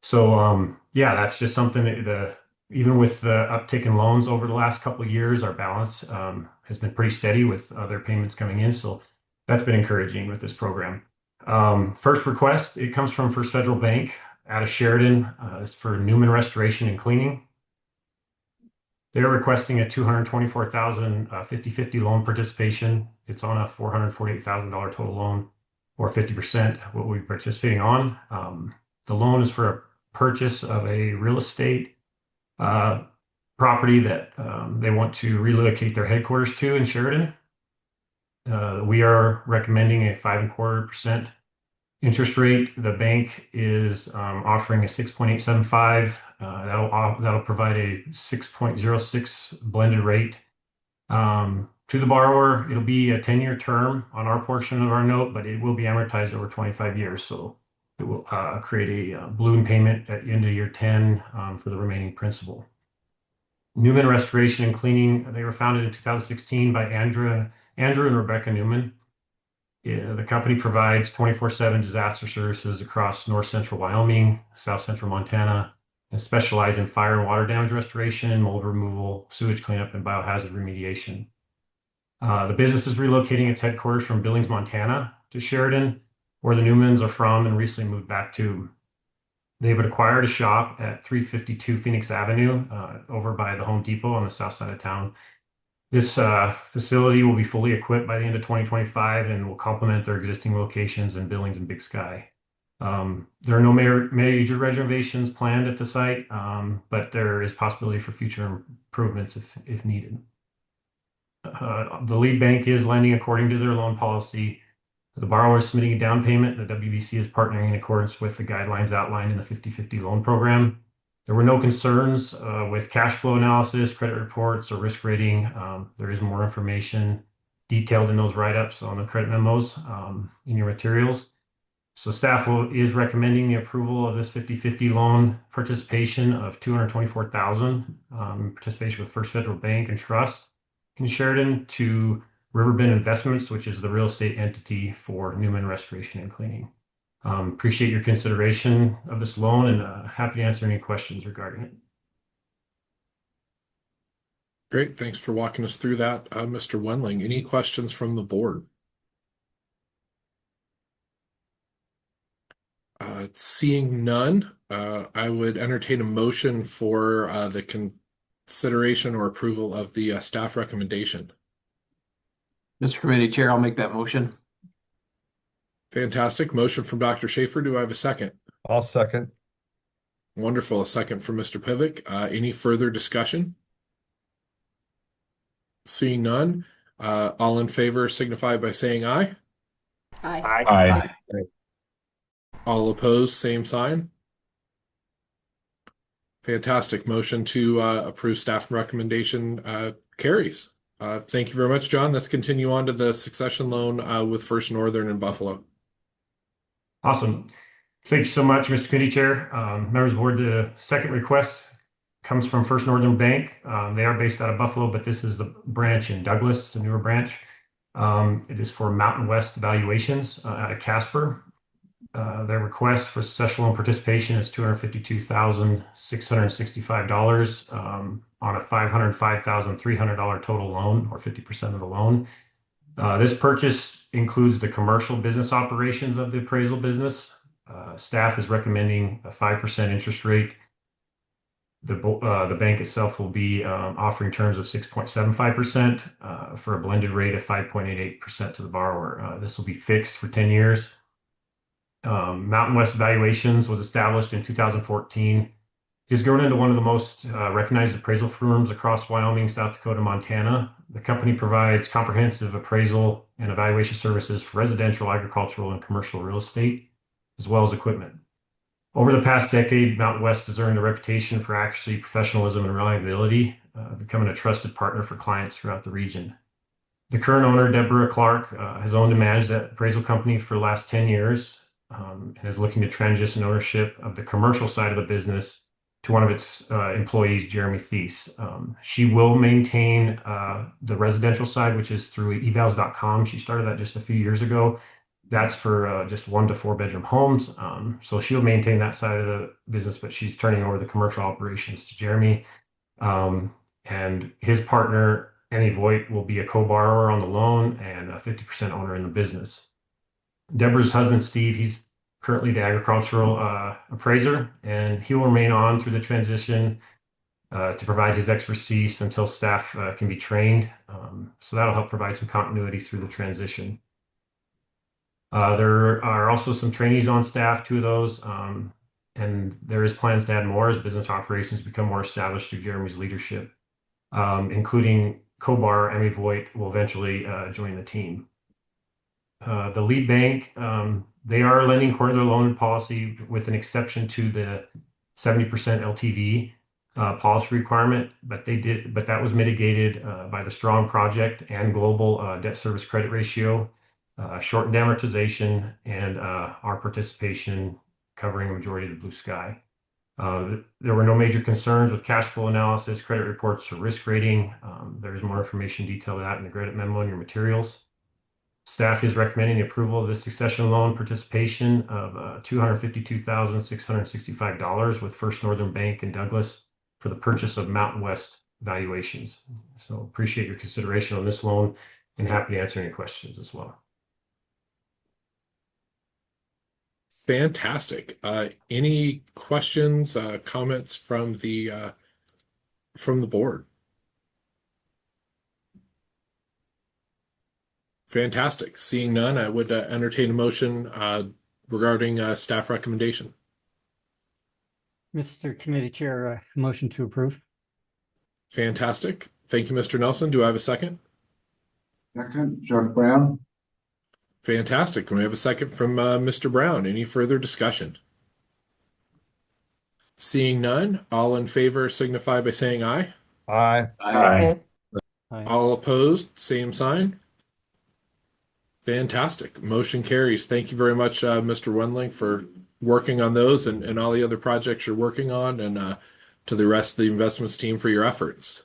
So that's just something that even with the uptick in loans over the last couple of years, our balance has been pretty steady with other payments coming in. So that's been encouraging with this program. First request, it comes from First Federal Bank out of Sheridan. It's for Newman Restoration and Cleaning. They're requesting a $224,000 50/50 loan participation. It's on a $448,000 total loan, or 50% what we're participating on. The loan is for a purchase of a real estate property that they want to relocate their headquarters to in Sheridan. We are recommending a 5.25% interest rate. The bank is offering a 6.875. That'll provide a 6.06 blended rate to the borrower. It'll be a 10-year term on our portion of our note, but it will be amortized over 25 years. So it will create a balloon payment at the end of year 10 for the remaining principal. Newman Restoration and Cleaning, they were founded in 2016 by Andrew and Rebecca Newman. The company provides 24/7 disaster services across north central Wyoming, south central Montana, and specialize in fire and water damage restoration, mold removal, sewage cleanup, and biohazard remediation. The business is relocating its headquarters from Billings, Montana to Sheridan, where the Newmans are from and recently moved back to. They've acquired a shop at 352 Phoenix Avenue over by the Home Depot on the south side of town. This facility will be fully equipped by the end of 2025 and will complement their existing locations in Billings and Big Sky. There are no major renovations planned at the site, but there is possibility for future improvements if needed. The lead bank is lending according to their loan policy. The borrower is submitting a down payment. The WBC is partnering in accordance with the guidelines outlined in the 50/50 loan program. There were no concerns with cash flow analysis, credit reports, or risk rating. There is more information detailed in those write-ups on the credit memos in your materials. So staff is recommending the approval of this 50/50 loan participation of $224,000 participation with First Federal Bank and Trust in Sheridan to Riverbend Investments, which is the real estate entity for Newman Restoration and Cleaning. Appreciate your consideration of this loan and happy to answer any questions regarding it. Great. Thanks for walking us through that, Mr. Wendling. Any questions from the board? Seeing none, I would entertain a motion for the consideration or approval of the staff recommendation. Mr. Committee Chair, I'll make that motion. Fantastic. Motion from Dr. Schaefer. Do I have a second? I'll second. Wonderful. A second from Mr. Pivic. Any further discussion? Seeing none, all in favor signify by saying aye. Aye. Aye. All opposed, same sign. Fantastic. Motion to approve staff recommendation carries. Thank you very much, John. Let's continue on to the succession loan with First Northern in Buffalo. Awesome. Thank you so much, Mr. Committee Chair. Members of the board, the second request comes from First Northern Bank. They are based out of Buffalo, but this is the branch in Douglas. It's a newer branch. It is for Mountain West Valuations out of Casper. Their request for succession loan participation is $252,665 on a $505,300 total loan, or 50% of the loan. This purchase includes the commercial business operations of the appraisal business. Staff is recommending a 5% interest rate. The bank itself will be offering terms of 6.75% for a blended rate of 5.88% to the borrower. This will be fixed for 10 years. Mountain West Valuations was established in 2014. It has grown into one of the most recognized appraisal firms across Wyoming, South Dakota, Montana. The company provides comprehensive appraisal and evaluation services for residential, agricultural, and commercial real estate, as well as equipment. Over the past decade, Mountain West has earned a reputation for accuracy, professionalism, and reliability, becoming a trusted partner for clients throughout the region. The current owner, Deborah Clark, has owned and managed that appraisal company for the last 10 years and is looking to transition ownership of the commercial side of the business to one of its employees, Jeremy Thies. She will maintain the residential side, which is through evals.com. She started that just a few years ago. That's for just 1 to 4 bedroom homes. So she'll maintain that side of the business, but she's turning over the commercial operations to Jeremy. And his partner, Annie Voigt, will be a co-borrower on the loan and a 50% owner in the business. Deborah's husband, Steve, he's currently the agricultural appraiser, and he will remain on through the transition to provide his expertise until staff can be trained. So that'll help provide some continuity through the transition. There are also some trainees on staff, 2 of those, and there is plans to add more as business operations become more established through Jeremy's leadership, including co-borrower Emmy Voigt will eventually join the team. The lead bank, they are lending according to their loan policy with an exception to the 70% LTV policy requirement, but that was mitigated by the strong project and global debt service credit ratio, shortened amortization, and our participation covering a majority of the blue sky. There were no major concerns with cash flow analysis, credit reports, or risk rating. There's more information detailed that in the credit memo in your materials. Staff is recommending the approval of the succession loan participation of $252,665 with First Northern Bank in Douglas for the purchase of Mountain West valuations. So appreciate your consideration on this loan and happy to answer any questions as well. Fantastic. Any questions, comments from the board? Fantastic. Seeing none, I would entertain a motion regarding staff recommendation. Mr. Committee Chair, motion to approve. Fantastic. Thank you, Mr. Nelson. Do I have a second? Second, Jeff Brown. Fantastic. Can we have a second from Mr. Brown? Any further discussion? Seeing none, all in favor signify by saying aye. Aye. Aye. All opposed, same sign. Fantastic. Motion carries. Thank you very much, Mr. Wendling, for working on those and all the other projects you're working on, and to the rest of the investments team for your efforts.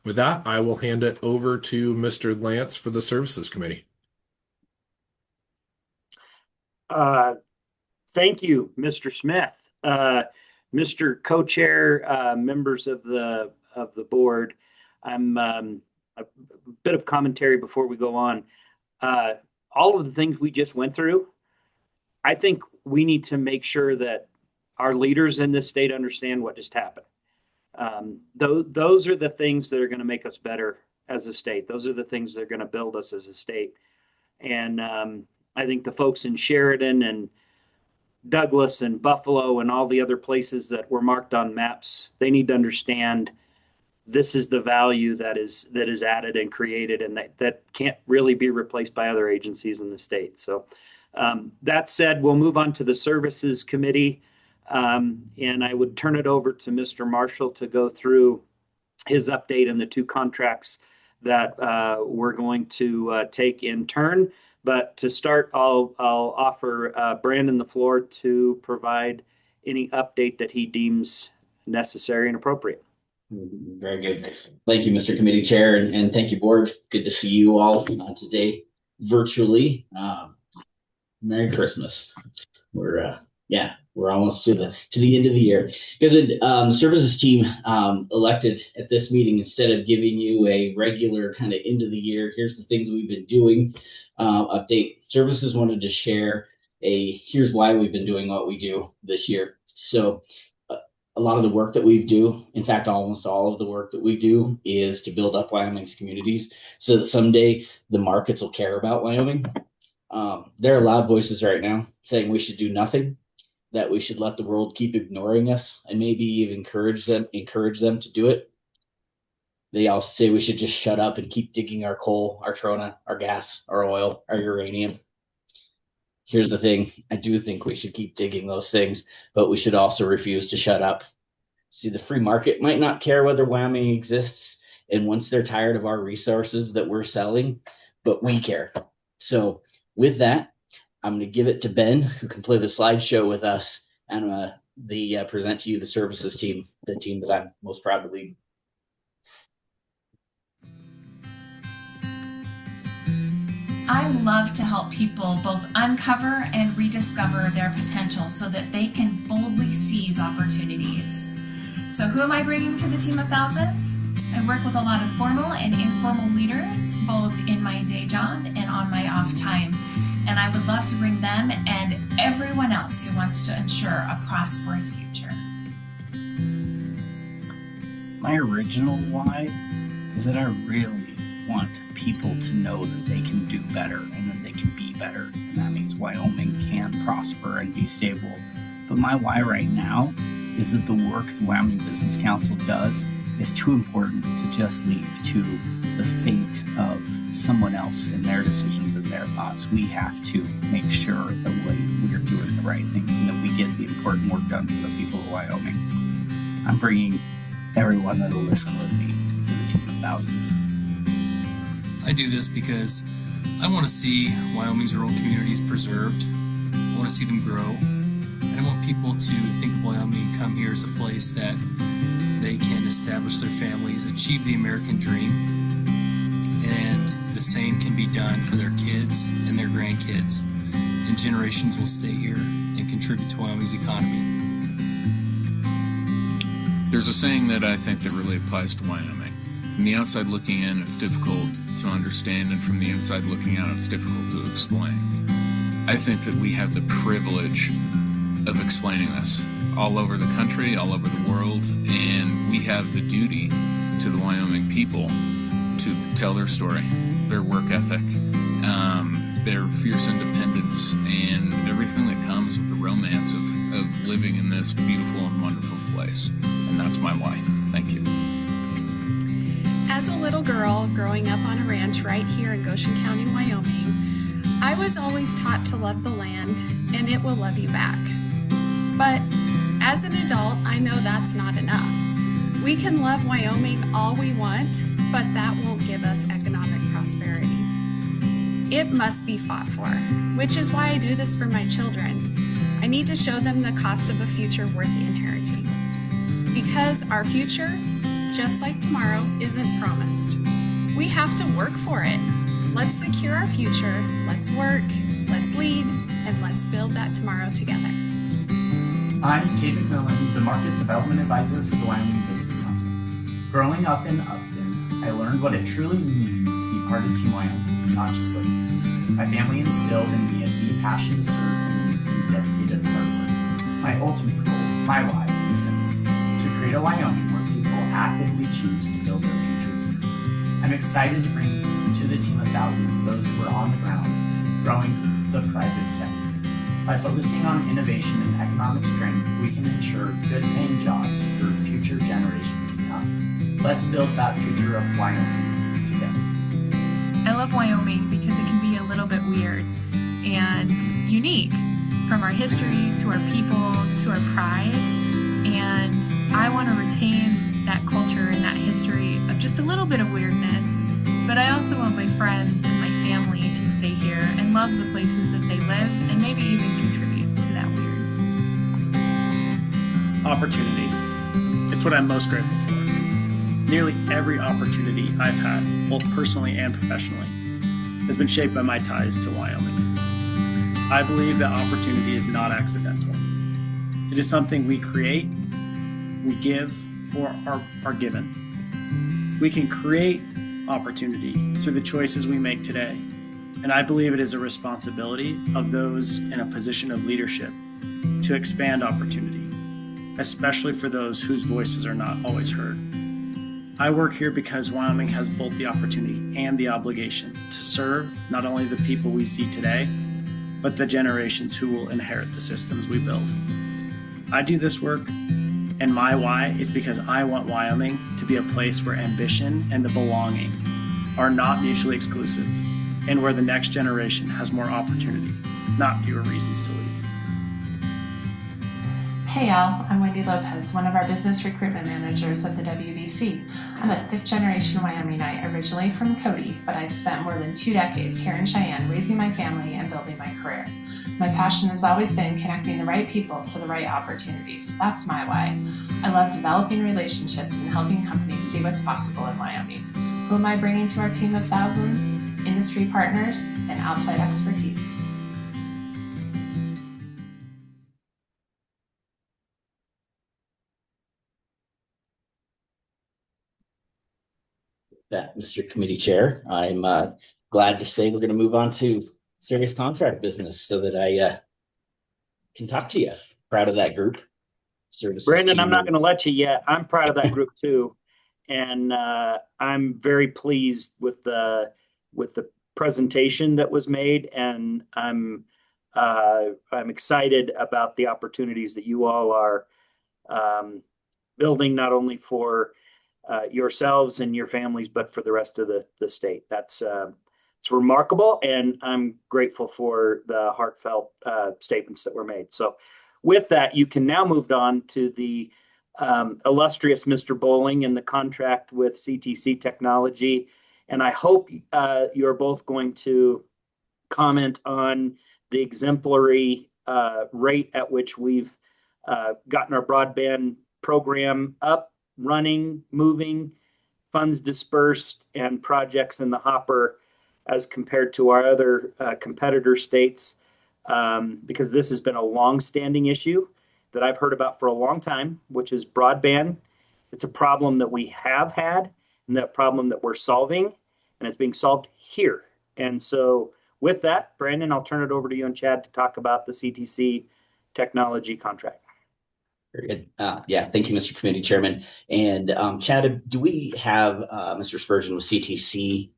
With that, I will hand it over to Mr. Lance for the Services Committee. Thank you, Mr. Smith. Mr. Co-Chair, members of the board, I'm a bit of commentary before we go on. All of the things we just went through, I think we need to make sure that our leaders in this state understand what just happened. Those are the things that are going to make us better as a state. Those are the things that are going to build us as a state. And I think the folks in Sheridan and Douglas and Buffalo and all the other places that were marked on maps, they need to understand this is the value that is added and created, and that can't really be replaced by other agencies in the state. So that said, we'll move on to the Services Committee, and I would turn it over to Mr. Marshall to go through his update and the 2 contracts that we're going to take in turn. But to start, I'll offer Brandon the floor to provide any update that he deems necessary and appropriate. Very good. Thank you, Mr. Committee Chair, and thank you, Board. Good to see you all today virtually. Merry Christmas. We're almost to the end of the year. Because the services team elected at this meeting, instead of giving you a regular kind of end of the year, here's the things we've been doing update. Services wanted to share here's why we've been doing what we do this year. So a lot of the work that we do, in fact, almost all of the work that we do, is to build up Wyoming's communities so that someday the markets will care about Wyoming. There are loud voices right now saying we should do nothing, that we should let the world keep ignoring us, and maybe even encourage them to do it. They also say we should just shut up and keep digging our coal, our trona, our gas, our oil, our uranium. Here's the thing. I do think we should keep digging those things, but we should also refuse to shut up. See, the free market might not care whether Wyoming exists, and once they're tired of our resources that we're selling, but we care. So with that, I'm going to give it to Ben, who can play the slideshow with us, and present to you the services team, the team that I'm most proud to lead. I love to help people both uncover and rediscover their potential so that they can boldly seize opportunities. So who am I bringing to the team of thousands? I work with a lot of formal and informal leaders, both in my day job and on my off time. And I would love to bring them and everyone else who wants to ensure a prosperous future. My original why is that I really want people to know that they can do better and that they can be better. And that means Wyoming can prosper and be stable. But my why right now is that the work the Wyoming Business Council does is too important to just leave to the fate of someone else and their decisions and their thoughts. We have to make sure that we're doing the right things and that we get the important work done for the people of Wyoming. I'm bringing everyone that'll listen with me for the team of thousands. I do this because I want to see Wyoming's rural communities preserved. I want to see them grow. And I want people to think of Wyoming and come here as a place that they can establish their families, achieve the American dream, and the same can be done for their kids and their grandkids. And generations will stay here and contribute to Wyoming's economy. There's a saying that I think that really applies to Wyoming. From the outside looking in, it's difficult to understand, and from the inside looking out, it's difficult to explain. I think that we have the privilege of explaining this all over the country, all over the world, and we have the duty to the Wyoming people to tell their story, their work ethic, their fierce independence, and everything that comes with the romance of living in this beautiful and wonderful place. And that's my why. Thank you. As a little girl growing up on a ranch right here in Goshen County, Wyoming, I was always taught to love the land and it will love you back. But as an adult, I know that's not enough. We can love Wyoming all we want, but that won't give us economic prosperity. It must be fought for, which is why I do this for my children. I need to show them the cost of a future worth inheriting. Because our future, just like tomorrow, isn't promised. We have to work for it. Let's secure our future, let's work, let's lead, and let's build that tomorrow together. I'm Kate McMillan, the Market Development Advisor for the Wyoming Business Council. Growing up in Upton, I learned what it truly means to be part of Team Wyoming, not just live here. My family instilled in me a deep passion to serve and through dedicated hard work. My ultimate goal, my why, is simple: to create a Wyoming where people actively choose to build their future. I'm excited to bring to the team of thousands those who are on the ground, growing the private sector. By focusing on innovation and economic strength, we can ensure good-paying jobs for future generations to come. Let's build that future of Wyoming together. I love Wyoming because it can be a little bit weird and unique, from our history to our people to our pride. And I want to retain that culture and that history of just a little bit of weirdness. But I also want my friends and my family to stay here and love the places that they live and maybe even contribute to that weird. Opportunity. It's what I'm most grateful for. Nearly every opportunity I've had, both personally and professionally, has been shaped by my ties to Wyoming. I believe that opportunity is not accidental. It is something we create, we give, or are given. We can create opportunity through the choices we make today. And I believe it is a responsibility of those in a position of leadership to expand opportunity, especially for those whose voices are not always heard. I work here because Wyoming has both the opportunity and the obligation to serve not only the people we see today, but the generations who will inherit the systems we build. I do this work And my why is because I want Wyoming to be a place where ambition and the belonging are not mutually exclusive, and where the next generation has more opportunity, not fewer reasons to leave. Hey y'all, I'm Wendy Lopez, one of our business recruitment managers at the WBC. I'm a fifth generation Wyomingite, originally from Cody, but I've spent more than 2 decades here in Cheyenne raising my family and building my career. My passion has always been connecting the right people to the right opportunities. That's my why. I love developing relationships and helping companies see what's possible in Wyoming. Who am I bringing to our team of thousands? Industry partners and outside expertise. That, Mr. Committee Chair, I'm glad to say we're going to move on to serious contract business so that I can talk to you. Proud of that group. Services Brandon, I'm team. not going to let you yet. I'm proud of that group too, and I'm very pleased with the presentation that was made, and I'm excited about the opportunities that you all are building, not only for yourselves and your families, but for the rest of the state. That's it's remarkable, and I'm grateful for the heartfelt statements that were made. So with that, you can now move on to the illustrious Mr. Bowling and the contract with CTC Technology. And I hope you're both going to comment on the exemplary rate at which we've gotten our broadband program up, running, moving, funds dispersed, and projects in the hopper as compared to our other competitor states, because this has been a long-standing issue that I've heard about for a long time, which is broadband. It's a problem that we have had, and that problem that we're solving, and it's being solved here. And so with that, Brandon, I'll turn it over to you and Chad to talk about the CTC technology contract. Very good. Yeah, thank you, Mr. Committee Chairman. And Chad, do we have Mr. Spurgeon with CTC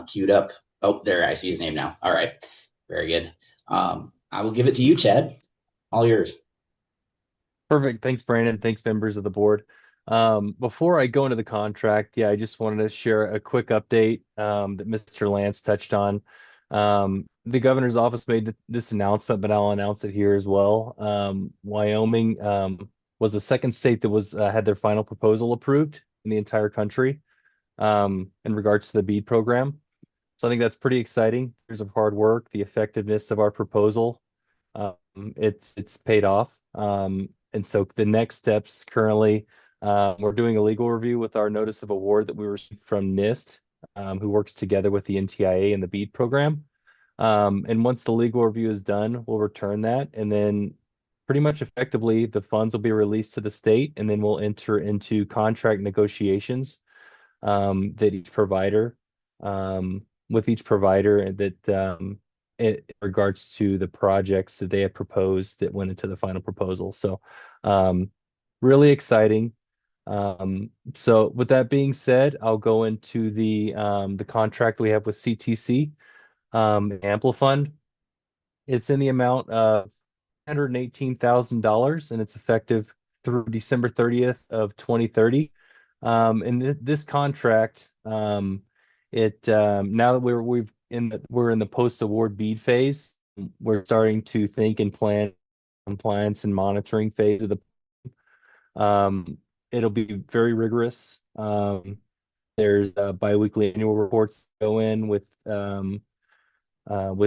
queued up? Oh, there, I see his name now. All right, very good. I will give it to you, Chad. All yours. Perfect. Thanks, Brandon. Thanks, members of the board. Before I go into the contract, I just wanted to share a quick update that Mr. Lance touched on. The governor's office made this announcement, but I'll announce it here as well. Wyoming was the second state that had their final proposal approved in the entire country in regards to the BEAD program. So I think that's pretty exciting. Years of hard work, the effectiveness of our proposal, it's paid off. And so the next steps currently, we're doing a legal review with our notice of award that we received from NIST, who works together with the NTIA and the BEAD program. And once the legal review is done, we'll return that. And then pretty much effectively, the funds will be released to the state, and then we'll enter into contract negotiations that each provider, with each provider that in regards to the projects that they have proposed that went into the final proposal. So really exciting. So with that being said, I'll go into the contract we have with CTC, Amplifund. It's in the amount of $118,000, and it's effective through December 30th of 2030. And this contract, now that we're in the post-award BEAD phase, we're starting to think and plan compliance and monitoring phase of the. It'll be very rigorous. There's biweekly annual reports that go in with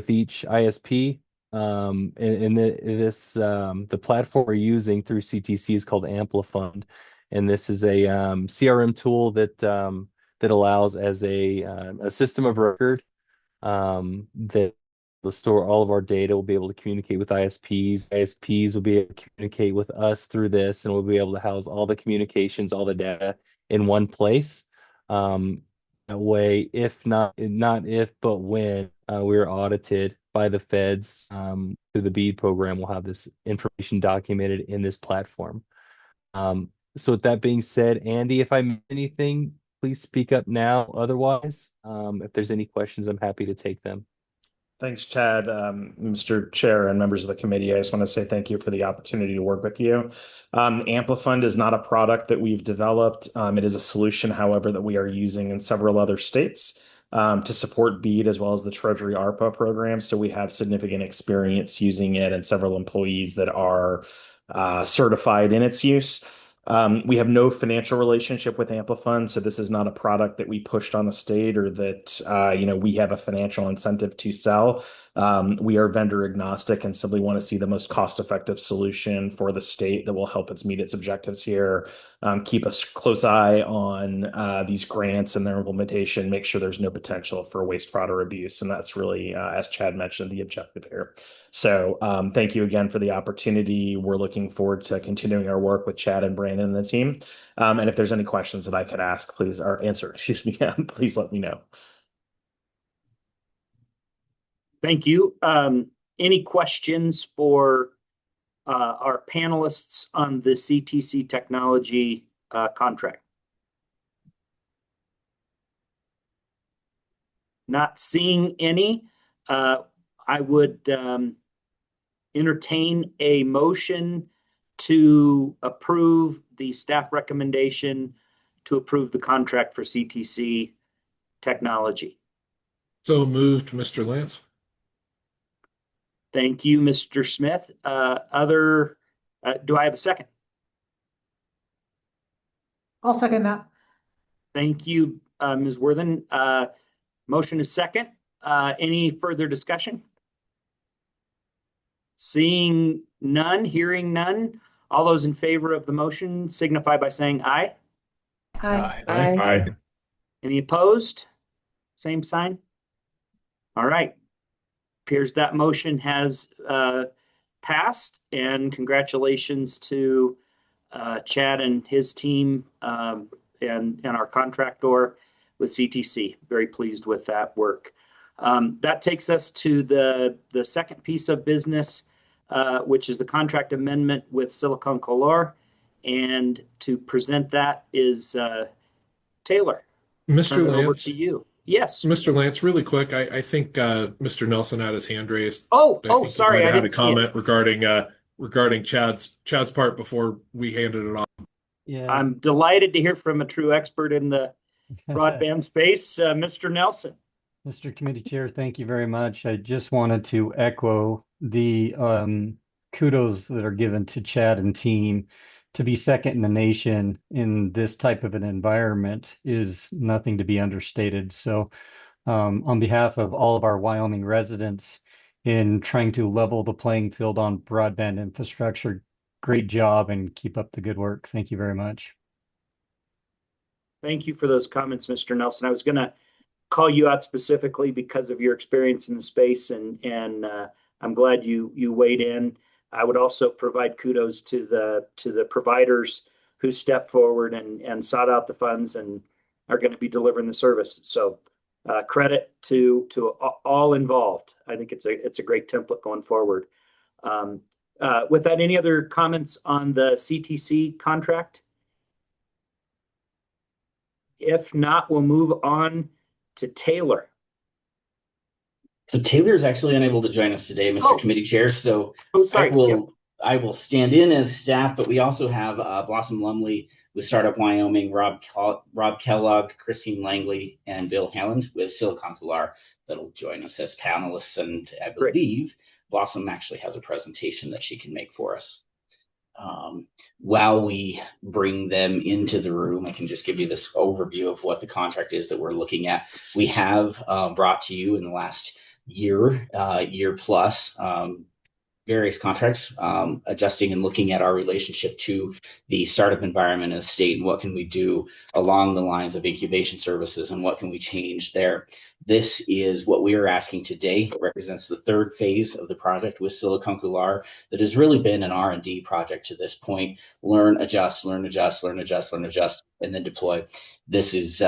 each ISP. And the platform we're using through CTC is called Amplifund, and this is a CRM tool that allows as a system of record that will store all of our data. We'll be able to communicate with ISPs. ISPs will be able to communicate with us through this, and we'll be able to house all the communications, all the data in one place. That way, but when we're audited by the feds through the BEAD program, we'll have this information documented in this platform. So with that being said, Andy, if I miss anything, please speak up now. Otherwise, if there's any questions, I'm happy to take them. Thanks, Chad, Mr. Chair, and members of the committee. I just want to say thank you for the opportunity to work with you. Amplifund is not a product that we've developed. It is a solution, however, that we are using in several other states to support BEAD as well as the Treasury ARPA program. So we have significant experience using it and several employees that are certified in its use. We have no financial relationship with Amplifund, so this is not a product that we pushed on the state or that we have a financial incentive to sell. We are vendor agnostic and simply want to see the most cost-effective solution for the state that will help it meet its objectives here. Keep a close eye on these grants and their implementation, make sure there's no potential for waste, fraud, or abuse. And that's really, as Chad mentioned, the objective here. So thank you again for the opportunity. We're looking forward to continuing our work with Chad and Brandon and the team. And if there's any questions that I could ask, please, or answer, excuse me, please let me know. Thank you. Any questions for our panelists on the CTC technology contract? Not seeing any. I would entertain a motion to approve the staff recommendation to approve the contract for CTC technology. So moved, Mr. Lance. Thank you, Mr. Smith. Do I have a second? I'll second that. Thank you, Ms. Worthen. Motion is second. Any further discussion? Seeing none, hearing none. All those in favor of the motion signify by saying aye. Aye. Aye. Any opposed? Same sign. All right. Appears that motion has passed, and congratulations to Chad and his team and our contractor with CTC. Very pleased with that work. That takes us to the second piece of business, which is the contract amendment with Silicon Color. And to present that is Taylor. Mr. Lance. Over to you. Yes. Mr. Lance, really quick, I think Mr. Nelson had his hand raised. Sorry. I had a comment regarding Chad's part before we handed it off. Yeah. I'm delighted to hear from a true expert in the broadband space, Mr. Nelson. Mr. Committee Chair, thank you very much. I just wanted to echo the kudos that are given to Chad and team. To be second in the nation in this type of an environment is nothing to be understated. So on behalf of all of our Wyoming residents in trying to level the playing field on broadband infrastructure, great job and keep up the good work. Thank you very much. Thank you for those comments, Mr. Nelson. I was going to call you out specifically because of your experience in the space, and I'm glad you weighed in. I would also provide kudos to the providers who stepped forward and sought out the funds and are going to be delivering the service. So credit to all involved. I think it's a great template going forward. With that, any other comments on the CTC contract? If not, we'll move on to Taylor. So Taylor is actually unable to join us today, Mr. Committee Chair. So sorry. I will stand in as staff, but we also have Blossom Lumley with Startup Wyoming, Rob Kellogg, Christine Langley, and Bill Halland with Silicon Coular that'll join us as panelists. And I believe Blossom actually has a presentation that she can make for us. While we bring them into the room, I can just give you this overview of what the contract is that we're looking at. We have brought to you in the last year plus, various contracts, adjusting and looking at our relationship to the startup environment as state and what can we do along the lines of incubation services and what can we change there. This is what we are asking today. It represents the third phase of the project with Silicon Coular that has really been an R&D project to this point. Learn, adjust, learn, adjust, learn, adjust, learn, adjust. and then deploy. This is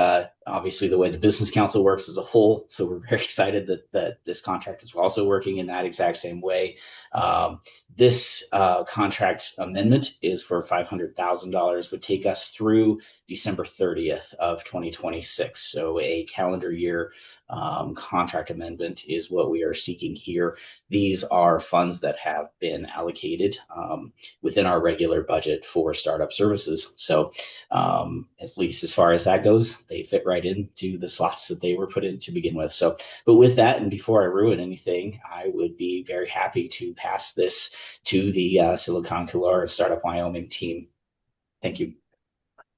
obviously the way the Business Council works as a whole. So we're very excited that this contract is also working in that exact same way. This contract amendment is for $500,000, would take us through December 30th of 2026. So a calendar year contract amendment is what we are seeking here. These are funds that have been allocated within our regular budget for startup services. So at least as far as that goes, they fit right into the slots that they were put in to begin with. So, but with that, and before I ruin anything, I would be very happy to pass this to the Silicon Couloir Startup Wyoming team. Thank you.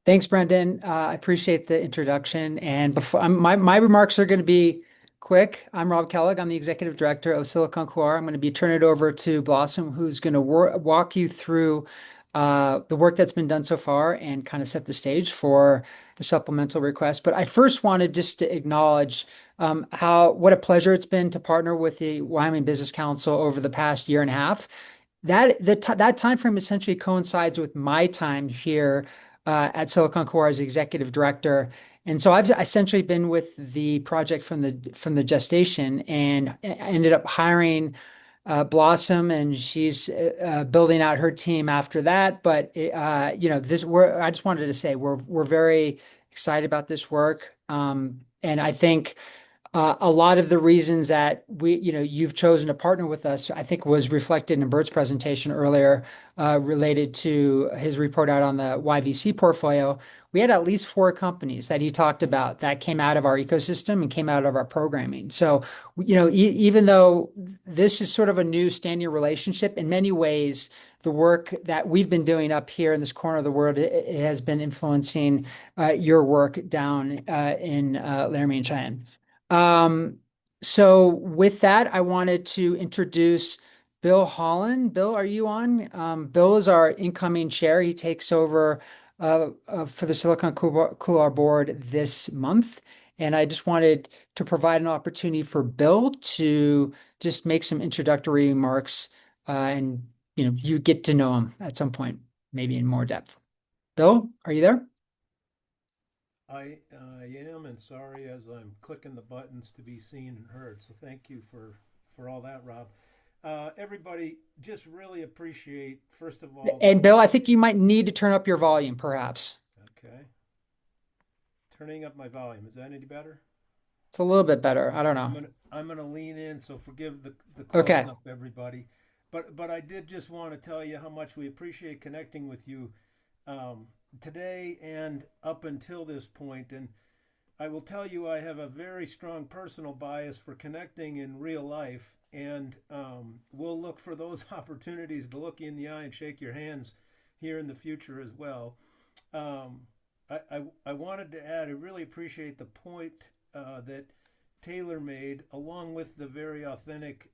Thanks, Brendan. I appreciate the introduction. And before my remarks are going to be quick. I'm Rob Kellogg. I'm the executive director of Silicon Couloir. I'm going to be turning it over to Blossom, who's going to walk you through the work that's been done so far and kind of set the stage for the supplemental request. But I first wanted just to acknowledge what a pleasure it's been to partner with the Wyoming Business Council over the past year and a half. That time frame essentially coincides with my time here at Silicon Couloir as executive director. And so I've essentially been with the project from the gestation, and ended up hiring Blossom, and she's building out her team after that. But I just wanted to say we're very excited about this work, and I think a lot of the reasons that you've chosen to partner with us, I think, was reflected in Bert's presentation earlier, related to his report out on the YVC portfolio. We had at least 4 companies that he talked about that came out of our ecosystem and came out of our programming. So, even though this is sort of a new standing relationship, in many ways, the work that we've been doing up here in this corner of the world, it has been influencing your work down in Laramie and Cheyenne. So with that, I wanted to introduce Bill Holland. Bill, are you on? Bill is our incoming chair. He takes over for the Silicon Couloir board this month. And I just wanted to provide an opportunity for Bill to just make some introductory remarks, and you get to know him at some point, maybe in more depth. Bill, are you there? I am, and sorry as I'm clicking the buttons to be seen and heard. So thank you for all that, Rob. Everybody, just really appreciate, first of all. And Bill, I think you might need to turn up your volume, perhaps. Okay. Turning up my volume. Is that any better? It's a little bit better. I don't know. I'm gonna lean in, so forgive the close up, everybody. But I did just want to tell you how much we appreciate connecting with you today and up until this point. And I will tell you, I have a very strong personal bias for connecting in real life, and we'll look for those opportunities to look you in the eye and shake your hands here in the future as well. I wanted to add, I really appreciate the point that Taylor made, along with the very authentic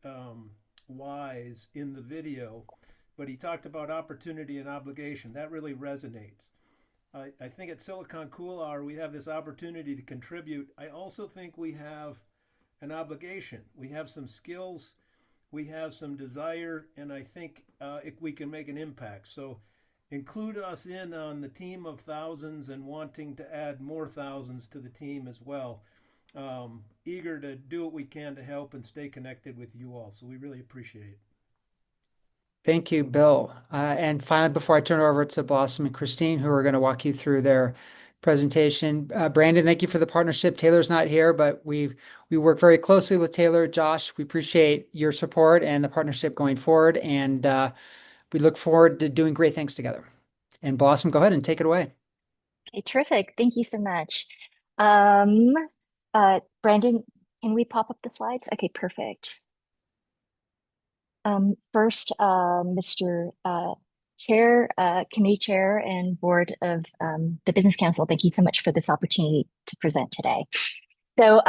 whys in the video, but he talked about opportunity and obligation. That really resonates. I think at Silicon Couloir, we have this opportunity to contribute. I also think we have an obligation. We have some skills, we have some desire, and I think we can make an impact. So include us in on the team of thousands and wanting to add more thousands to the team as well. Eager to do what we can to help and stay connected with you all. So we really appreciate it. Thank you, Bill. And finally, before I turn it over to Blossom and Christine, who are going to walk you through their presentation, Brandon, thank you for the partnership. Taylor's not here, but we work very closely with Taylor. Josh, we appreciate your support and the partnership going forward, and we look forward to doing great things together. And Blossom, go ahead and take it away. Okay, terrific. Thank you so much. Brandon, can we pop up the slides? Okay, perfect. First, Mr. Chair, Committee Chair, and Board of the Business Council, thank you so much for this opportunity to present today. So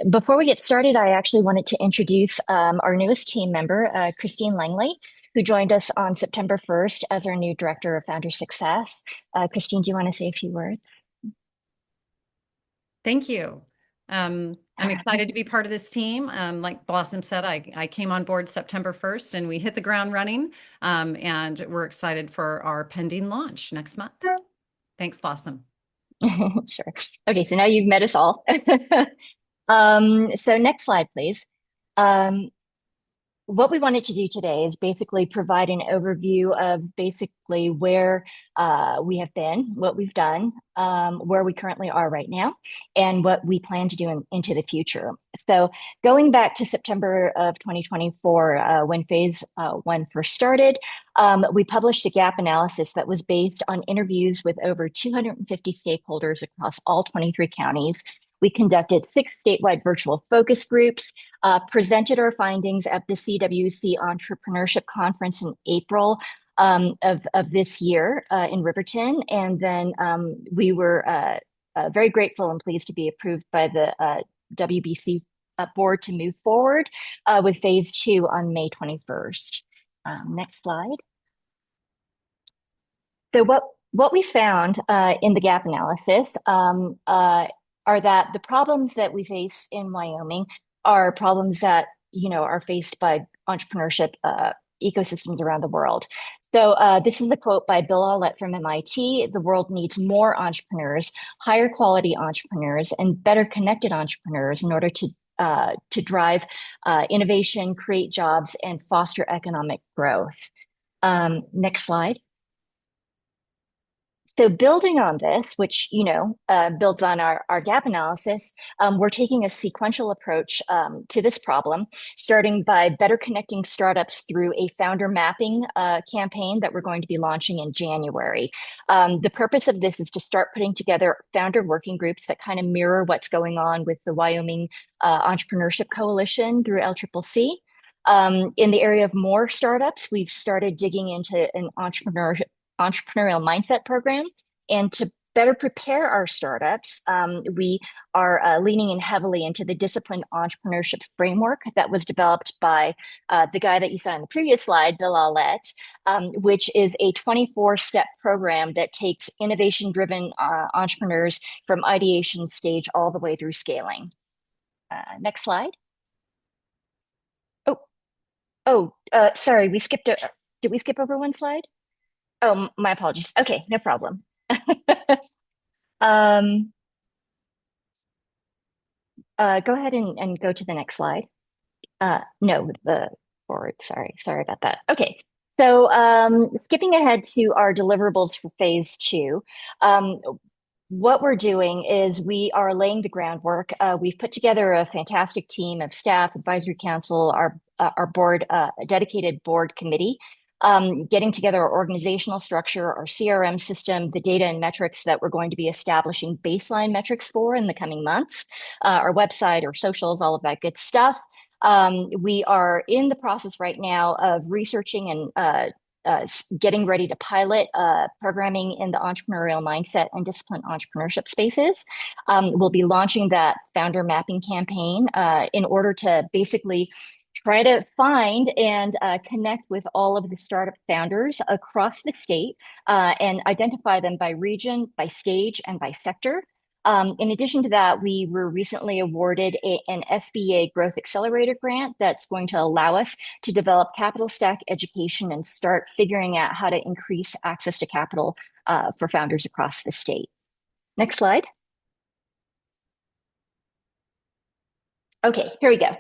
before we get started, I actually wanted to introduce our newest team member, Christine Langley, who joined us on September 1st as our new Director of Founder Success. Christine, do you want to say a few words? Thank you. I'm excited to be part of this team. Like Blossom said, I came on board September 1st and we hit the ground running, and we're excited for our pending launch next month. Thanks, Blossom. Sure. Okay, so now you've met us all. So next slide, please. What we wanted to do today is basically provide an overview of basically where we have been, what we've done, where we currently are right now, and what we plan to do into the future. So going back to September of 2024, when phase one first started, we published a gap analysis that was based on interviews with over 250 stakeholders across all 23 counties. We conducted 6 statewide virtual focus groups, presented our findings at the CWC Entrepreneurship Conference in April of this year in Riverton. And then we were very grateful and pleased to be approved by the WBC board to move forward with phase 2 on May 21st. Next slide. So what we found in the gap analysis are that the problems that we face in Wyoming are problems that, are faced by entrepreneurship ecosystems around the world. So this is a quote by Bill Aulett from MIT. The world needs more entrepreneurs, higher quality entrepreneurs, and better connected entrepreneurs in order to drive innovation, create jobs, and foster economic growth. Next slide. So building on this, which, builds on our gap analysis, we're taking a sequential approach to this problem, starting by better connecting startups through a founder mapping campaign that we're going to be launching in January. The purpose of this is to start putting together founder working groups that kind of mirror what's going on with the Wyoming Entrepreneurship Coalition through LCCC. In the area of more startups, we've started digging into an entrepreneurial mindset program. And to better prepare our startups, we are leaning in heavily into the disciplined entrepreneurship framework that was developed by the guy that you saw in the previous slide, Bill Aulett, which is a 24-step program that takes innovation-driven entrepreneurs from ideation stage all the way through scaling. Next slide. Sorry, we skipped. Did we skip over one slide? Oh, my apologies. Okay, no problem. Go ahead and go to the next slide. No, the forward. Sorry about that. Okay, so skipping ahead to our deliverables for phase 2. What we're doing is we are laying the groundwork. We've put together a fantastic team of staff, advisory council, our board, a dedicated board committee, getting together our organizational structure, our CRM system, the data and metrics that we're going to be establishing baseline metrics for in the coming months, our website, our socials, all of that good stuff. We are in the process right now of researching and getting ready to pilot programming in the entrepreneurial mindset and disciplined entrepreneurship spaces. We'll be launching that founder mapping campaign in order to basically try to find and connect with all of the startup founders across the state and identify them by region, by stage, and by sector. In addition to that, we were recently awarded an SBA Growth Accelerator grant that's going to allow us to develop capital stack education and start figuring out how to increase access to capital for founders across the state. Next slide. Okay, here we go.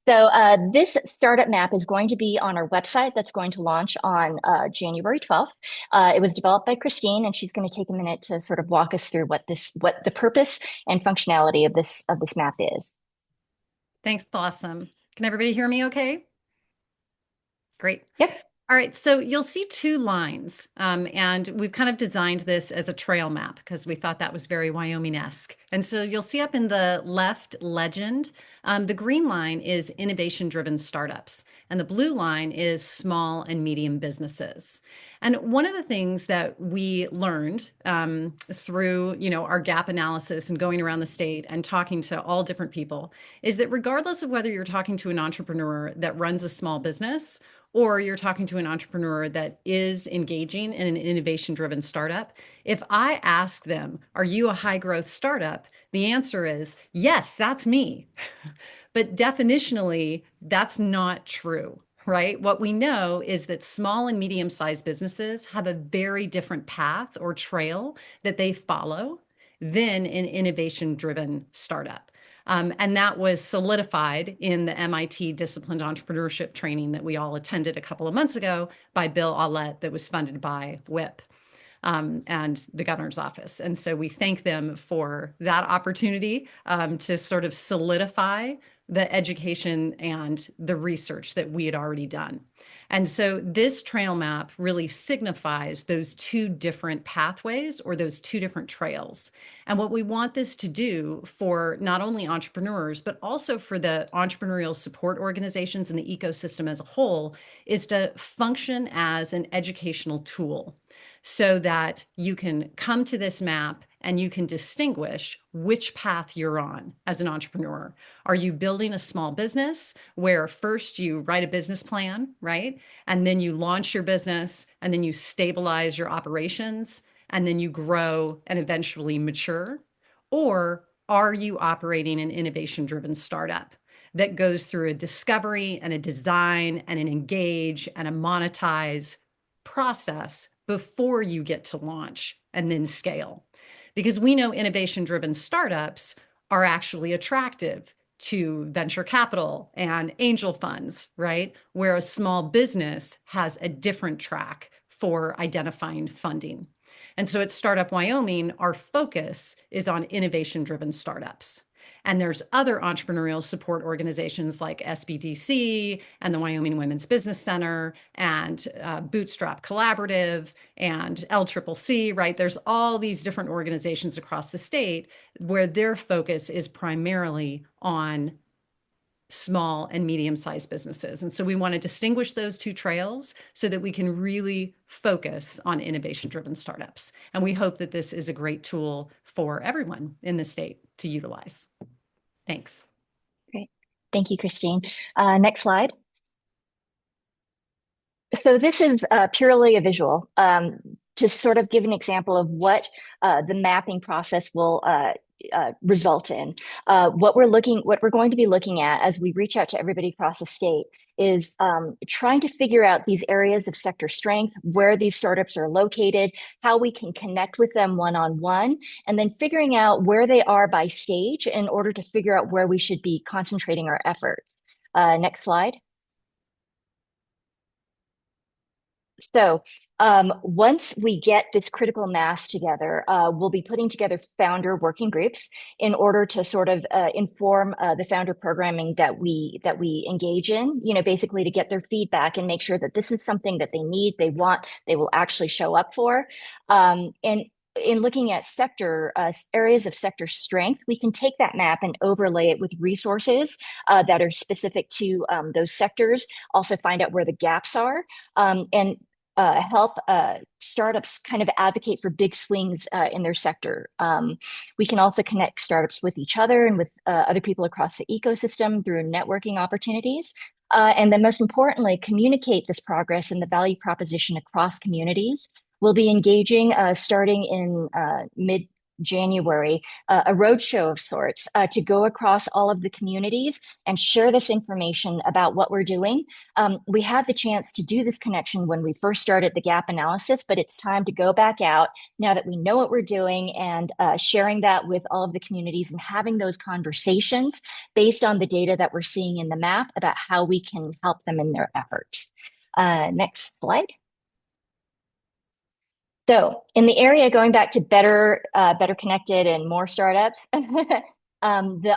So this startup map is going to be on our website that's going to launch on January 12th. It was developed by Christine, and she's going to take a minute to sort of walk us through what the purpose and functionality of this map is. Thanks, Blossom. Can everybody hear me okay? Great. Yep. All right, so you'll see 2 lines, and we've kind of designed this as a trail map because we thought that was very Wyoming-esque. And so you'll see up in the left legend, the green line is innovation-driven startups, and the blue line is small and medium businesses. And one of the things that we learned through, our gap analysis and going around the state and talking to all different people is that regardless of whether you're talking to an entrepreneur that runs a small business or you're talking to an entrepreneur that is engaging in an innovation-driven startup, if I ask them, are you a high-growth startup? The answer is, yes, that's me. But definitionally, that's not true. right? What we know is that small and medium-sized businesses have a very different path or trail that they follow than an innovation-driven startup. And that was solidified in the MIT Disciplined Entrepreneurship training that we all attended a couple of months ago by Bill Aulette that was funded by WIP. And the governor's office. And so we thank them for that opportunity to sort of solidify the education and the research that we had already done. And so this trail map really signifies those two different pathways or those two different trails. And what we want this to do for not only entrepreneurs, but also for the entrepreneurial support organizations and the ecosystem as a whole is to function as an educational tool so that you can come to this map and you can distinguish which path you're on as an entrepreneur. Are you building a small business where first you write a business plan, right? And then you launch your business and then you stabilize your operations and then you grow and eventually mature? Or are you operating an innovation-driven startup that goes through a discovery and a design and an engage and a monetize process before you get to launch and then scale? Because we know innovation-driven startups are actually attractive to venture capital and angel funds, right? Where a small business has a different track for identifying funding. And so at Startup Wyoming, our focus is on innovation-driven startups. And there's other entrepreneurial support organizations like SBDC and the Wyoming Women's Business Center and Bootstrap Collaborative and LCCC, right? There's all these different organizations across the state where their focus is primarily on small and medium-sized businesses. And so we want to distinguish those two trails so that we can really focus on innovation-driven startups. And we hope that this is a great tool for everyone in the state to utilize. Thanks. Great. Thank you, Christine. Next slide. So this is purely a visual to sort of give an example of what the mapping process will result in. What we're going to be looking at as we reach out to everybody across the state is trying to figure out these areas of sector strength, where these startups are located, how we can connect with them one-on-one, and then figuring out where they are by stage in order to figure out where we should be concentrating our efforts. Next slide. So once we get this critical mass together, we'll be putting together founder working groups in order to sort of inform the founder programming that we engage in, basically to get their feedback and make sure that this is something that they need, they want, they will actually show up for. And in looking at sector areas of sector strength, we can take that map and overlay it with resources that are specific to those sectors, also find out where the gaps are, and help startups kind of advocate for big swings in their sector. We can also connect startups with each other and with other people across the ecosystem through networking opportunities. And then most importantly, communicate this progress and the value proposition across communities. We'll be engaging starting in mid-January, a roadshow of sorts to go across all of the communities and share this information about what we're doing. We had the chance to do this connection when we first started the gap analysis, but it's time to go back out now that we know what we're doing and sharing that with all of the communities and having those conversations based on the data that we're seeing in the map about how we can help them in their efforts. Next slide. So in the area, going back to better connected and more startups, the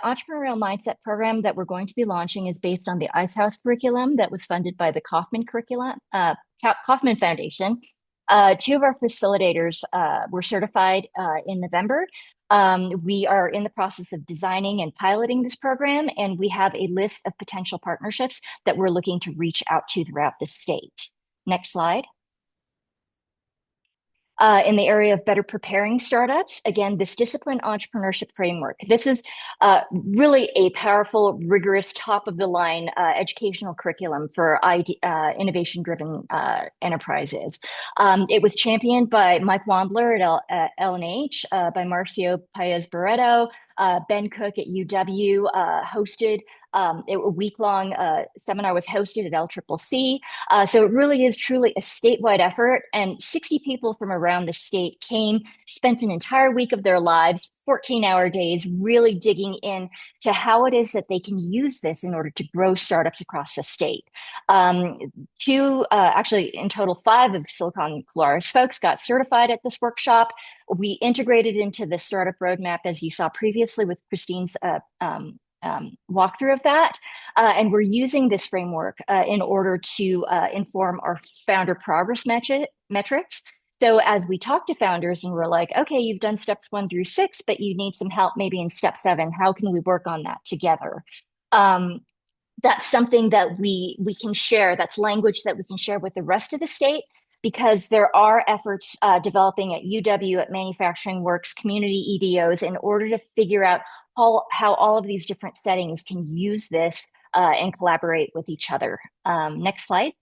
entrepreneurial mindset program that we're going to be launching is based on the Ice House curriculum that was funded by the Kauffman Foundation. Two of our facilitators were certified in November. We are in the process of designing and piloting this program, and we have a list of potential partnerships that we're looking to reach out to throughout the state. Next slide. In the area of better preparing startups, again, this disciplined entrepreneurship framework. This is really a powerful, rigorous, top-of-the-line educational curriculum for innovation-driven enterprises. It was championed by Mike Wandler at L&H, by Marcio Paez Barreto, Ben Cook at UW hosted A week-long seminar was hosted at LCCC. So it really is truly a statewide effort, and 60 people from around the state came, spent an entire week of their lives, 14-hour days, really digging in to how it is that they can use this in order to grow startups across the state. Actually, in total, 5 of Silicon Couloir's folks got certified at this workshop. We integrated into the startup roadmap, as you saw previously with Christine's walkthrough of that. And we're using this framework in order to inform our founder progress metrics. So as we talk to founders and we're like, okay, you've done steps 1 through 6, but you need some help maybe in step 7. How can we work on that together? That's something that we can share. That's language that we can share with the rest of the state, because there are efforts developing at UW, at Manufacturing Works, community EDOs, in order to figure out how all of these different settings can use this and collaborate with each other. Next slide.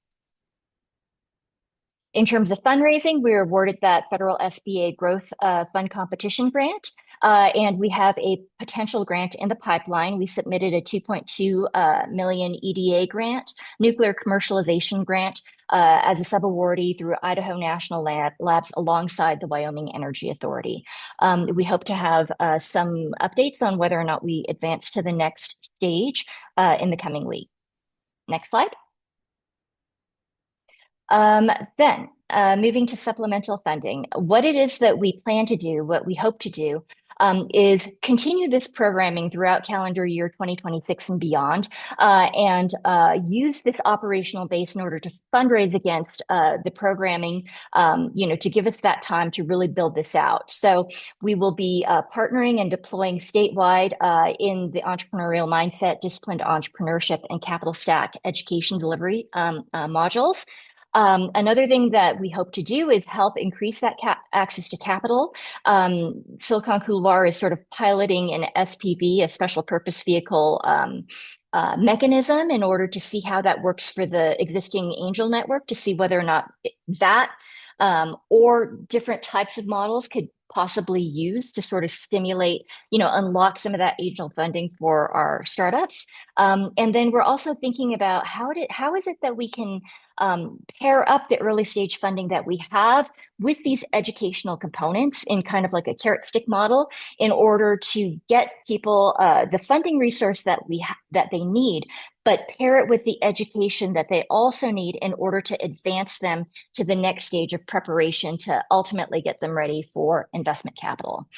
In terms of fundraising, we were awarded that federal SBA Growth Fund Competition grant, and we have a potential grant in the pipeline. We submitted a $2.2 million EDA grant, nuclear commercialization grant, as a subawardee through Idaho National Labs alongside the Wyoming Energy Authority. We hope to have some updates on whether or not we advance to the next stage in the coming week. Next slide. Then moving to supplemental funding, what it is that we plan to do, what we hope to do, is continue this programming throughout calendar year 2026 and beyond, and use this operational base in order to fundraise against the programming, to give us that time to really build this out. So we will be partnering and deploying statewide in the entrepreneurial mindset, disciplined entrepreneurship, and capital stack education delivery modules. Another thing that we hope to do is help increase that access to capital. Silicon Couloir is sort of piloting an SPV, a special purpose vehicle mechanism, in order to see how that works for the existing angel network, to see whether or not that or different types of models could possibly use to sort of stimulate, unlock some of that angel funding for our startups. And then we're also thinking about how is it that we can pair up the early stage funding that we have with these educational components in kind of like a carrot stick model, in order to get people the funding resource that they need, but pair it with the education that they also need in order to advance them to the next stage of preparation to ultimately get them ready for investment capital.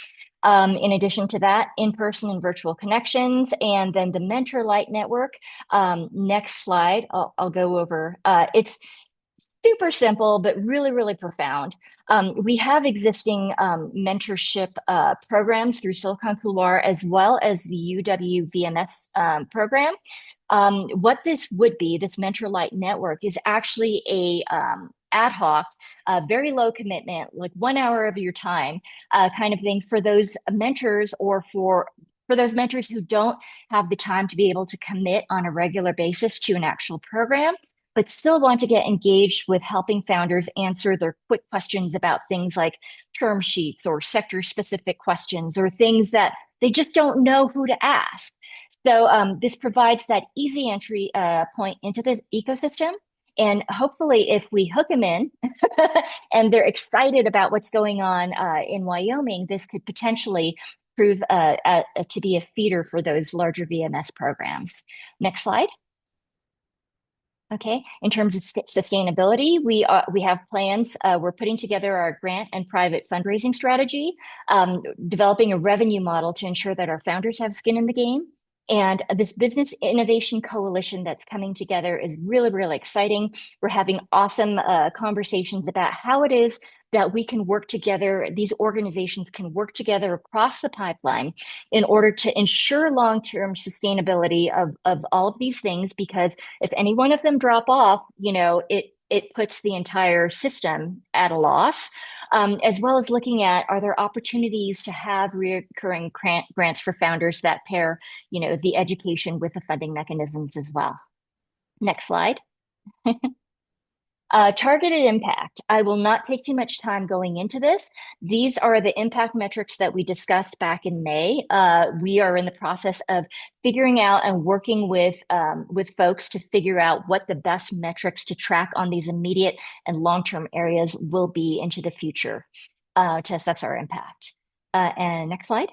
In addition to that, in-person and virtual connections, and then the Mentor Light Network. Next slide, I'll go over. It's super simple, but really, really profound. We have existing mentorship programs through Silicon Couloir, as well as the UW VMS program. What this would be, this Mentor Light Network, is actually a ad hoc, very low commitment, like 1 hour of your time kind of thing for those mentors, or for those mentors who don't have the time to be able to commit on a regular basis to an actual program, but still want to get engaged with helping founders answer their quick questions about things like term sheets or sector specific questions, or things that they just don't know who to ask. So this provides that easy entry point into this ecosystem. And hopefully, if we hook them in and they're excited about what's going on in Wyoming, this could potentially prove to be a feeder for those larger VMS programs. Next slide. Okay, in terms of sustainability, we have plans. We're putting together our grant and private fundraising strategy, developing a revenue model to ensure that our founders have skin in the game. And this business innovation coalition that's coming together is really, really exciting. We're having awesome conversations about how it is that we can work together, these organizations can work together across the pipeline in order to ensure long-term sustainability of all of these things, because if any one of them drop off, it puts the entire system at a loss, as well as looking at, are there opportunities to have recurring grants for founders that pair, the education with the funding mechanisms as well. Next slide. Targeted impact. I will not take too much time going into this. These are the impact metrics that we discussed back in May. We are in the process of figuring out and working with folks to figure out what the best metrics to track on these immediate and long-term areas will be into the future to assess our impact. And next slide.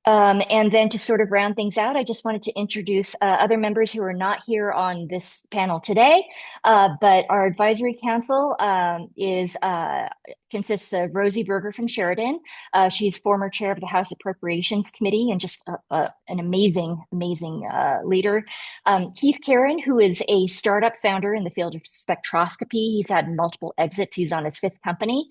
And then to sort of round things out, I just wanted to introduce other members who are not here on this panel today, but our advisory council consists of Rosie Berger from Sheridan. She's former chair of the House Appropriations Committee and just an amazing leader. Keith Karen, who is a startup founder in the field of spectroscopy. He's had multiple exits. He's on his 5th company.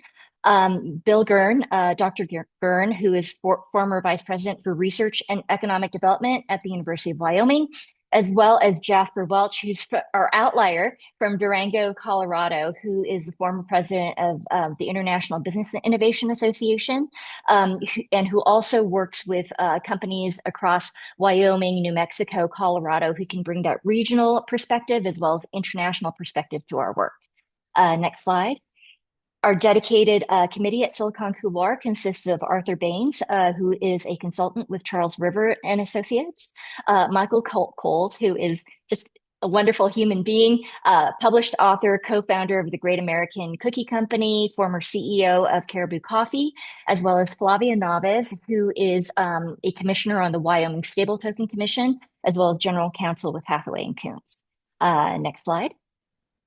Bill Gurn, Dr. Gurn, who is former Vice President for Research and Economic Development at the University of Wyoming, as well as Jasper Welch, who's our outlier from Durango, Colorado, who is the former president of the International Business Innovation Association, and who also works with companies across Wyoming, New Mexico, Colorado, who can bring that regional perspective as well as international perspective to our work. Next slide. Our dedicated committee at Silicon Couloir consists of Arthur Baines, who is a consultant with Charles River and Associates, Michael Coles, who is just a wonderful human being, published author, co-founder of the Great American Cookie Company, former CEO of Caribou Coffee, as well as Flavia Naves, who is a commissioner on the Wyoming Stable Token Commission, as well as general counsel with Hathaway and Kuntz. Next slide.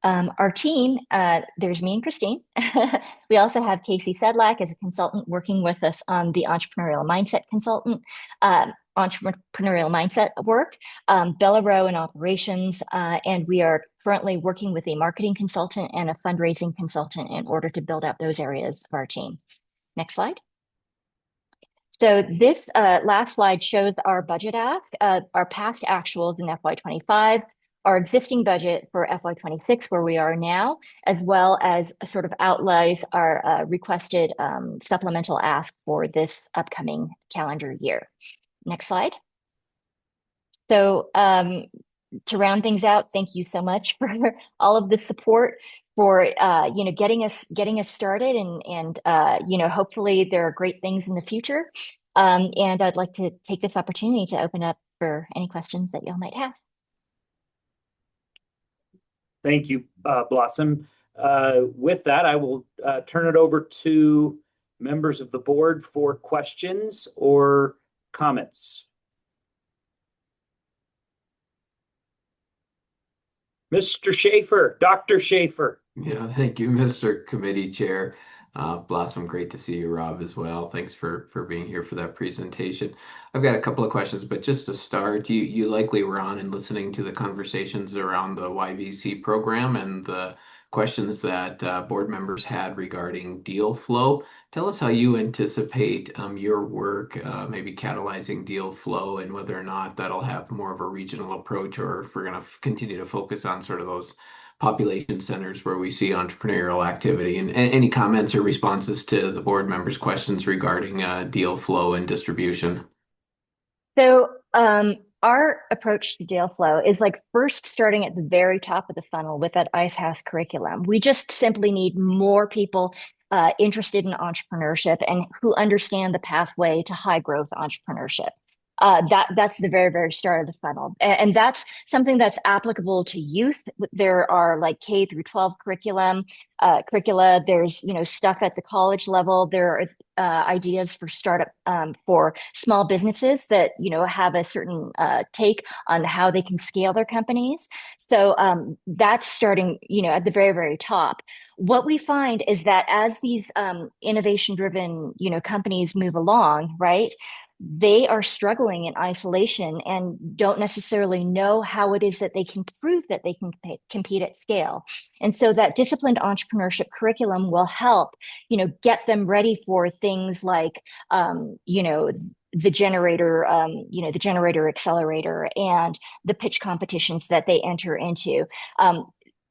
Our team, there's me and Christine. We also have Casey Sedlak as a consultant working with us on the entrepreneurial mindset work, Bella Rowe in operations, and we are currently working with a marketing consultant and a fundraising consultant in order to build out those areas of our team. Next slide. So this last slide shows our budget ask, our past actuals in FY25, our existing budget for FY26, where we are now, as well as sort of outlines our requested supplemental ask for this upcoming calendar year. Next slide. So to round things out, thank you so much for all of the support for getting us started, and hopefully there are great things in the future. And I'd like to take this opportunity to open up for any questions that y'all might have. Thank you, Blossom. With that, I will turn it over to members of the board for questions or comments. Mr. Schaefer, Dr. Schaefer. Yeah, thank you, Mr. Committee Chair. Blossom, great to see you, Rob, as well. Thanks for being here for that presentation. I've got a couple of questions, but just to start, you likely were on and listening to the conversations around the YVC program and the questions that board members had regarding deal flow. Tell us how you anticipate your work maybe catalyzing deal flow, and whether or not that'll have more of a regional approach, or if we're going to continue to focus on sort of those population centers where we see entrepreneurial activity. And any comments or responses to the board members' questions regarding deal flow and distribution? So our approach to deal flow is like first starting at the very top of the funnel with that Icehouse curriculum. We just simply need more people interested in entrepreneurship and who understand the pathway to high growth entrepreneurship. That's the very, very start of the funnel. And that's something that's applicable to youth. There are like K through 12 curricula. There's, stuff at the college level. There are ideas for startup, for small businesses that, have a certain take on how they can scale their companies. So that's starting, at the very, very top. What we find is that as these innovation-driven, companies move along, right, they are struggling in isolation and don't necessarily know how it is that they can prove that they can compete at scale. And so that disciplined entrepreneurship curriculum will help, get them ready for things like, the generator, the generator accelerator and the pitch competitions that they enter into.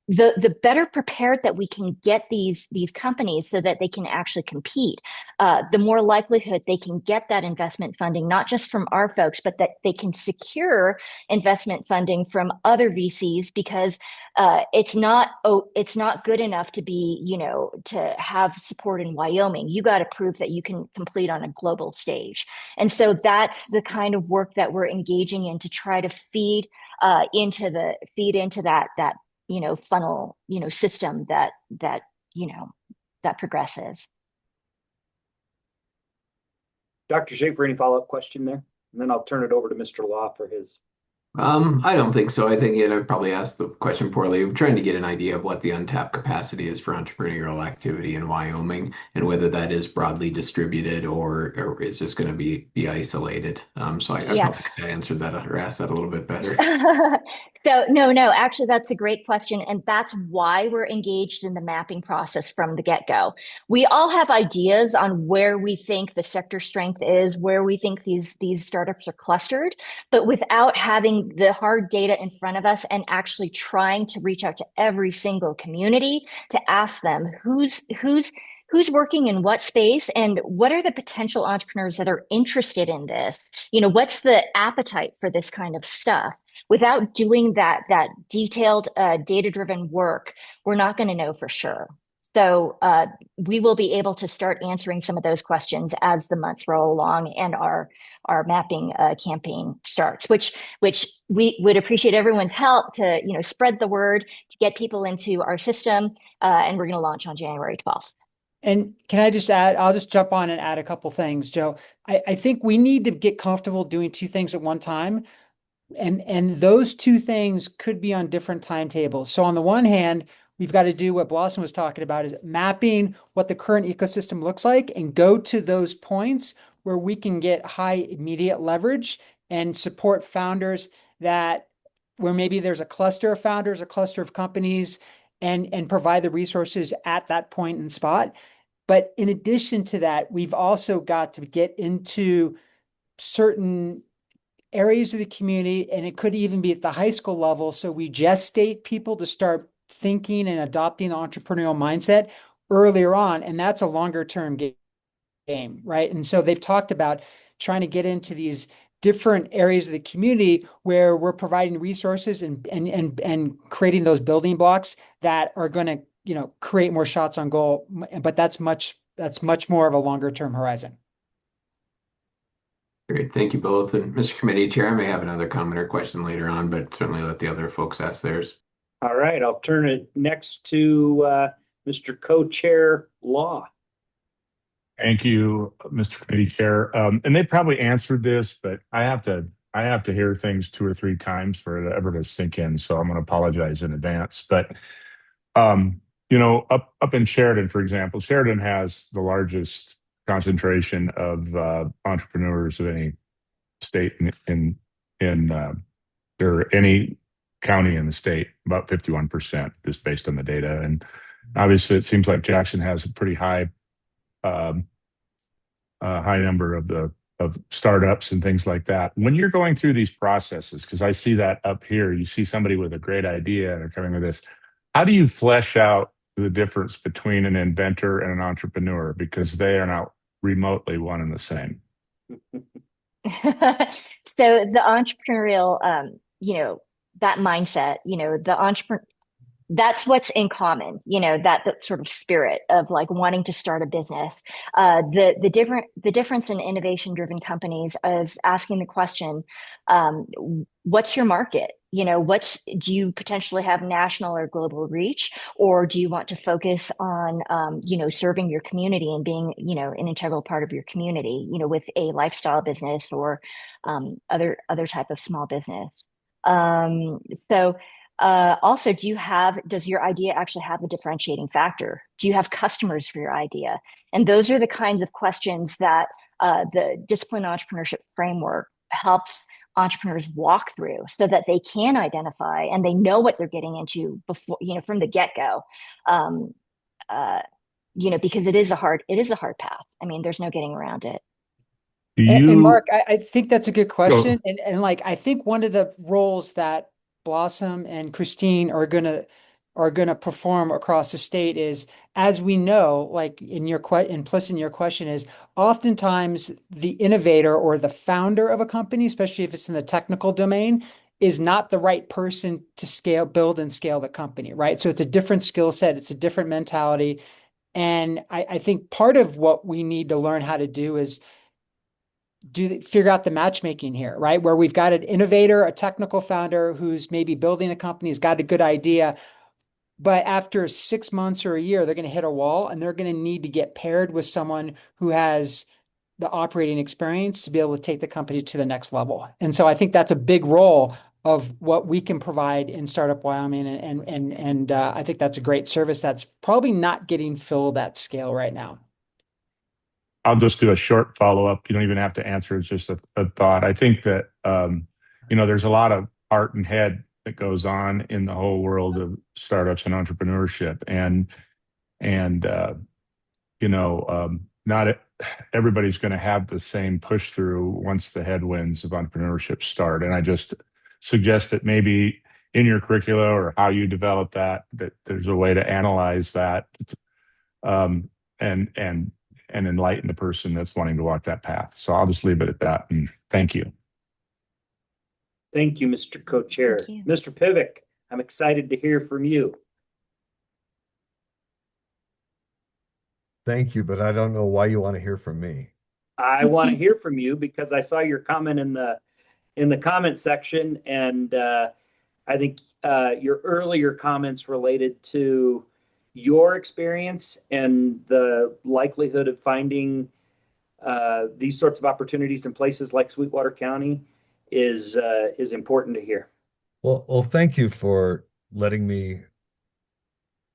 the better prepared that we can get these companies so that they can actually compete, the more likelihood they can get that investment funding, not just from our folks, but that they can secure investment funding from other VCs, because it's not good enough to be, to have support in Wyoming. You got to prove that you can complete on a global stage. And so that's the kind of work that we're engaging in to try to feed into that funnel, system that progresses. Dr. Schaefer, any follow-up question there? And then I'll turn it over to Mr. Law for his. I don't think so. I think I probably asked the question poorly. We're trying to get an idea of what the untapped capacity is for entrepreneurial activity in Wyoming, and whether that is broadly distributed or is just going to be isolated. So I Yeah. probably could have answered that or asked that a little bit better. So no, actually, that's a great question. And that's why we're engaged in the mapping process from the get-go. We all have ideas on where we think the sector strength is, where we think these startups are clustered, but without having the hard data in front of us and actually trying to reach out to every single community to ask them who's working in what space and what are the potential entrepreneurs that are interested in this? What's the appetite for this kind of stuff? Without doing that detailed data-driven work, we're not going to know for sure. So we will be able to start answering some of those questions as the months roll along and our mapping campaign starts, which we would appreciate everyone's help to spread the word, to get people into our system, and we're going to launch on January 12th. And can I just add, I'll just jump on and add a couple things, Joe. I think we need to get comfortable doing two things at one time. And those two things could be on different timetables. So on the one hand, we've got to do what Blossom was talking about, is mapping what the current ecosystem looks like and go to those points where we can get high immediate leverage and support founders where maybe there's a cluster of founders, a cluster of companies, and provide the resources at that point and spot. But in addition to that, we've also got to get into certain areas of the community, and it could even be at the high school level. So we gestate people to start thinking and adopting the entrepreneurial mindset earlier on. And that's a longer term game, right? And so they've talked about trying to get into these different areas of the community where we're providing resources and creating those building blocks that are going to, create more shots on goal. But that's much more of a longer term horizon. Great. Thank you both. And Mr. Committee Chair, I may have another comment or question later on, but certainly let the other folks ask theirs. All right. I'll turn it next to Mr. Co-Chair Law. Thank you, Mr. Committee Chair. And they probably answered this, but I have to hear things 2 or 3 times for it ever to sink in. So I'm going to apologize in advance. But up in Sheridan, for example, Sheridan has the largest concentration of entrepreneurs of any state in or any county in the state, about 51%, just based on the data. And obviously, it seems like Jackson has a pretty high number of startups and things like that. When you're going through these processes, because I see that up here, you see somebody with a great idea and are coming with this. How do you flesh out the difference between an inventor and an entrepreneur? Because they are not remotely one and the same. So the entrepreneurial, that mindset, the entrepreneur, that's what's in common, that sort of spirit of like wanting to start a business. The difference in innovation-driven companies is asking the question, what's your market? Do you potentially have national or global reach, or do you want to focus on, serving your community and being, an integral part of your community, with a lifestyle business or other type of small business? Also, does your idea actually have a differentiating factor? Do you have customers for your idea? And those are the kinds of questions that the discipline entrepreneurship framework helps entrepreneurs walk through so that they can identify and they know what they're getting into before, from the get-go. Because it is a hard path. I mean, there's no getting around it. And Mark, I think that's a good question. And I think one of the roles that Blossom and Christine are going to are going to perform across the state is, as we know, like implicit in your question is, oftentimes the innovator or the founder of a company, especially if it's in the technical domain, is not the right person to build and scale the company, right? So it's a different skill set, it's a different mentality. And I think part of what we need to learn how to do is figure out the matchmaking here, right? Where we've got an innovator, a technical founder who's maybe building a company, has got a good idea, but after 6 months or a year, they're going to hit a wall and they're going to need to get paired with someone who has the operating experience to be able to take the company to the next level. And so I think that's a big role of what we can provide in Startup Wyoming. And I think that's a great service that's probably not getting filled at scale right now. I'll just do a short follow-up. You don't even have to answer. It's just a thought. I think that, there's a lot of heart and head that goes on in the whole world of startups and entrepreneurship. Not everybody's going to have the same push through once the headwinds of entrepreneurship start. And I just suggest that maybe in your curricula or how you develop that there's a way to analyze that, and enlighten the person that's wanting to walk that path. So I'll just leave it at that. And thank you. Thank you, Mr. Co-Chair. Mr. Pivick, I'm excited to hear from you. Thank you, but I don't know why you want to hear from me. I want to hear from you because I saw your comment in the comment section, and I think your earlier comments related to your experience and the likelihood of finding these sorts of opportunities in places like Sweetwater County is important to hear. Well, thank you for letting me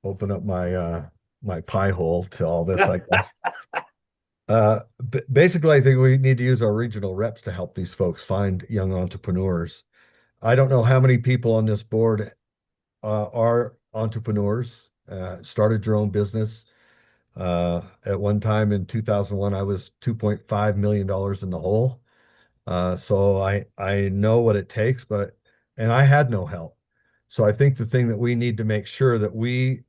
open up my pie hole to all this, I guess. Basically, I think we need to use our regional reps to help these folks find young entrepreneurs. I don't know how many people on this board are entrepreneurs, started your own business. At one time in 2001, I was $2.5 million in the hole. So I know what it takes, and I had no help. So I think the thing that we need to make sure that we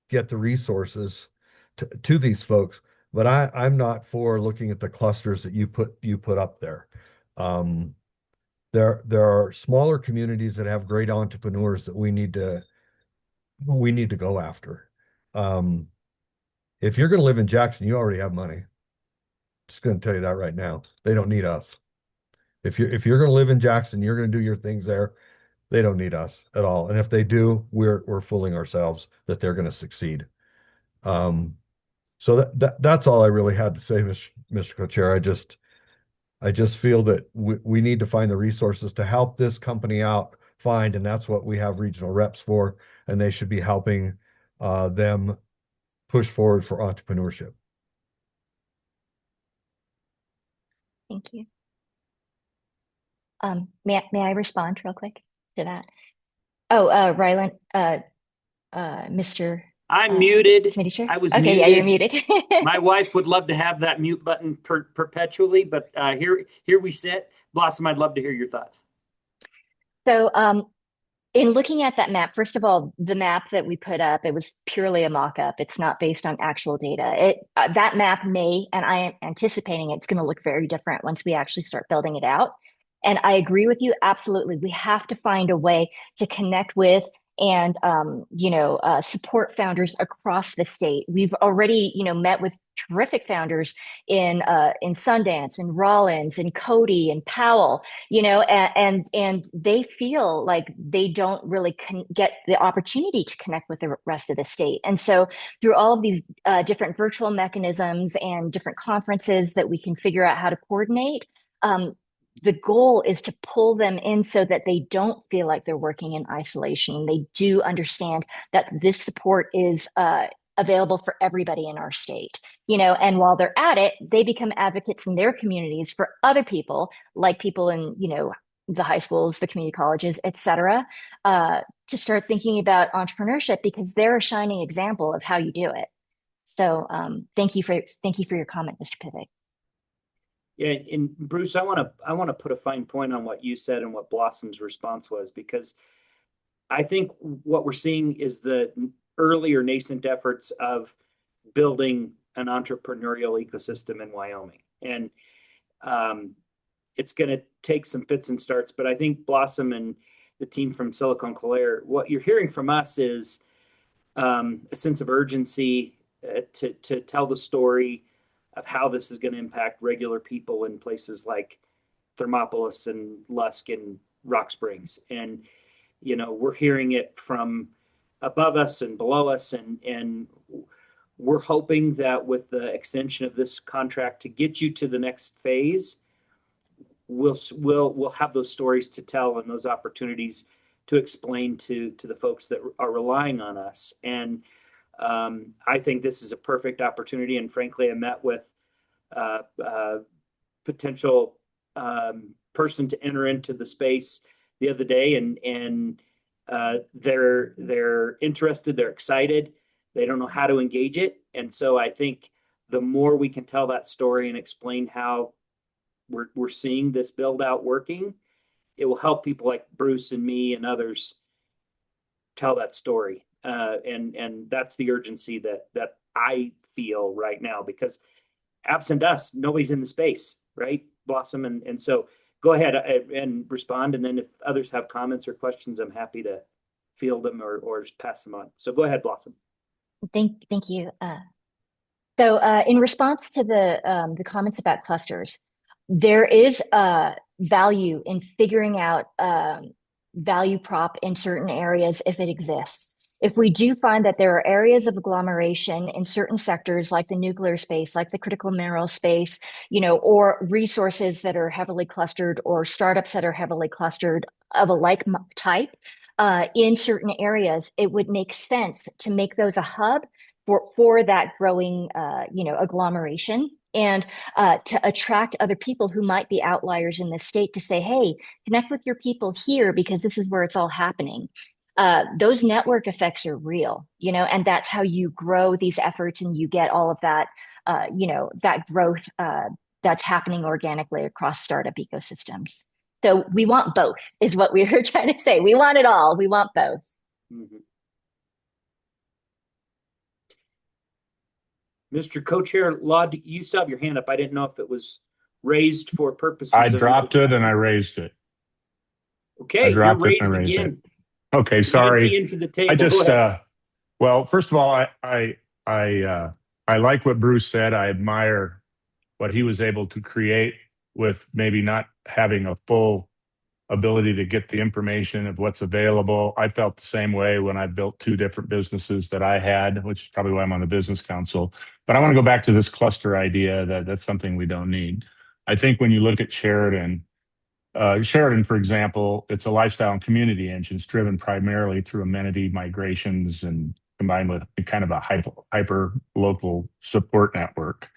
get the resources to these folks, but I'm not for looking at the clusters that you put up there. There are smaller communities that have great entrepreneurs that we need to go after. If you're going to live in Jackson, you already have money. Just going to tell you that right now. They don't need us. If you're going to live in Jackson, you're going to do your things there. They don't need us at all. And if they do, we're fooling ourselves that they're going to succeed. So that's all I really had to say, Mr. Co-Chair. I just feel that we need to find the resources to help this company out find, and that's what we have regional reps for, and they should be helping them push forward for entrepreneurship. Thank you. May I respond real quick to that? Oh, Rylan, Mr. I'm muted. Committee Chair? I was okay. muted. Yeah, you're muted. My wife would love to have that mute button perpetually, but here we sit. Blossom, I'd love to hear your thoughts. So, in looking at that map, first of all, the map that we put up, it was purely a mock-up. It's not based on actual data. That map may, and I am anticipating it's going to look very different once we actually start building it out. And I agree with you, absolutely. We have to find a way to connect with and support founders across the state. We've already, met with terrific founders in Sundance and Rollins and Cody and Powell, and they feel like they don't really get the opportunity to connect with the rest of the state. And so through all of these different virtual mechanisms and different conferences that we can figure out how to coordinate, the goal is to pull them in so that they don't feel like they're working in isolation. They do understand that this support is available for everybody in our state, and while they're at it, they become advocates in their communities for other people, like people in, the high schools, the community colleges, et cetera, to start thinking about entrepreneurship because they're a shining example of how you do it. So thank you for your comment, Mr. Pivick. Yeah, and Bruce, I want to put a fine point on what you said and what Blossom's response was, because I think what we're seeing is the earlier nascent efforts of building an entrepreneurial ecosystem in Wyoming. And it's going to take some fits and starts, but I think Blossom and the team from Silicon Clair, what you're hearing from us is a sense of urgency to tell the story of how this is going to impact regular people in places like Thermopolis and Lusk and Rock Springs. And, you know, we're hearing it from above us and below us, and we're hoping that with the extension of this contract to get you to the next phase, we'll have those stories to tell and those opportunities to explain to the folks that are relying on us. And I think this is a perfect opportunity. And frankly, I met with potential person to enter into the space the other day, and they're interested, they're excited, they don't know how to engage it. And so I think the more we can tell that story and explain how we're seeing this build out working, it will help people like Bruce and me and others tell that story. And that's the urgency that I feel right now, because absent us, nobody's in the space, right, Blossom? And so go ahead and respond. And then if others have comments or questions, I'm happy to field them or pass them on. So go ahead, Blossom. Thank you. So in response to the comments about clusters, there is value in figuring out value prop in certain areas if it exists. If we do find that there are areas of agglomeration in certain sectors, like the nuclear space, like the critical mineral space, you know, or resources that are heavily clustered, or startups that are heavily clustered of a like type, in certain areas, it would make sense to make those a hub for that growing, agglomeration, and to attract other people who might be outliers in the state to say, hey, connect with your people here because this is where it's all happening. Those network effects are real, and that's how you grow these efforts and you get all of that, that growth that's happening organically across startup ecosystems. So we want both, is what we were trying to say. We want it all. We want both. Mm-hmm. Mr. Co-Chair Law, you still have your hand up. I didn't know if it was raised for purposes I of... dropped it and I raised it. Okay, you're raised again. Okay, sorry. Into the table. I just well, first of all, I like what Bruce said. I admire what he was able to create with maybe not having a full ability to get the information of what's available. I felt the same way when I built two different businesses that I had, which is probably why I'm on the business council. But I want to go back to this cluster idea that's something we don't need. I think when you look at Sheridan, for example, it's a lifestyle and community engine. It's driven primarily through amenity migrations and combined with kind of a hyper local support network.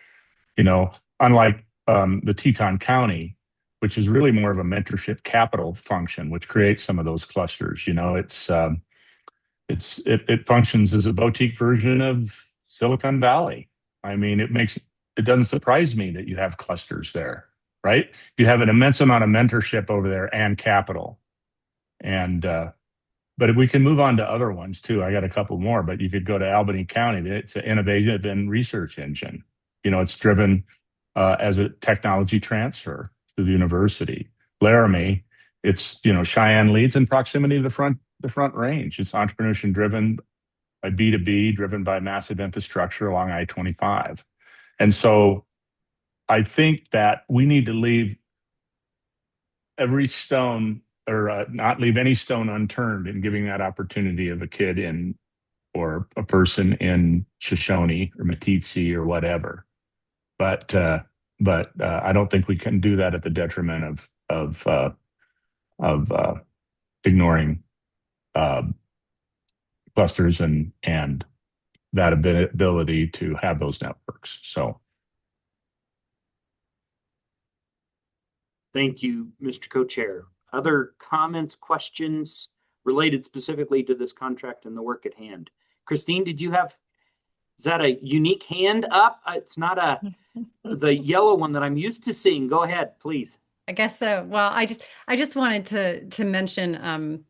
Unlike the Teton County, which is really more of a mentorship capital function, which creates some of those clusters. It functions as a boutique version of Silicon Valley. I mean, it doesn't surprise me that you have clusters there, right? You have an immense amount of mentorship over there and capital. And but we can move on to other ones too. I got a couple more, but you could go to Albany County. It's an innovative and research engine. It's driven as a technology transfer to the university. Laramie, it's Cheyenne leads in proximity to the front range. It's entrepreneurship driven by B2B, driven by massive infrastructure along I-25. And so I think that we need to leave every stone or not leave any stone unturned in giving that opportunity of a kid or a person in Shoshone or Meeteetse or whatever. But I don't think we can do that at the detriment of ignoring clusters and that ability to have those networks. So, thank you, Mr. Co-Chair. Other comments, questions related specifically to this contract and the work at hand? Christine, is that a unique hand up? It's not the yellow one that I'm used to seeing. Go ahead, please. I guess so. Well, I just wanted to mention,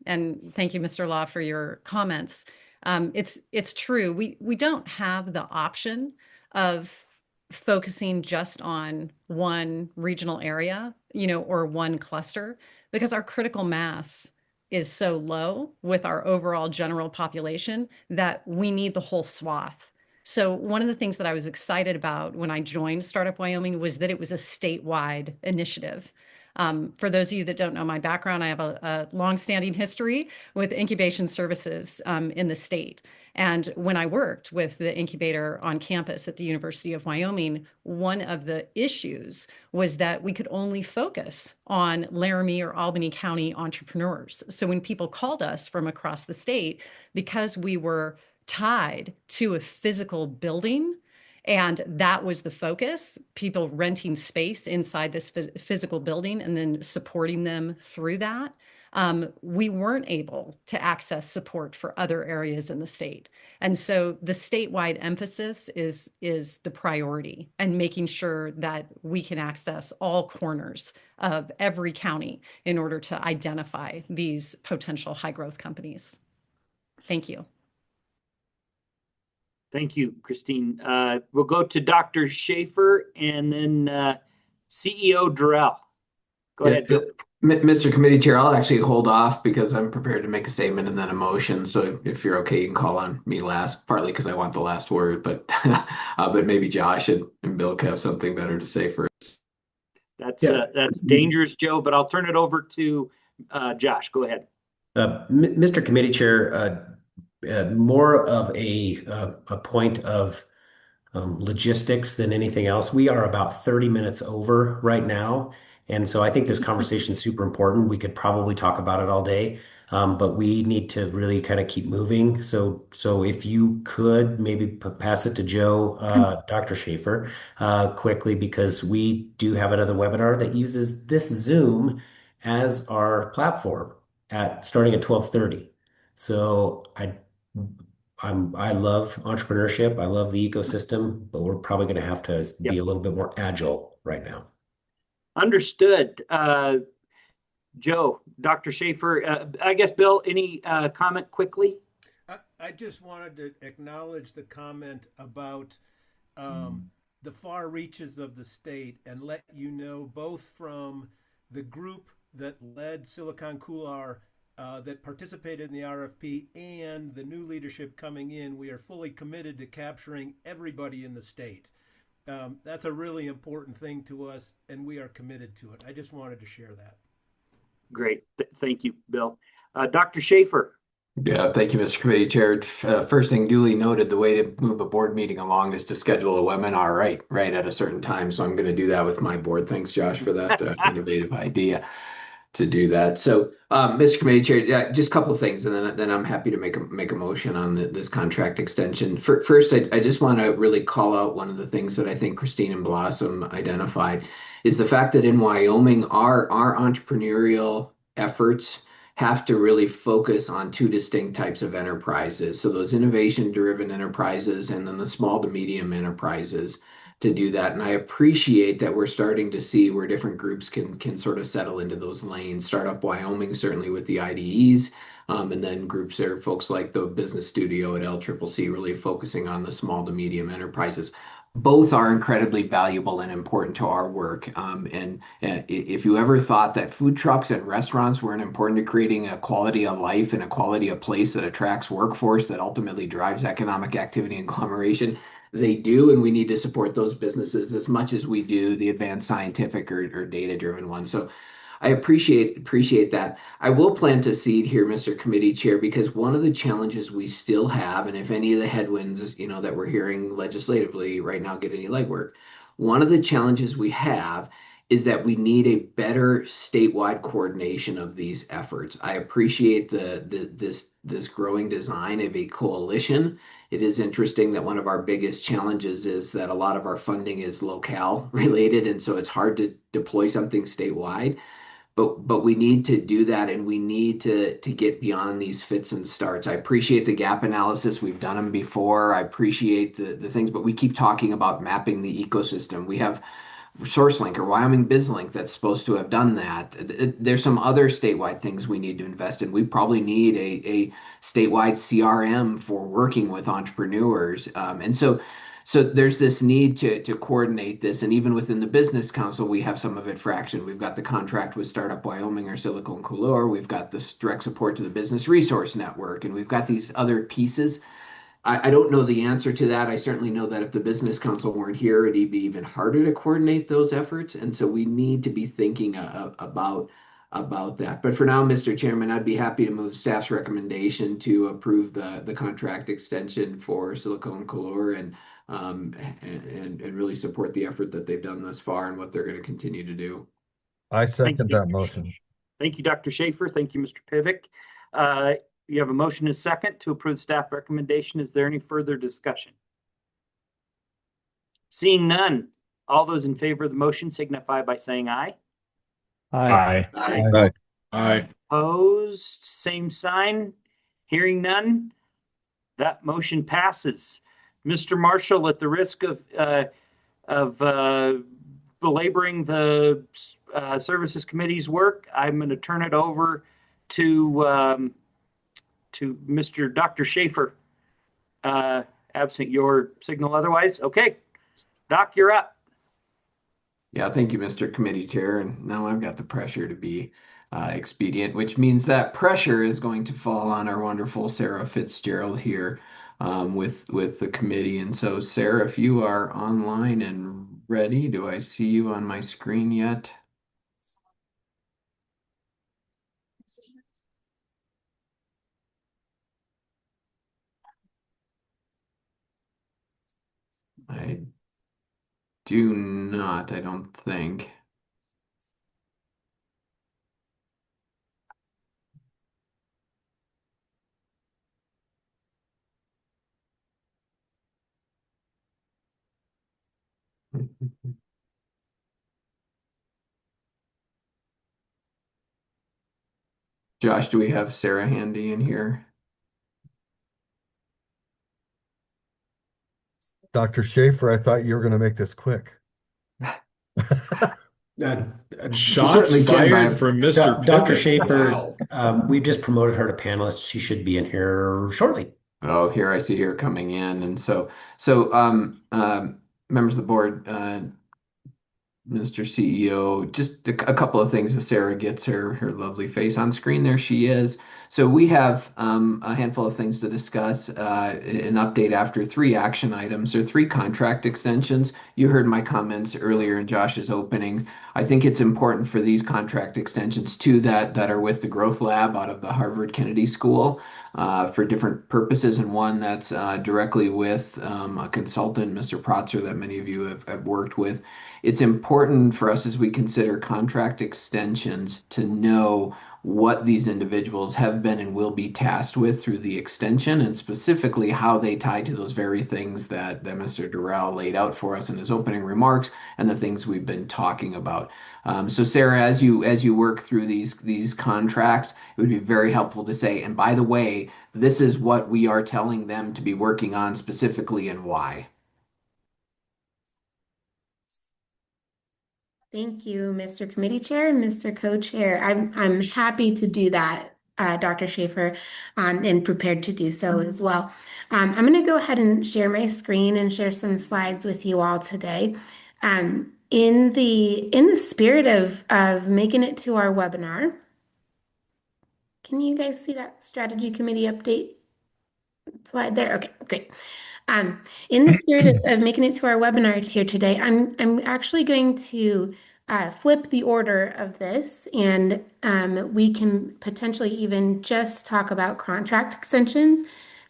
and thank you, Mr. Law, for your comments. It's true. We don't have the option of focusing just on one regional area, or one cluster, because our critical mass is so low with our overall general population that we need the whole swath. So one of the things that I was excited about when I joined Startup Wyoming was that it was a statewide initiative. For those of you that don't know my background, I have a longstanding history with incubation services in the state. And when I worked with the incubator on campus at the University of Wyoming, one of the issues was that we could only focus on Laramie or Albany County entrepreneurs. So when people called us from across the state, because we were tied to a physical building, and that was the focus, people renting space inside this physical building and then supporting them through that. We weren't able to access support for other areas in the state. And so the statewide emphasis is the priority, and making sure that we can access all corners of every county in order to identify these potential high growth companies. Thank you. Thank you, Christine. We'll go to Dr. Schaefer and then CEO Durrell. Go ahead, Bill. Mr. Committee Chair, I'll actually hold off because I'm prepared to make a statement and then a motion. So if you're okay, you can call on me last, partly because I want the last word, but maybe Josh and Bill have something better to say first. That's dangerous, Joe, but I'll turn it over to Josh. Go ahead. Mr. Committee Chair, more of a point of logistics than anything else. We are about 30 minutes over right now. And so I think this conversation is super important. We could probably talk about it all day, but we need to really kind of keep moving. So if you could maybe pass it to Joe, Dr. Schaefer, quickly, because we do have another webinar that uses this Zoom as our platform starting at 12:30. So I love entrepreneurship. I love the ecosystem, but we're probably going to have to be a little bit more agile right now. Understood. Joe, Dr. Schaefer, I guess, Bill, any comment quickly? I just wanted to acknowledge the comment about the far reaches of the state and let you know, both from the group that led Silicon Couloir that participated in the RFP and the new leadership coming in, we are fully committed to capturing everybody in the state. That's a really important thing to us, and we are committed to it. I just wanted to share that. Great. Thank you, Bill. Dr. Schaefer. Yeah, thank you, Mr. Committee Chair. First thing, duly noted, the way to move a board meeting along is to schedule a webinar right at a certain time. So I'm going to do that with my board. Thanks, Josh, for that innovative idea to do that. So, Mr. Committee Chair, just a couple of things, and then I'm happy to make a motion on this contract extension. First, I just want to really call out one of the things that I think Christine and Blossom identified is the fact that in Wyoming, our entrepreneurial efforts have to really focus on two distinct types of enterprises. So those innovation-driven enterprises and then the small to medium enterprises to do that. And I appreciate that we're starting to see where different groups can sort of settle into those lanes. Startup Wyoming, certainly with the IDEs, and then groups there, folks like the Business Studio at LCCC, really focusing on the small to medium enterprises. Both are incredibly valuable and important to our work. And if you ever thought that food trucks and restaurants weren't important to creating a quality of life and a quality of place that attracts workforce that ultimately drives economic activity and agglomeration, they do, and we need to support those businesses as much as we do the advanced scientific or data-driven ones. So I appreciate that. I will plant a seed here, Mr. Committee Chair, because one of the challenges we still have, and if any of the headwinds, that we're hearing legislatively right now get any legwork, one of the challenges we have is that we need a better statewide coordination of these efforts. I appreciate this growing design of a coalition. It is interesting that one of our biggest challenges is that a lot of our funding is locale related, and so it's hard to deploy something statewide. But we need to do that, and we need to get beyond these fits and starts. I appreciate the gap analysis. We've done them before. I appreciate the things, but we keep talking about mapping the ecosystem. We have SourceLink or Wyoming BizLink that's supposed to have done that. There's some other statewide things we need to invest in. We probably need a statewide CRM for working with entrepreneurs. So there's this need to coordinate this. And even within the Business Council, we have some of it fractioned. We've got the contract with Startup Wyoming or Silicon Couleur. We've got this direct support to the Business Resource Network. And we've got these other pieces. I don't know the answer to that. I certainly know that if the Business Council weren't here, it'd be even harder to coordinate those efforts. And so we need to be thinking about that. But for now, Mr. Chairman, I'd be happy to move staff's recommendation to approve the contract extension for Silicon Couleur and really support the effort that they've done thus far and what they're going to continue to do. I second that motion. Thank you, Dr. Schaefer. Thank you, Mr. Pivick. You have a motion and a second to approve staff recommendation. Is there any further discussion? Seeing none, all those in favor of the motion signify by saying aye. Aye. Aye. Aye. Opposed, same sign. Hearing none, that motion passes. Mr. Marshall, at the risk of belaboring the Services Committee's work, I'm going to turn it over to Mr. Dr. Schaefer. Absent your signal otherwise. Okay, Doc, you're up. Yeah, thank you, Mr. Committee Chair. And now I've got the pressure to be expedient, which means that pressure is going to fall on our wonderful Sarah Fitzgerald here with the committee. And so, Sarah, if you are online and ready, do I see you on my screen yet? I do not, I don't think. Josh, do we have Sarah handy in here? Dr. Schaefer, I thought you were going to make this quick. Shots fired from Mr. Dr. Pivick. Schaefer, Wow. we just promoted her to panelist. She should be in here shortly. Oh, here I see her coming in. And so members of the board, Mr. CEO, just a couple of things as Sarah gets her lovely face on screen. There she is. So we have a handful of things to discuss, an update after 3 action items or 3 contract extensions. You heard my comments earlier in Josh's opening. I think it's important for these contract extensions too that are with the Growth Lab out of the Harvard Kennedy School for different purposes, and one that's directly with a consultant, Mr. Protzer, that many of you have worked with. It's important for us as we consider contract extensions to know what these individuals have been and will be tasked with through the extension, and specifically how they tie to those very things that Mr. Durrell laid out for us in his opening remarks and the things we've been talking about. So Sarah, as you work through these contracts, it would be very helpful to say, and by the way, this is what we are telling them to be working on specifically and why. Thank you, Mr. Committee Chair and Mr. Co-Chair. I'm happy to do that, Dr. Schaefer, and prepared to do so as well. I'm going to go ahead and share my screen and share some slides with you all today. In the spirit of making it to our webinar, can you guys see that strategy committee update slide there? Okay, great. In the spirit of making it to our webinar here today, I'm actually going to flip the order of this, and we can potentially even just talk about contract extensions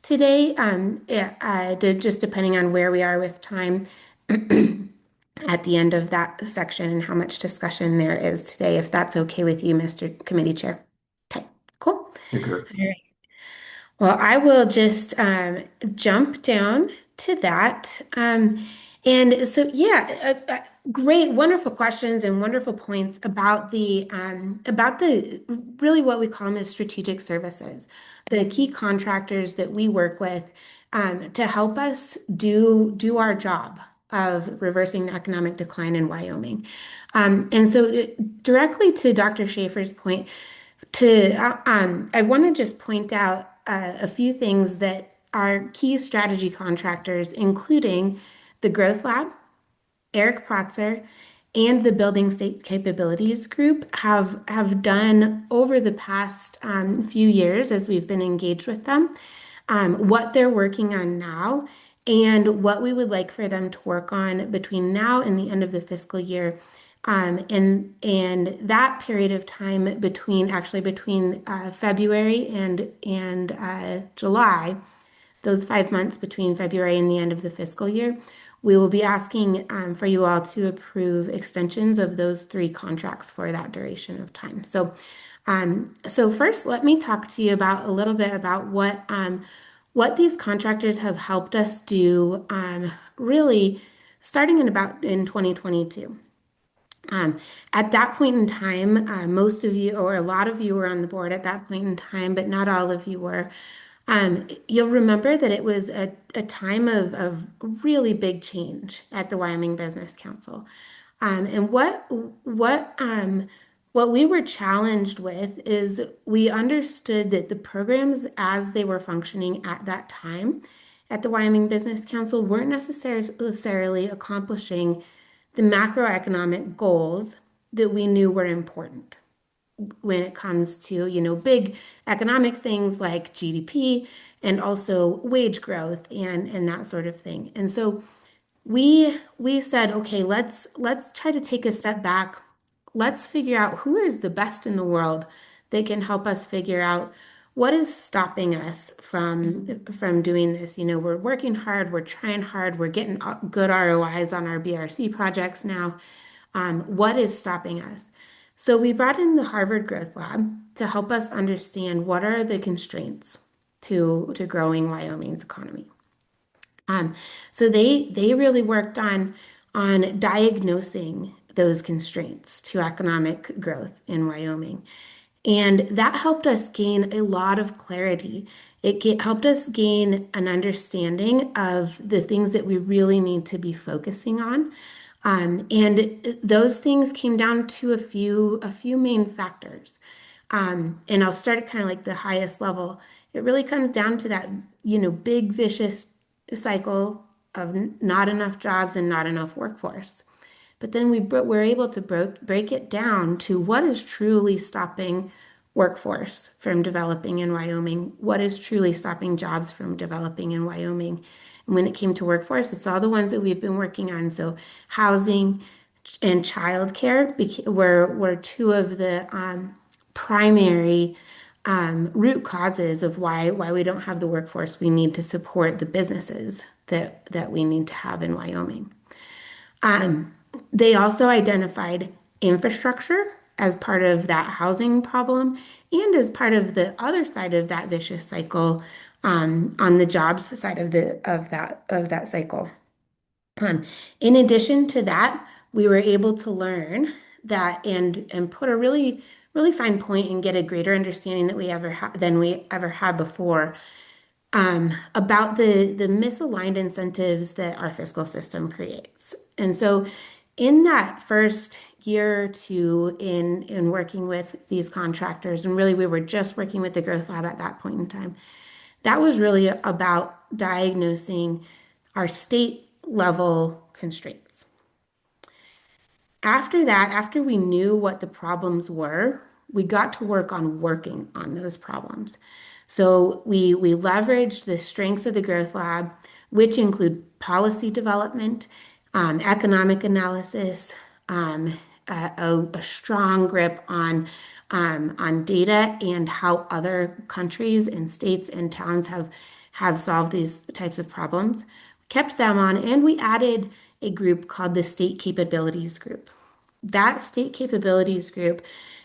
today, just depending on where we are with time at the end of that section and how much discussion there is today, if that's okay with you, Mr. Committee Chair. Okay, cool. Okay. All right. Well, I will just jump down to that. And so, yeah, great, wonderful questions and wonderful points about the really what we call them as strategic services, the key contractors that we work with to help us do our job of reversing the economic decline in Wyoming. And so directly to Dr. Schaefer's point, I want to just point out a few things that our key strategy contractors, including the Growth Lab, Eric Protzer, and the Building State Capabilities Group have done over the past few years as we've been engaged with them, what they're working on now, and what we would like for them to work on between now and the end of the fiscal year. And that period of time between February and July, those 5 months between February and the end of the fiscal year, we will be asking for you all to approve extensions of those 3 contracts for that duration of time. So first, let me talk to you a little bit about what these contractors have helped us do, really starting in 2022. At that point in time, most of you, or a lot of you, were on the board at that point in time, but not all of you were. You'll remember that it was a time of really big change at the Wyoming Business Council. And what we were challenged with is we understood that the programs as they were functioning at that time at the Wyoming Business Council weren't necessarily accomplishing the macroeconomic goals that we knew were important when it comes to, big economic things like GDP and also wage growth and that sort of thing. And so we said, okay, let's try to take a step back. Let's figure out who is the best in the world that can help us figure out what is stopping us from doing this. We're working hard, we're trying hard, we're getting good ROIs on our BRC projects now. What is stopping us? So we brought in the Harvard Growth Lab to help us understand what are the constraints to growing Wyoming's economy. So they really worked on diagnosing those constraints to economic growth in Wyoming. And that helped us gain a lot of clarity. It helped us gain an understanding of the things that we really need to be focusing on. And those things came down to a few main factors. And I'll start at kind of like the highest level. It really comes down to that, big vicious cycle of not enough jobs and not enough workforce. But then we're able to break it down to what is truly stopping workforce from developing in Wyoming, what is truly stopping jobs from developing in Wyoming. And when it came to workforce, it's all the ones that we've been working on. So housing and childcare were 2 of the primary root causes of why we don't have the workforce we need to support the businesses that we need to have in Wyoming. They also identified infrastructure as part of that housing problem and as part of the other side of that vicious cycle, on the jobs side of that cycle. In addition to that, we were able to learn that and put a really fine point and get a greater understanding than we ever had before, about the misaligned incentives that our fiscal system creates. And so in that first year or 2 in working with these contractors, and really we were just working with the Growth Lab at that point in time, that was really about diagnosing our state level constraints. After that, after we knew what the problems were, we got to work on working on those problems. So we leveraged the strengths of the Growth Lab, which include policy development, economic analysis, a strong grip on data and how other countries and states and towns have solved these types of problems. Kept them on, and we added a group called the State Capabilities Group. That State Capabilities Group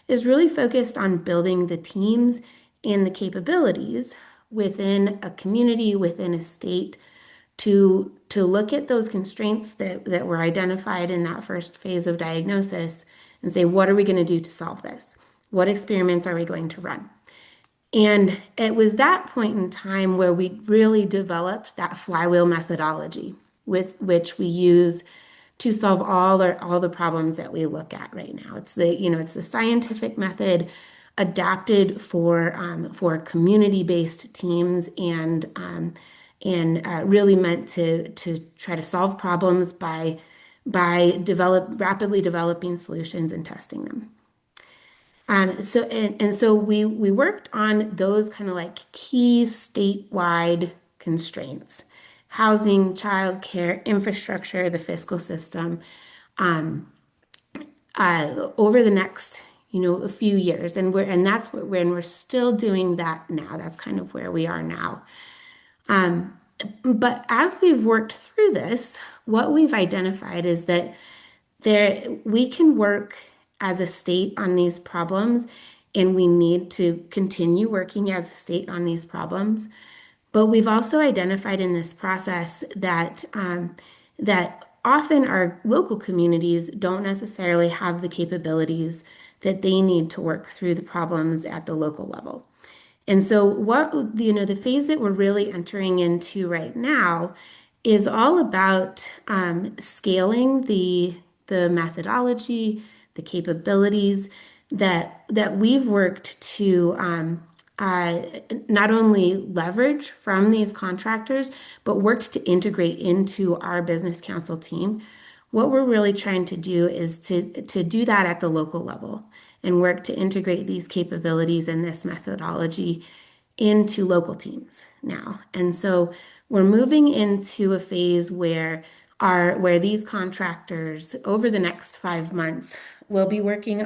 is really focused on building the teams and the capabilities within a community, within a state, to look at those constraints that were identified in that first phase of diagnosis and say, what are we going to do to solve this? What experiments are we going to run? And it was that point in time where we really developed that flywheel methodology, with which we use to solve all the problems that we look at right now. It's the scientific method adapted for community-based teams and really meant to try to solve problems by rapidly developing solutions and testing them. So we worked on those kind of like key statewide constraints: housing, childcare, infrastructure, the fiscal system, over the next a few years, and we're still doing that now. That's kind of where we are now. But as we've worked through this, what we've identified is that we can work as a state on these problems, and we need to continue working as a state on these problems. But we've also identified in this process that often our local communities don't necessarily have the capabilities that they need to work through the problems at the local level. And so the phase that we're really entering into right now is all about scaling the methodology, the capabilities that we've worked to not only leverage from these contractors, but worked to integrate into our business council team. What we're really trying to do is to do that at the local level and work to integrate these capabilities and this methodology into local teams now. And so we're moving into a phase where these contractors over the next 5 months will be working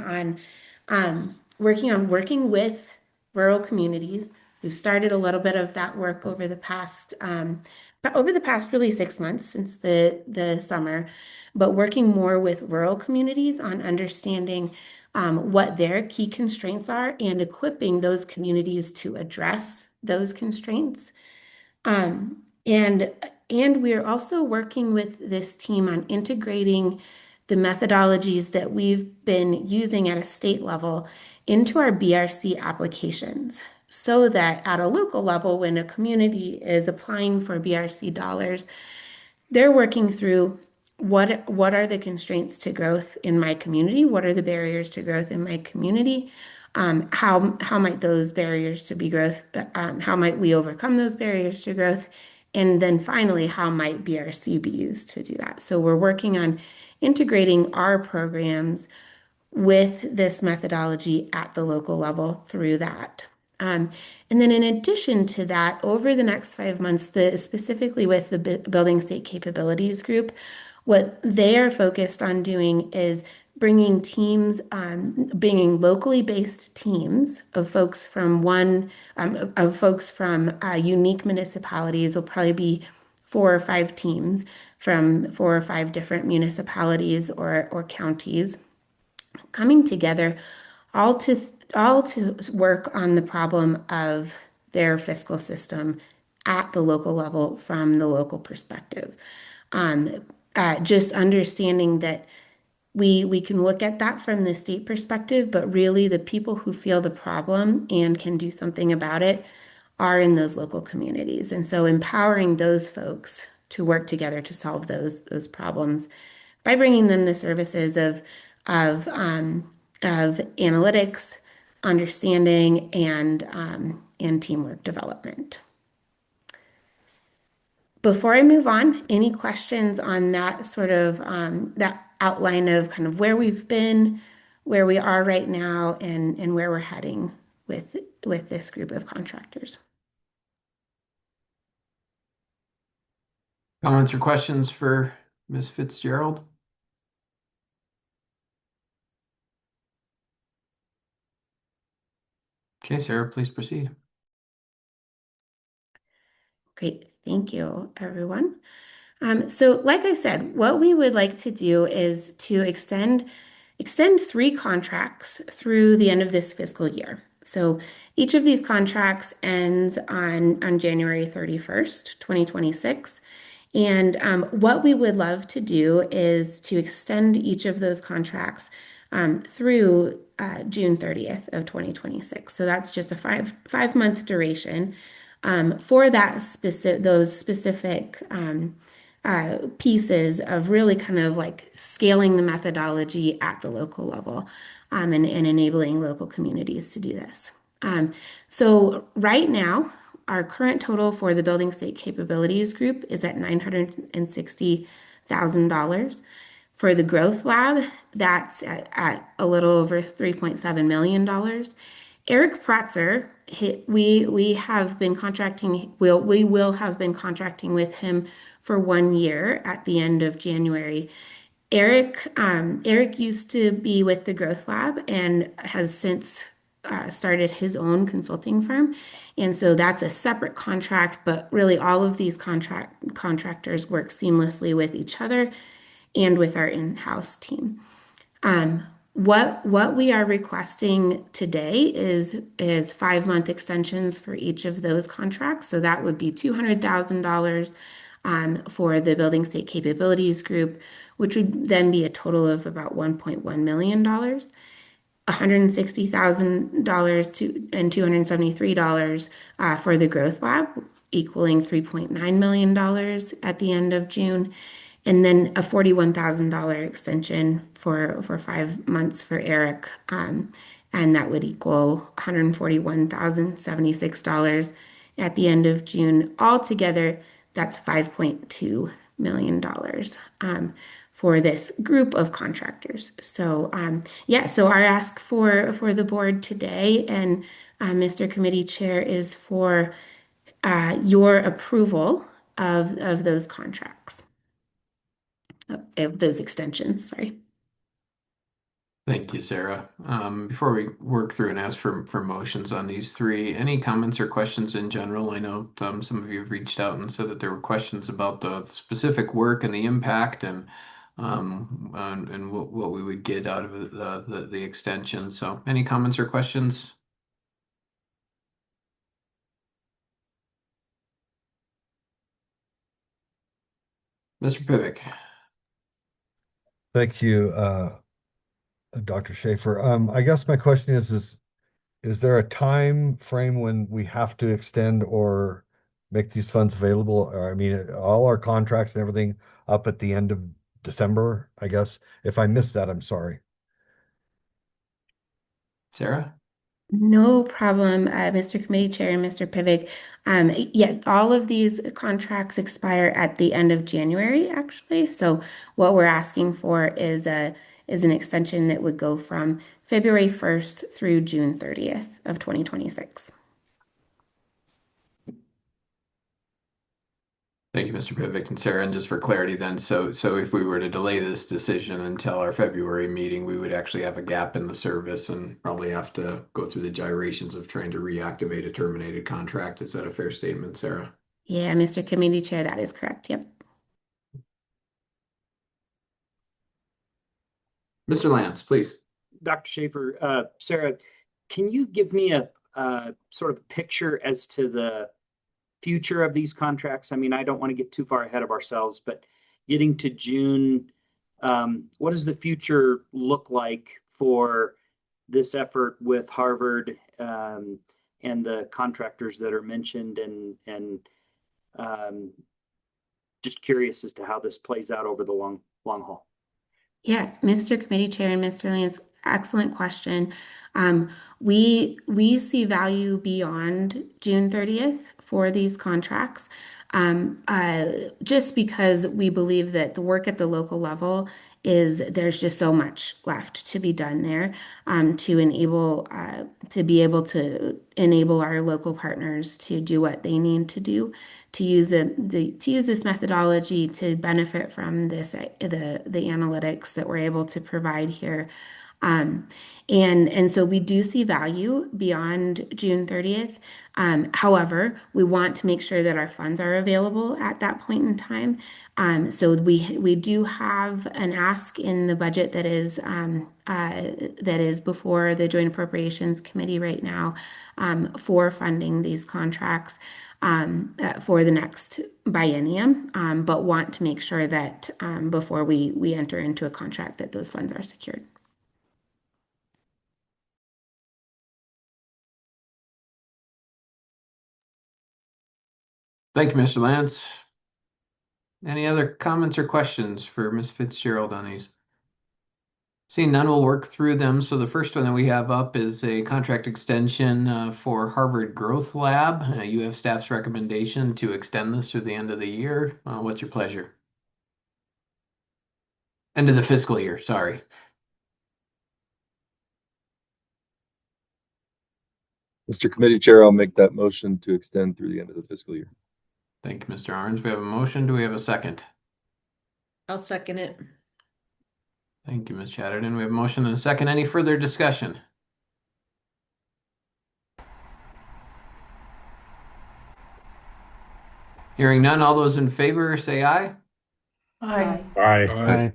with rural communities. We've started a little bit of that work over the past really 6 months since the summer, but working more with rural communities on understanding what their key constraints are and equipping those communities to address those constraints. And we're also working with this team on integrating the methodologies that we've been using at a state level into our BRC applications, so that at a local level, when a community is applying for BRC dollars, they're working through what are the constraints to growth in my community? What are the barriers to growth in my community? How might those barriers to growth, how might we overcome those barriers to growth? And then finally, how might BRC be used to do that? So we're working on integrating our programs with this methodology at the local level through that. And then in addition to that, over the next 5 months, specifically with the Building State Capabilities Group, what they are focused on doing is bringing locally based teams of folks from unique municipalities. Will probably be 4 or 5 teams from 4 or 5 different municipalities or counties coming together, all to work on the problem of their fiscal system at the local level from the local perspective. Just understanding that we can look at that from the state perspective, but really the people who feel the problem and can do something about it are in those local communities. And so empowering those folks to work together to solve those problems by bringing them the services of analytics, understanding, and teamwork development. Before I move on, any questions on that sort of that outline of kind of where we've been, where we are right now, and where we're heading with this group of contractors? Comments or questions for Ms. Fitzgerald? Okay, Sarah, please proceed. Great. Thank you, everyone. So like I said, what we would like to do is to extend 3 contracts through the end of this fiscal year. So each of these contracts ends on January 31st, 2026. And what we would love to do is to extend each of those contracts through June 30th of 2026. So that's just a 5-month duration for those specific pieces of really kind of like scaling the methodology at the local level, and enabling local communities to do this. So right now, our current total for the Building State Capabilities Group is at $960,000. For the Growth Lab, that's at a little over $3.7 million. Eric Pratzer, we have been contracting, we will have been contracting with him for 1 year at the end of January. Eric used to be with the Growth Lab and has since started his own consulting firm. And so that's a separate contract, but really all of these contractors work seamlessly with each other and with our in-house team. What we are requesting today is 5-month extensions for each of those contracts. So that would be $200,000 for the Building State Capabilities Group, which would then be a total of about $1.1 million. $160,000 and $273 for the Growth Lab, equaling $3.9 million at the end of June. And then a $41,000 extension for 5 months for Eric. And that would equal $141,076 at the end of June. Altogether, that's $5.2 million for this group of contractors. So so our ask for the board today and Mr. Committee Chair is for your approval of those contracts. Of those extensions, sorry. Thank you, Sarah. Before we work through and ask for motions on these three, any comments or questions in general? I know some of you have reached out and said that there were questions about the specific work and the impact and what we would get out of the extension. So any comments or questions? Mr. Pivik. Thank you, Dr. Schaefer. I guess my question is there a time frame when we have to extend or make these funds available? Or, I mean, all our contracts and everything up at the end of December, I guess. If I missed that, I'm sorry. Sarah? No problem, Mr. Committee Chair and Mr. Pivik. Yeah, all of these contracts expire at the end of January, actually. So what we're asking for is an extension that would go from February 1st through June 30th of 2026. Thank you, Mr. Pivik and Sarah. And just for clarity then, so if we were to delay this decision until our February meeting, we would actually have a gap in the service and probably have to go through the gyrations of trying to reactivate a terminated contract. Is that a fair statement, Sarah? Yeah, Mr. Committee Chair, that is correct. Yep. Mr. Lance, please. Dr. Schaefer, Sarah, can you give me a sort of picture as to the future of these contracts? I mean, I don't want to get too far ahead of ourselves, but getting to June, what does the future look like for this effort with Harvard and the contractors that are mentioned, and just curious as to how this plays out over the long haul. Yeah, Mr. Committee Chair and Mr. Lance, excellent question. We see value beyond June 30th for these contracts, just because we believe that the work at the local level there's just so much left to be done there, to be able to enable our local partners to do what they need to do, to use this methodology to benefit from the analytics that we're able to provide here. And so we do see value beyond June 30th. However, we want to make sure that our funds are available at that point in time. So we do have an ask in the budget that is before the Joint Appropriations Committee right now, for funding these contracts for the next biennium, but want to make sure that before we enter into a contract that those funds are secured. Thank you, Mr. Lance. Any other comments or questions for Ms. Fitzgerald on these? Seeing none, we'll work through them. So the first one that we have up is a contract extension for Harvard Growth Lab. You have staff's recommendation to extend this through the end of the year. What's your pleasure? End of the fiscal year, sorry. Mr. Committee Chair, I'll make that motion to extend through the end of the fiscal year. Thank you, Mr. Arns. We have a motion. Do we have a second? I'll second it. Thank you, Ms. Chatterton. We have a motion and a second. Any further discussion? Hearing none, all those in favor say aye. Aye. Aye.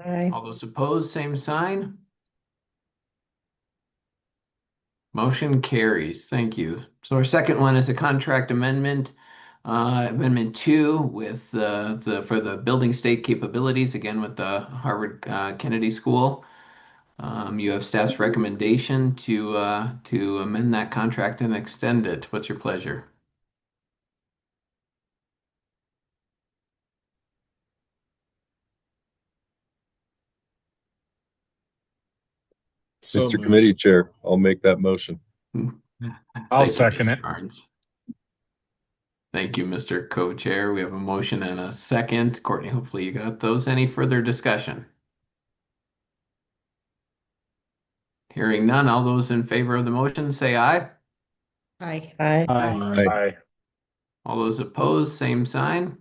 Aye. All those opposed, same sign. Motion carries. Thank you. So our second one is a contract amendment, Amendment 2 with for the building state capabilities, again with the Harvard Kennedy School. You have staff's recommendation to amend that contract and extend it. What's your pleasure? So Mr. moved. Committee Chair, I'll make that motion. I'll Thank you, second Mr. it. Barnes. Thank you, Mr. Co-Chair. We have a motion and a second. Courtney, hopefully you got those. Any further discussion? Hearing none, all those in favor of the motion say aye. Aye. Aye. Aye. All those opposed, same sign.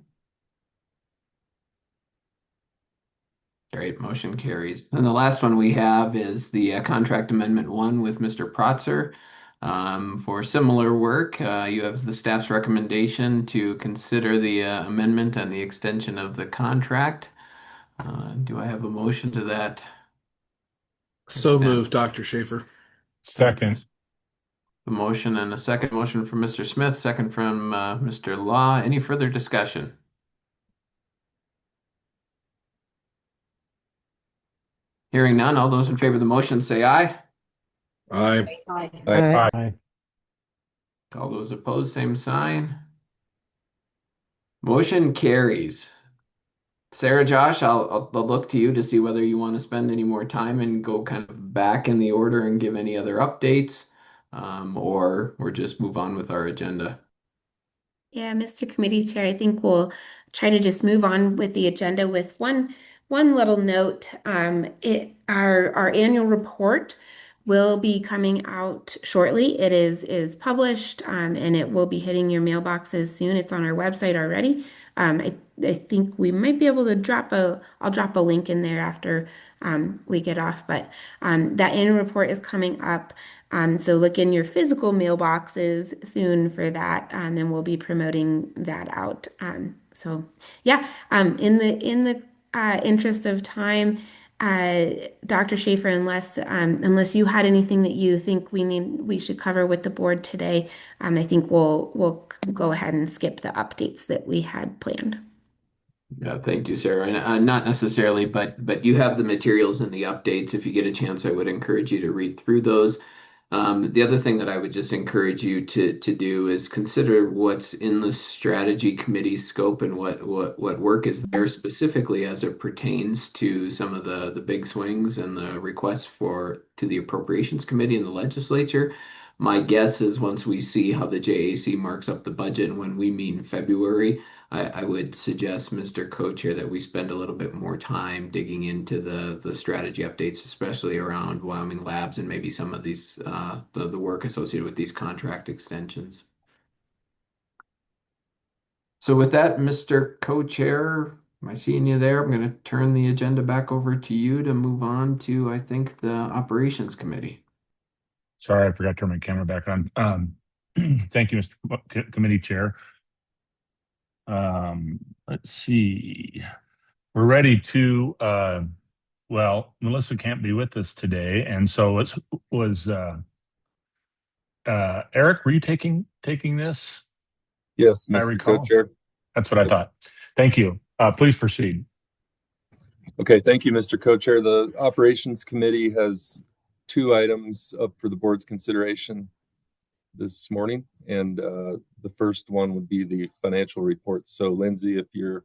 Great, motion carries. And the last one we have is the contract amendment 1 with Mr. Protzer. For similar work, you have the staff's recommendation to consider the amendment and the extension of the contract. Do I have a motion to that? So moved, Dr. Schaefer. Second. The motion and a second motion from Mr. Smith, second from Mr. Law. Any further discussion? Hearing none, all those in favor of the motion say aye. Aye. Aye. Aye. All those opposed, same sign. Motion carries. Sarah, Josh, I'll look to you to see whether you want to spend any more time and go kind of back in the order and give any other updates, or just move on with our agenda. Yeah, Mr. Committee Chair, I think we'll try to just move on with the agenda with one little note. Our annual report will be coming out shortly. It is published, and it will be hitting your mailboxes soon. It's on our website already. I think we might be able to I'll drop a link in there after we get off, but that annual report is coming up. So look in your physical mailboxes soon for that, and we'll be promoting that out. So yeah, in the interest of time, Dr. Schaefer, unless you had anything that you think we should cover with the board today, I think we'll go ahead and skip the updates that we had planned. Yeah, thank you, Sarah. And not necessarily, but you have the materials and the updates. If you get a chance, I would encourage you to read through those. The other thing that I would just encourage you to do is consider what's in the strategy committee scope and what work is there specifically as it pertains to some of the big swings and the requests to the appropriations committee and the legislature. My guess is once we see how the JAC marks up the budget and when we meet in February, I would suggest, Mr. Co-Chair, that we spend a little bit more time digging into the strategy updates, especially around Wyoming Labs and maybe some of these the work associated with these contract extensions. So with that, Mr. Co-Chair, am I seeing you there? I'm going to turn the agenda back over to you to move on to, I think, the Operations Committee. Sorry, I forgot to turn my camera back on. Thank you, Mr. Committee Chair. Let's see. We're ready to, well, Melissa can't be with us today. And so Eric, were you taking this? Yes, I Mr. recall. Co-Chair. That's what I thought. Thank you. Please proceed. Okay, thank you, Mr. Co-Chair. The Operations Committee has 2 items up for the board's consideration this morning, and the first one would be the financial report. So Lindsay, if you're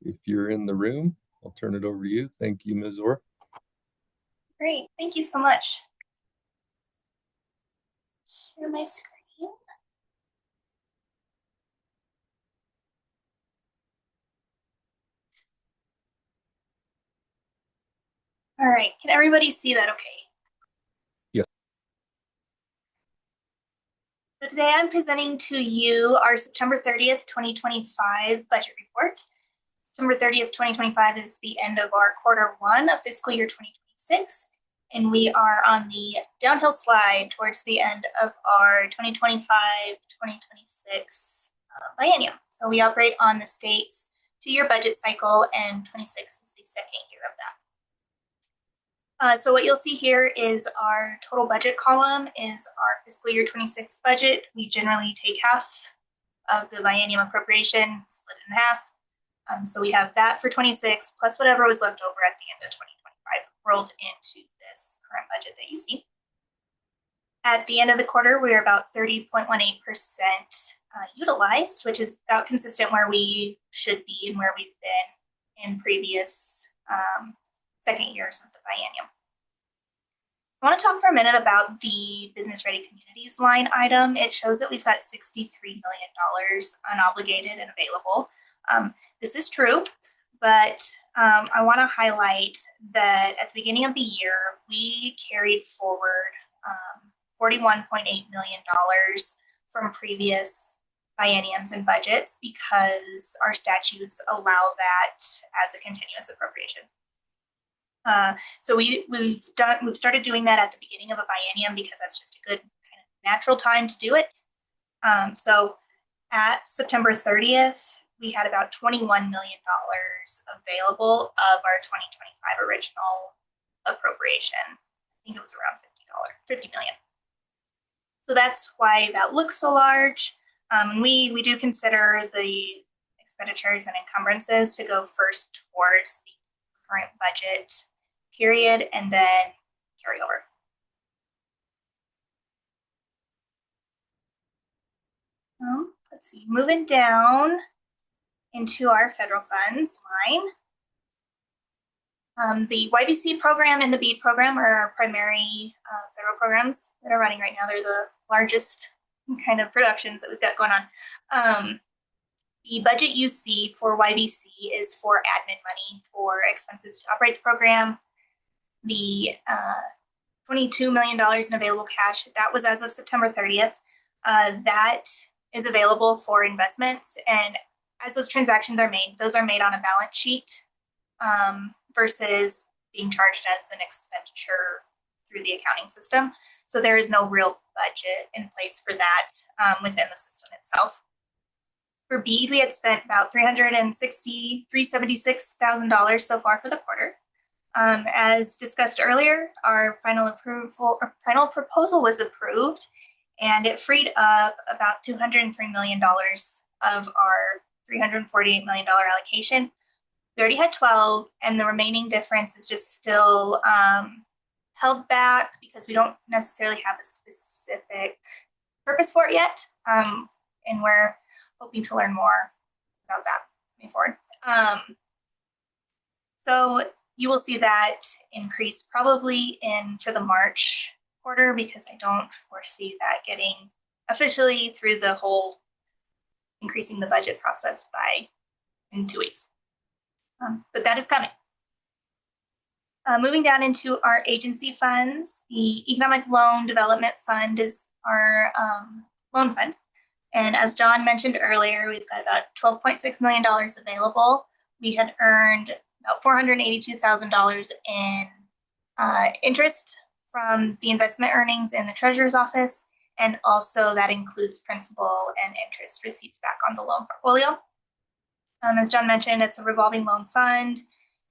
If you're in the room, I'll turn it over to you. Thank you, Ms. Orr. Great, thank you so much. Share my screen. All right, can everybody see that okay? Yes. So today I'm presenting to you our September 30th, 2025 budget report. September 30th, 2025 is the end of our Q1 of fiscal year 2026, and we are on the downhill slide towards the end of our 2025-2026 biennium. So we operate on the state's 2-year budget cycle, and 26 is the second year of that. So what you'll see here is our total budget column is our fiscal year 26 budget. We generally take half of the biennium appropriation, split it in half. So we have that for 26 plus whatever was left over at the end of 2025 rolled into this current budget that you see. At the end of the quarter, we're about 30.18% utilized, which is about consistent where we should be and where we've been in previous second years of the biennium. I want to talk for a minute about the Business Ready Communities line item. It shows that we've got $63 million unobligated and available. This is true, but I want to highlight that at the beginning of the year, we carried forward $41.8 million from previous bienniums and budgets because our statutes allow that as a continuous appropriation. So we've started doing that at the beginning of a biennium because that's just a good kind of natural time to do it. So at September 30th, we had about $21 million available of our 2025 original appropriation. I think it was around $50 million. So that's why that looks so large. We do consider the expenditures and encumbrances to go first towards the current budget period and then carry over. Let's see, moving down into our federal funds line. The YBC program and the BEAD program are our primary federal programs that are running right now. They're the largest kind of productions that we've got going on. The budget you see for YBC is for admin money for expenses to operate the program. The $22 million in available cash, that was as of September 30th. That is available for investments. And as those transactions are made, those are made on a balance sheet versus being charged as an expenditure through the accounting system. So there is no real budget in place for that within the system itself. For BEAD, we had spent about $376,000 so far for the quarter. As discussed earlier, our final proposal was approved, and it freed up about $203 million of our $348 million allocation. We already had 12, and the remaining difference is just still held back because we don't necessarily have a specific purpose for it yet, and we're hoping to learn more about that moving forward. So you will see that increase probably for the March quarter because I don't foresee that getting officially through the whole increasing the budget process in 2 weeks. But that is coming. Moving down into our agency funds, the Economic Loan Development Fund is our loan fund. And as John mentioned earlier, we've got about $12.6 million available. We had earned about $482,000 in interest from the investment earnings in the treasurer's office. And also that includes principal and interest receipts back on the loan portfolio. As John mentioned, it's a revolving loan fund.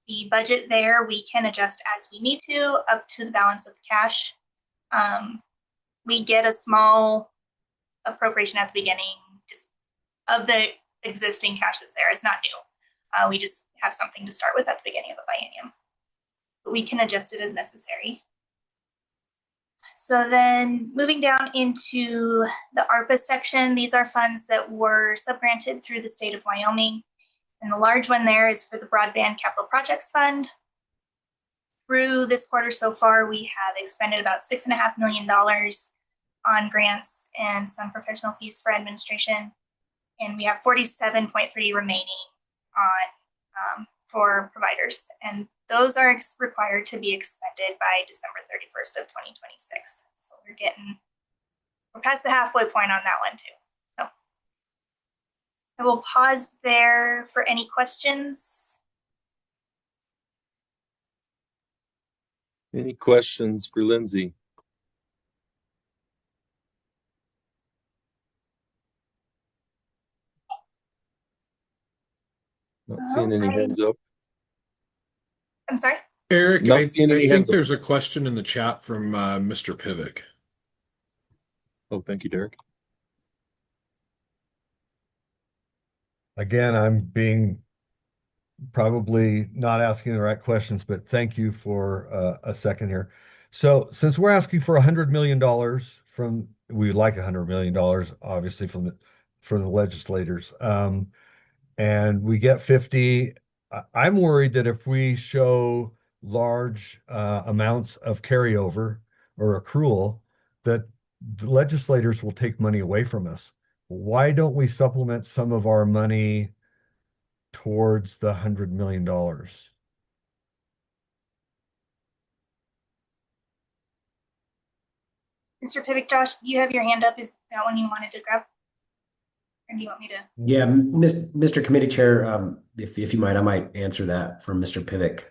The budget there, we can adjust as we need to up to the balance of the cash. We get a small appropriation at the beginning just of the existing cash that's there. It's not new. We just have something to start with at the beginning of the biennium. But we can adjust it as necessary. So then moving down into the ARPA section, these are funds that were subgranted through the state of Wyoming. And the large one there is for the Broadband Capital Projects Fund. Through this quarter so far, we have expended about $6.5 million on grants and some professional fees for administration. And we have 47.3 remaining on for providers. And those are required to be expended by December 31st of 2026. So we're past the halfway point on that one too. So I will pause there for any questions. Any questions for Lindsay? Not seeing any hands up. I'm sorry? Eric, Not I seeing any think hands up. there's a question in the chat from Mr. Pivik. Oh, thank you, Derek. Again, I'm being probably not asking the right questions, but thank you for a second here. So since we're asking for $100 million we'd like $100 million, obviously from the legislators, and we get 50, I'm worried that if we show large amounts of carryover or accrual, that the legislators will take money away from us. Why don't we supplement some of our money towards the $100 million? Mr. Pivik, Josh, you have your hand up. Is that one you wanted to grab? Or do you want me to? Yeah, Mr. Committee Chair, if you might, I might answer that from Mr. Pivik.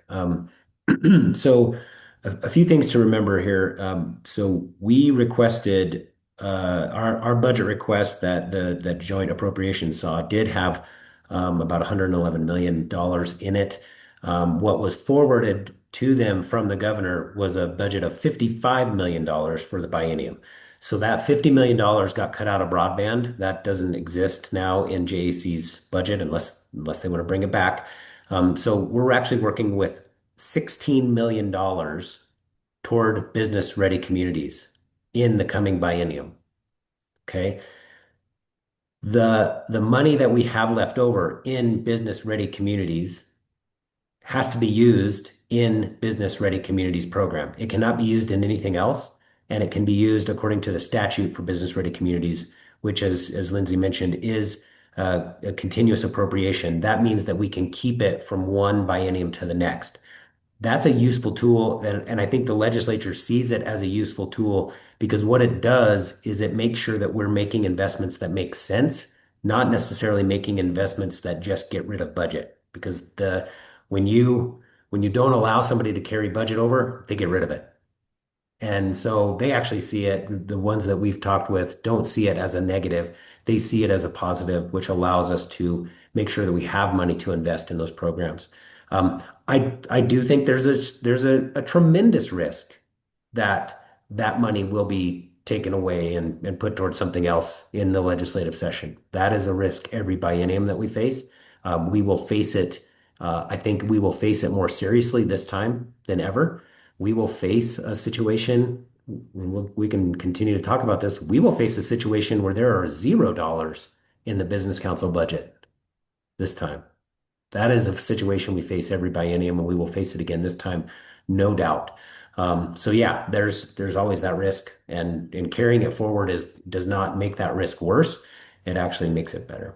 So a few things to remember here. So we requested our budget request that the joint appropriations saw did have about $111 million in it. What was forwarded to them from the governor was a budget of $55 million for the biennium. So that $50 million got cut out of broadband. That doesn't exist now in JAC's budget unless they want to bring it back. So we're actually working with $16 million toward business-ready communities in the coming biennium. Okay. The money that we have left over in business-ready communities has to be used in business-ready communities program. It cannot be used in anything else, and it can be used according to the statute for business-ready communities, which, as Lindsay mentioned, is a continuous appropriation. That means that we can keep it from one biennium to the next. That's a useful tool, and I think the legislature sees it as a useful tool because what it does is it makes sure that we're making investments that make sense, not necessarily making investments that just get rid of budget. Because when you don't allow somebody to carry budget over, they get rid of it. And so they actually see it, the ones that we've talked with don't see it as a negative. They see it as a positive, which allows us to make sure that we have money to invest in those programs. I do think there's a tremendous risk that money will be taken away and put towards something else in the legislative session. That is a risk every biennium that we face. We will face it. I think we will face it more seriously this time than ever. We will face a situation, we can continue to talk about this. We will face a situation where there are $0 in the Business Council budget this time. That is a situation we face every biennium, and we will face it again this time, no doubt. So yeah, there's always that risk, and carrying it forward does not make that risk worse. It actually makes it better.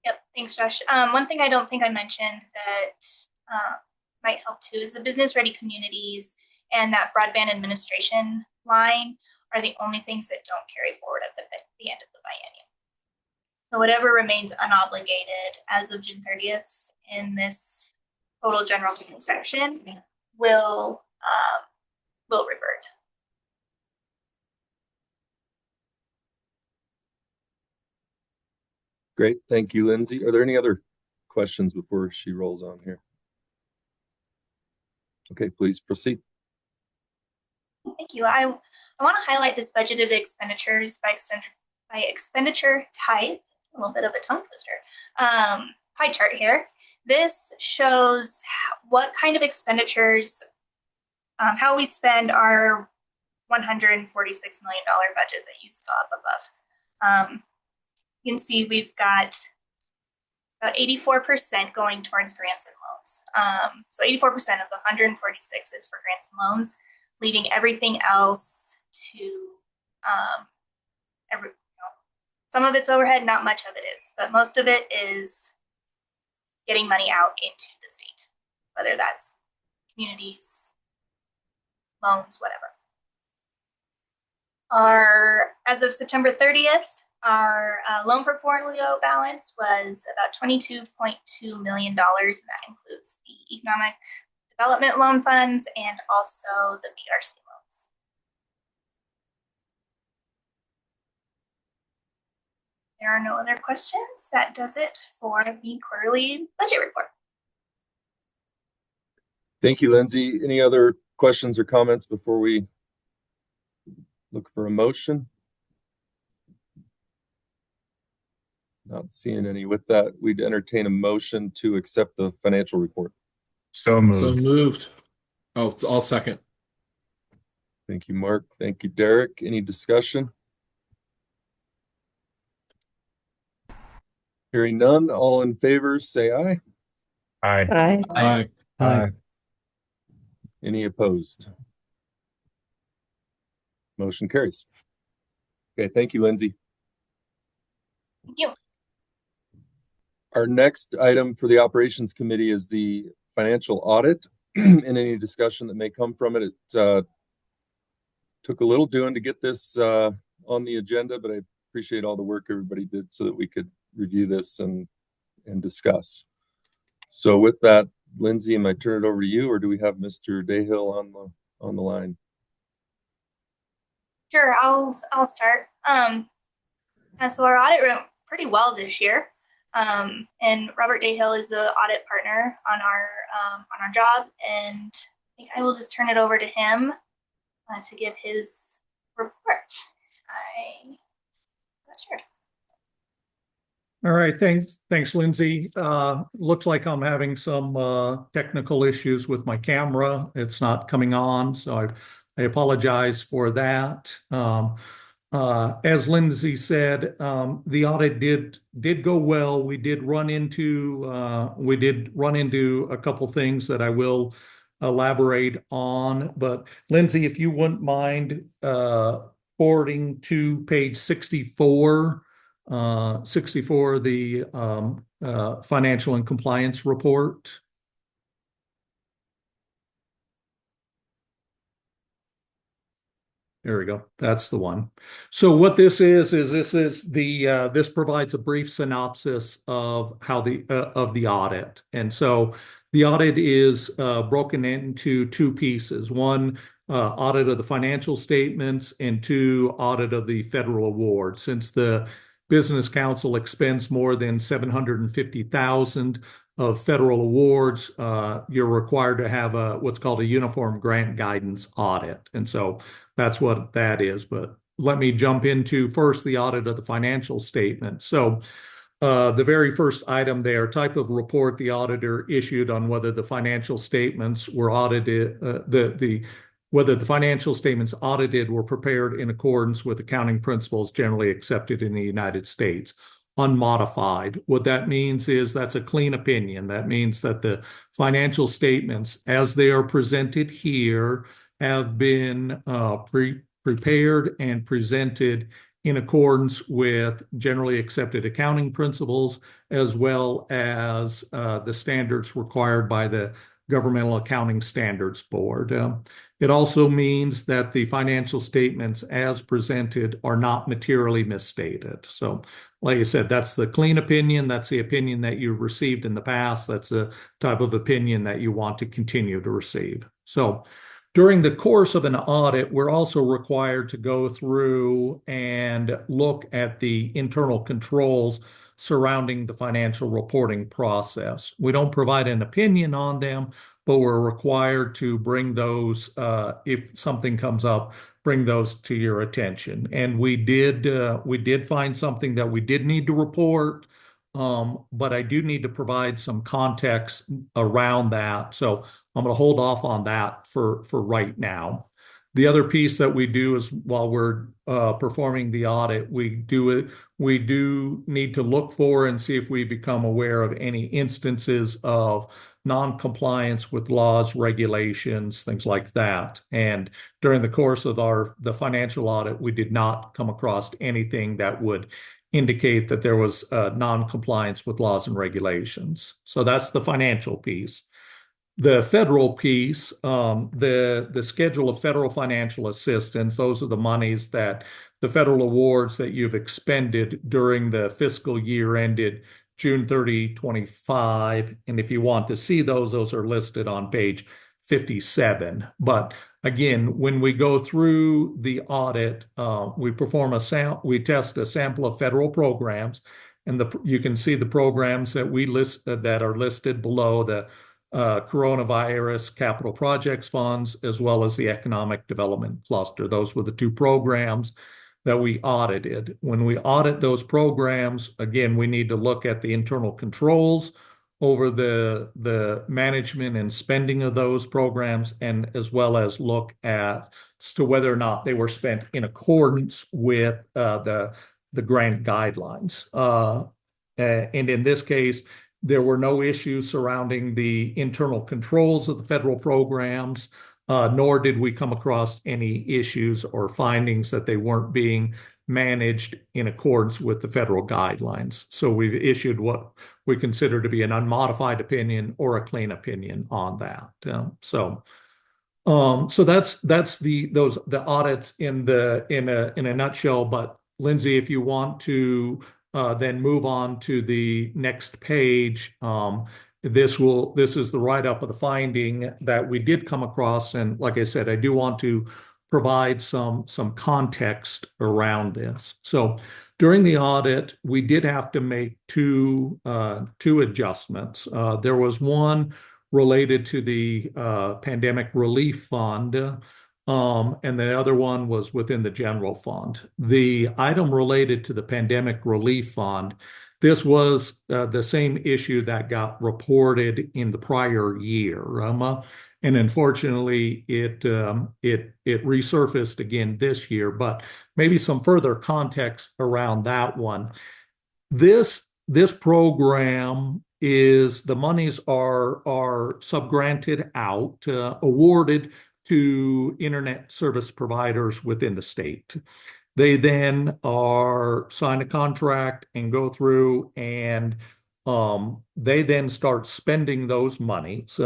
Yep, thanks, Josh. One thing I don't think I mentioned that might help too is the business ready communities and that broadband administration line are the only things that don't carry forward at the end of the biennium. So whatever remains unobligated as of June 30th in this total general fund section will revert. Great. Thank you, Lindsay. Are there any other questions before she rolls on here? Okay, please proceed. Thank you. I want to highlight this budgeted expenditures by expenditure type, a little bit of a tongue twister, pie chart here. This shows what kind of expenditures, how we spend our $146 million budget that you saw up above. You can see we've got about 84% going towards grants and loans. So 84% of the 146 is for grants and loans, leaving everything else to some of it's overhead, not much of it is, but most of it is getting money out into the state, whether that's communities, loans, whatever. As of September 30th, our loan portfolio balance was about $22.2 million, and that includes the economic development loan funds and also the BRC loans. There are no other questions. That does it for the quarterly budget report. Thank you, Lindsay. Any other questions or comments before we look for a motion? Not seeing any. With that, we'd entertain a motion to accept the financial report. So moved. So moved. Oh, I'll second. Thank you, Mark. Thank you, Derek. Any discussion? Hearing none, all in favor, say aye. Aye. Aye. Aye. Aye. Any opposed? Motion carries. Okay, thank you, Lindsay. Thank you. Our next item for the operations committee is the financial audit and any discussion that may come from it. It took a little doing to get this on the agenda, but I appreciate all the work everybody did so that we could review this and discuss. So with that, Lindsay, am I turn it over to you, or do we have Mr. Dayhill on the line? Sure, I'll start. So our audit went pretty well this year. And Robert Dayhill is the audit partner on our job, and I think I will just turn it over to him to give his report. I'm not sure. All right, thanks, Lindsay. Looks like I'm having some technical issues with my camera. It's not coming on, so I apologize for that. As Lindsay said, the audit did go well. We did run into a couple things that I will elaborate on. But Lindsay, if you wouldn't mind forwarding to page 64, the financial and compliance report. There we go. That's the one. So what this is this provides a brief synopsis of how the audit. And so the audit is broken into two pieces. One, audit of the financial statements, and two, audit of the federal award. Since the Business Council expends more than $750,000 of federal awards, you're required to have what's called a uniform grant guidance audit. And so that's what that is. But let me jump into first the audit of the financial statement. So the very first item there, type of report the auditor issued on whether the financial statements were audited, whether the financial statements audited were prepared in accordance with accounting principles generally accepted in the United States, unmodified. What that means is that's a clean opinion. That means that the financial statements, as they are presented here, have been prepared and presented in accordance with generally accepted accounting principles, as well as the standards required by the Governmental Accounting Standards Board. It also means that the financial statements as presented are not materially misstated. So, like I said, that's the clean opinion. That's the opinion that you've received in the past. That's the type of opinion that you want to continue to receive. So, during the course of an audit, we're also required to go through and look at the internal controls surrounding the financial reporting process. We don't provide an opinion on them, but we're required to bring those, if something comes up, bring those to your attention. And we did find something that we did need to report, but I do need to provide some context around that. So I'm going to hold off on that for right now. The other piece that we do is while we're performing the audit, we do need to look for and see if we become aware of any instances of non-compliance with laws, regulations, things like that. And during the course of the financial audit, we did not come across anything that would indicate that there was non-compliance with laws and regulations. So that's the financial piece. The federal piece, the schedule of federal financial assistance, those are the monies that the federal awards that you've expended during the fiscal year ended June 30, 25. And if you want to see those are listed on page 57. But again, when we go through the audit, we test a sample of federal programs, and you can see the programs that we list that are listed below: the coronavirus capital projects funds, as well as the economic development cluster. Those were the two programs that we audited. When we audit those programs, again, we need to look at the internal controls over the management and spending of those programs, and as well as look at as to whether or not they were spent in accordance with the grant guidelines. And in this case, there were no issues surrounding the internal controls of the federal programs, nor did we come across any issues or findings that they weren't being managed in accordance with the federal guidelines. So we've issued what we consider to be an unmodified opinion or a clean opinion on that. So that's the audits in a nutshell. But Lindsay, if you want to then move on to the next page. This is the write-up of the finding that we did come across, and like I said, I do want to provide some context around this. So during the audit, we did have to make two adjustments. There was one related to the pandemic relief fund, and the other one was within the general fund. The item related to the pandemic relief fund, this was the same issue that got reported in the prior year. And unfortunately, it resurfaced again this year, but maybe some further context around that one. This program is the monies are subgranted out, awarded to internet service providers within the state. They then sign a contract and go through, and they then start spending those monies.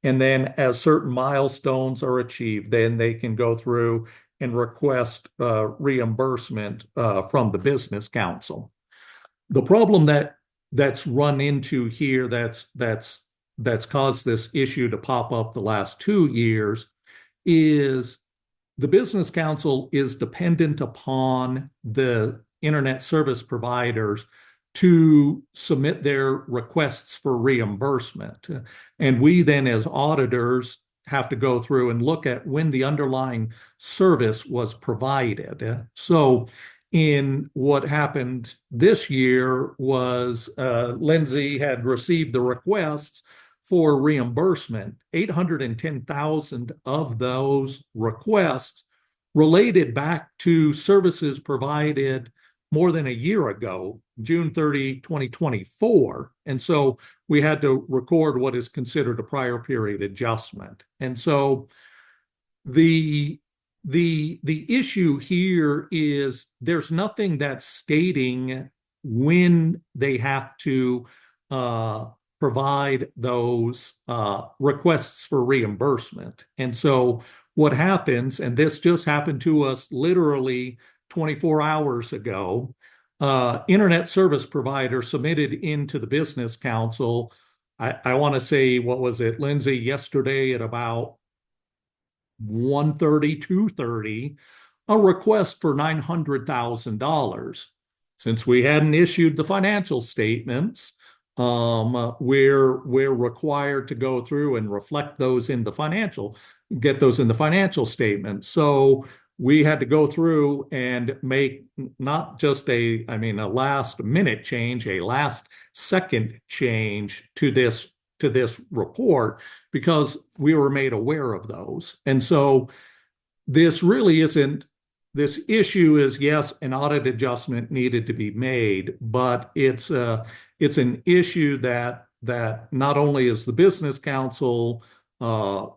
And then as certain milestones are achieved, then they can go through and request reimbursement from the Business Council. The problem that's run into here that's caused this issue to pop up the last 2 years is the Business Council is dependent upon the internet service providers to submit their requests for reimbursement. And we then, as auditors, have to go through and look at when the underlying service was provided. So in what happened this year was Lindsay had received the requests for reimbursement. 810,000 of those requests related back to services provided more than a year ago, June 30, 2024. And so we had to record what is considered a prior period adjustment. And so the issue here is there's nothing that's stating when they have to provide those requests for reimbursement. And so what happens, and this just happened to us literally 24 hours ago, internet service provider submitted into the Business Council, I want to say, what was it, Lindsay, yesterday at about 1:30, 2:30, a request for $900,000. Since we hadn't issued the financial statements, we're required to go through and reflect those in the get those in the financial statement. So we had to go through and make not just a last minute change, a last second change to this report, because we were made aware of those. And so this really isn't, this issue is, yes, an audit adjustment needed to be made, but it's an issue that not only is the business council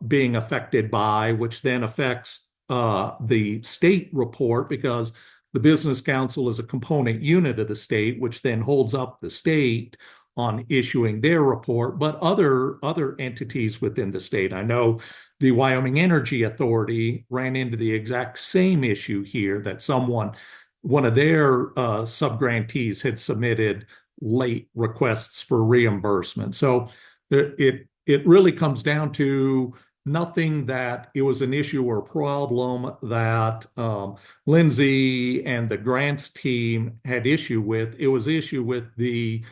being affected by, which then affects the state report, because the business council is a component unit of the state, which then holds up the state on issuing their report, but other entities within the state. I know the Wyoming Energy Authority ran into the exact same issue here, that one of their subgrantees had submitted late requests for reimbursement. So it really comes down to nothing that it was an issue or problem that Lindsay and the grants team had issue with. It was issue with the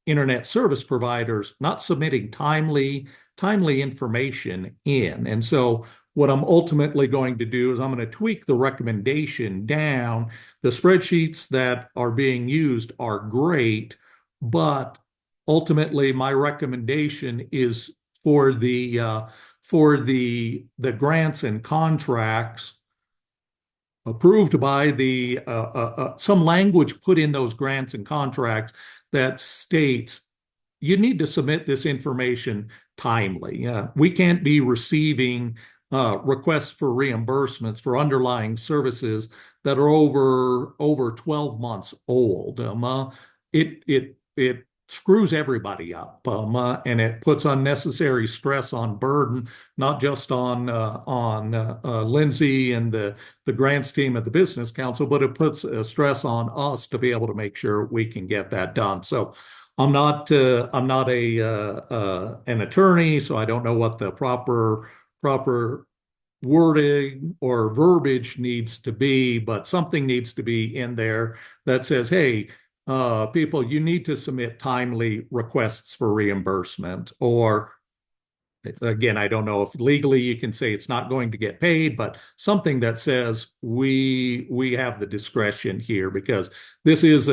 internet service providers not submitting timely information in. And so what I'm ultimately going to do is I'm going to tweak the recommendation down. The spreadsheets that are being used are great, but ultimately my recommendation is for the grants and contracts approved by the some language put in those grants and contracts that states you need to submit this information timely. We can't be receiving requests for reimbursements for underlying services that are over 12 months old. It screws everybody up, and it puts unnecessary stress on burden, not just on Lindsay and the grants team at the Business Council, but it puts stress on us to be able to make sure we can get that done. So I'm not an attorney, so I don't know what the proper wording or verbiage needs to be, but something needs to be in there that says, hey, people, you need to submit timely requests for reimbursement. Or again, I don't know if legally you can say it's not going to get paid, but something that says we have the discretion here, because this is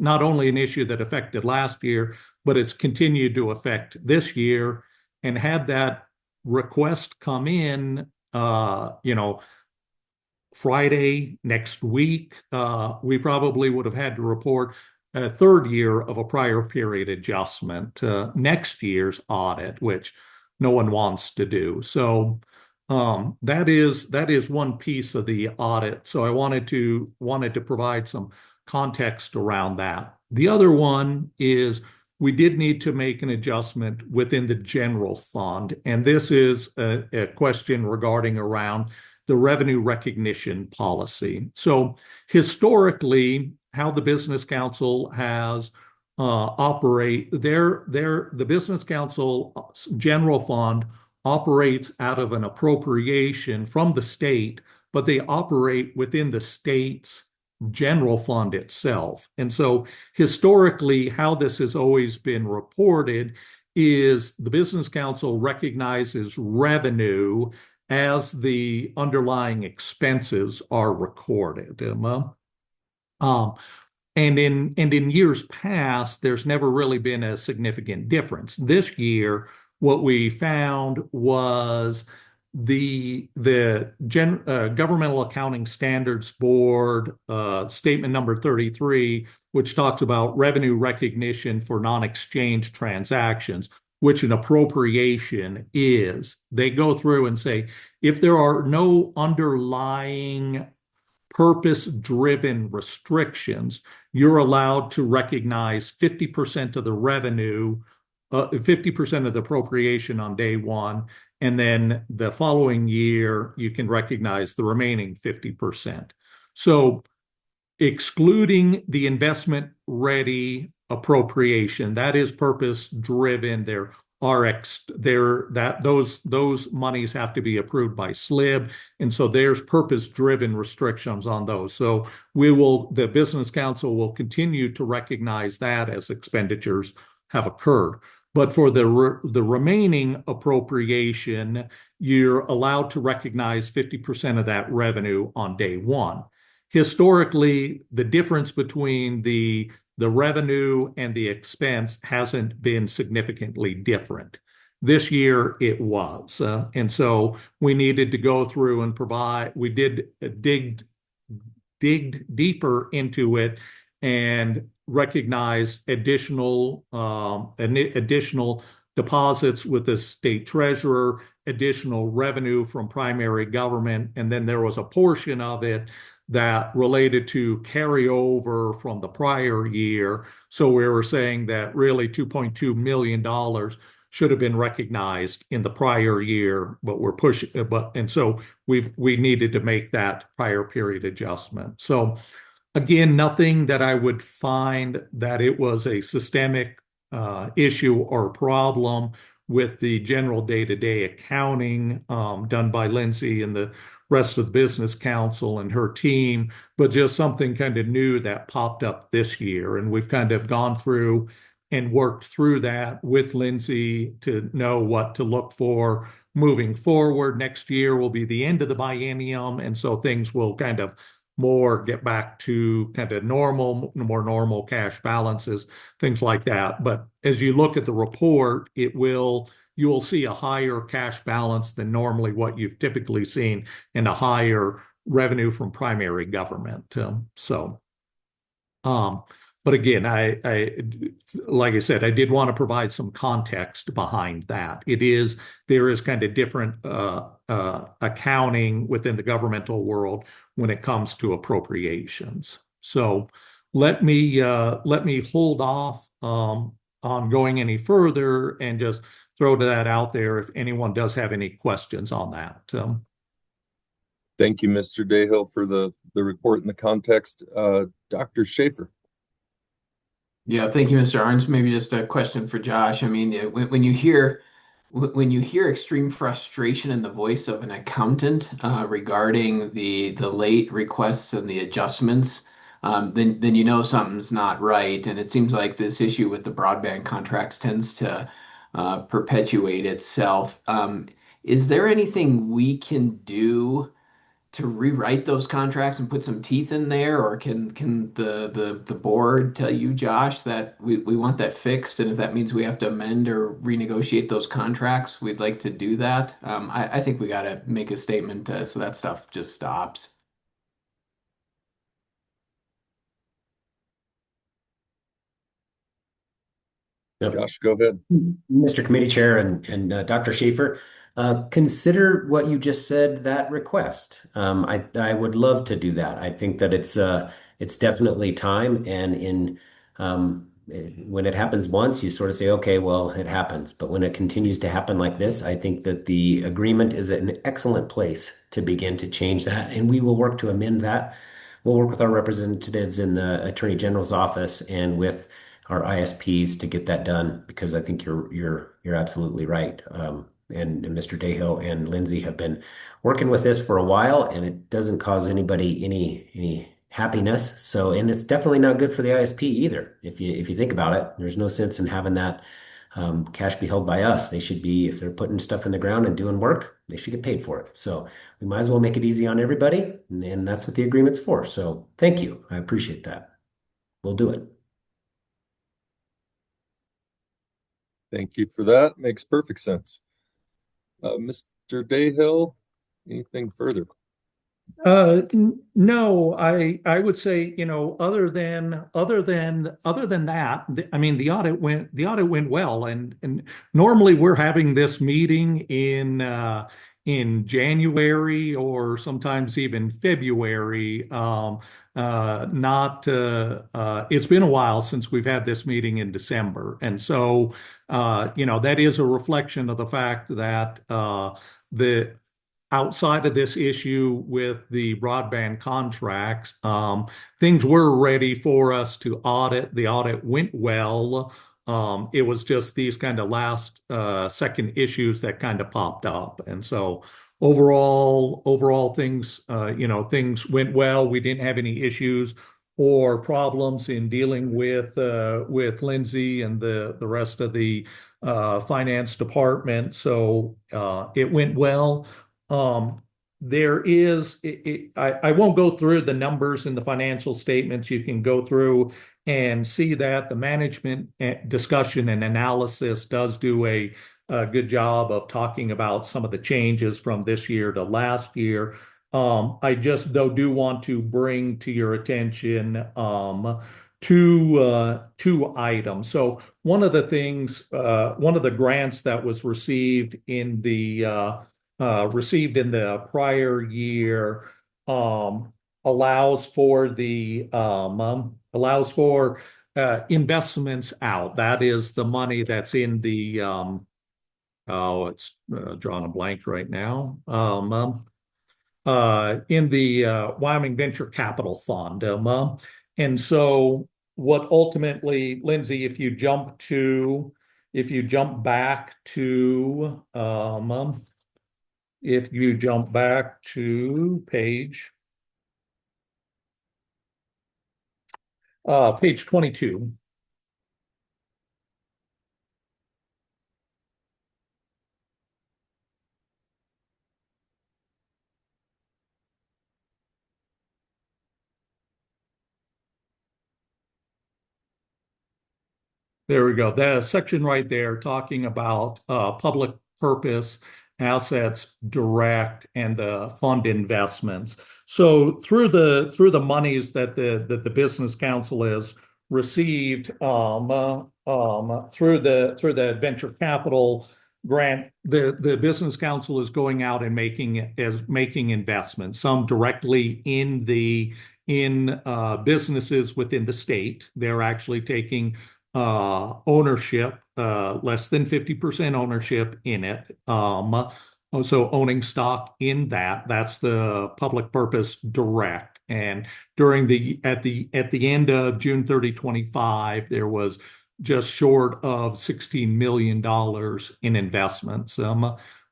not only an issue that affected last year, but it's continued to affect this year. And had that request come in, Friday next week, we probably would have had to report a third year of a prior period adjustment, next year's audit, which no one wants to do. So that is one piece of the audit. So I wanted to provide some context around that. The other one is we did need to make an adjustment within the general fund, and this is a question regarding around the revenue recognition policy. So historically, how the Business Council has the Business Council general fund operates out of an appropriation from the state, but they operate within the state's general fund itself. And so historically, how this has always been reported is the Business Council recognizes revenue as the underlying expenses are recorded. And in years past, there's never really been a significant difference. This year, what we found was the Governmental Accounting Standards Board statement number 33, which talks about revenue recognition for non-exchange transactions, which an appropriation is. They go through and say, if there are no underlying purpose-driven restrictions, you're allowed to recognize 50% of the revenue, 50% of the appropriation on day one, and then the following year, you can recognize the remaining 50%. So excluding the investment ready appropriation, that is purpose driven. Those monies have to be approved by SLIB, and so there's purpose driven restrictions on those. So the Business Council will continue to recognize that as expenditures have occurred. But for the remaining appropriation, you're allowed to recognize 50% of that revenue on day one. Historically, the difference between the revenue and the expense hasn't been significantly different. This year it was. And so we needed to go through and we did dig deeper into it and recognize additional deposits with the state treasurer, additional revenue from primary government, and then there was a portion of it that related to carryover from the prior year. So we were saying that really $2.2 million should have been recognized in the prior year, but we're pushing, and so we needed to make that prior period adjustment. So again, nothing that I would find that it was a systemic issue or problem with the general day-to-day accounting done by Lindsay and the rest of the business council and her team, but just something kind of new that popped up this year. And we've kind of gone through and worked through that with Lindsay to know what to look for moving forward. Next year will be the end of the biennium, and so things will kind of more get back to kind of more normal cash balances, things like that. But as you look at the report, you will see a higher cash balance than normally what you've typically seen and a higher revenue from primary government. But again, like I said, I did want to provide some context behind that. There is kind of different accounting within the governmental world when it comes to appropriations. So let me hold off on going any further and just throw that out there if anyone does have any questions on that. Thank you, Mr. Dayhill, for the report and the context. Dr. Schaefer. Yeah, thank you, Mr. Arns. Maybe just a question for Josh. I mean, when you hear extreme frustration in the voice of an accountant regarding the late requests and the adjustments, then you know something's not right. And it seems like this issue with the broadband contracts tends to perpetuate itself. Is there anything we can do to rewrite those contracts and put some teeth in there, or can the board tell you, Josh, that we want that fixed, and if that means we have to amend or renegotiate those contracts, we'd like to do that. I think we got to make a statement so that stuff just stops. Josh, go ahead. Mr. Committee Chair and Dr. Schaefer, consider what you just said, that request. I would love to do that. I think that it's definitely time, and when it happens once, you sort of say, okay, well, it happens. But when it continues to happen like this, I think that the agreement is an excellent place to begin to change that, and we will work to amend that. We'll work with our representatives in the Attorney General's office and with our ISPs to get that done, because I think you're absolutely right. And Mr. Dayhill and Lindsay have been working with this for a while, and it doesn't cause anybody any happiness. So, and it's definitely not good for the ISP either. If you think about it, there's no sense in having that cash be held by us. They should be, if they're putting stuff in the ground and doing work, they should get paid for it. So we might as well make it easy on everybody, and that's what the agreement's for. So thank you. I appreciate that. We'll do it. Thank you for that. Makes perfect sense. Mr. Dayhill, anything further? No, I would say, other than that, I mean, the audit went well, and normally we're having this meeting in January or sometimes even February. It's been a while since we've had this meeting in December. And so, that is a reflection of the fact that the outside of this issue with the broadband contracts, things were ready for us to audit. The audit went well. It was just these kind of last second issues that kind of popped up. And so overall things, things went well. We didn't have any issues or problems in dealing with Lindsay and the rest of the finance department. So it went well. I won't go through the numbers in the financial statements. You can go through and see that the management discussion and analysis does do a a good job of talking about some of the changes from this year to last year. I just though do want to bring to your attention two items. So one of the things, one of the grants that was received in the prior year allows for investments out. That is the money that's in the it's drawing a blank right now. In the Wyoming Venture Capital Fund. And so what ultimately, Lindsay, if you jump back to page 22. There we go. The section right there talking about public purpose assets direct and the fund investments. So through the monies that the business council has received through the venture capital grant, the business council is going out and making investments, some directly in businesses within the state. They're actually taking ownership, less than 50% ownership in it. Also owning stock in that. That's the public purpose direct. And at the end of June 30, 25, there was just short of $16 million in investments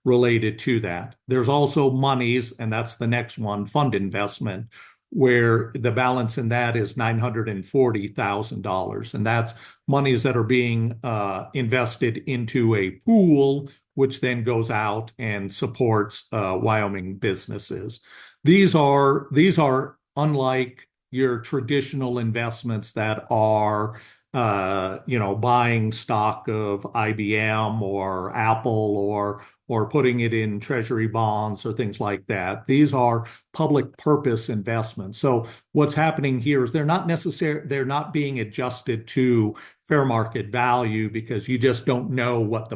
related to that. There's also monies, and that's the next one, fund investment, where the balance in that is $940,000. And that's monies that are being invested into a pool, which then goes out and supports Wyoming businesses. These are unlike your traditional investments that are buying stock of IBM or Apple or putting it in treasury bonds or things like that. These are public purpose investments. So what's happening here is they're not being adjusted to fair market value because you just don't know what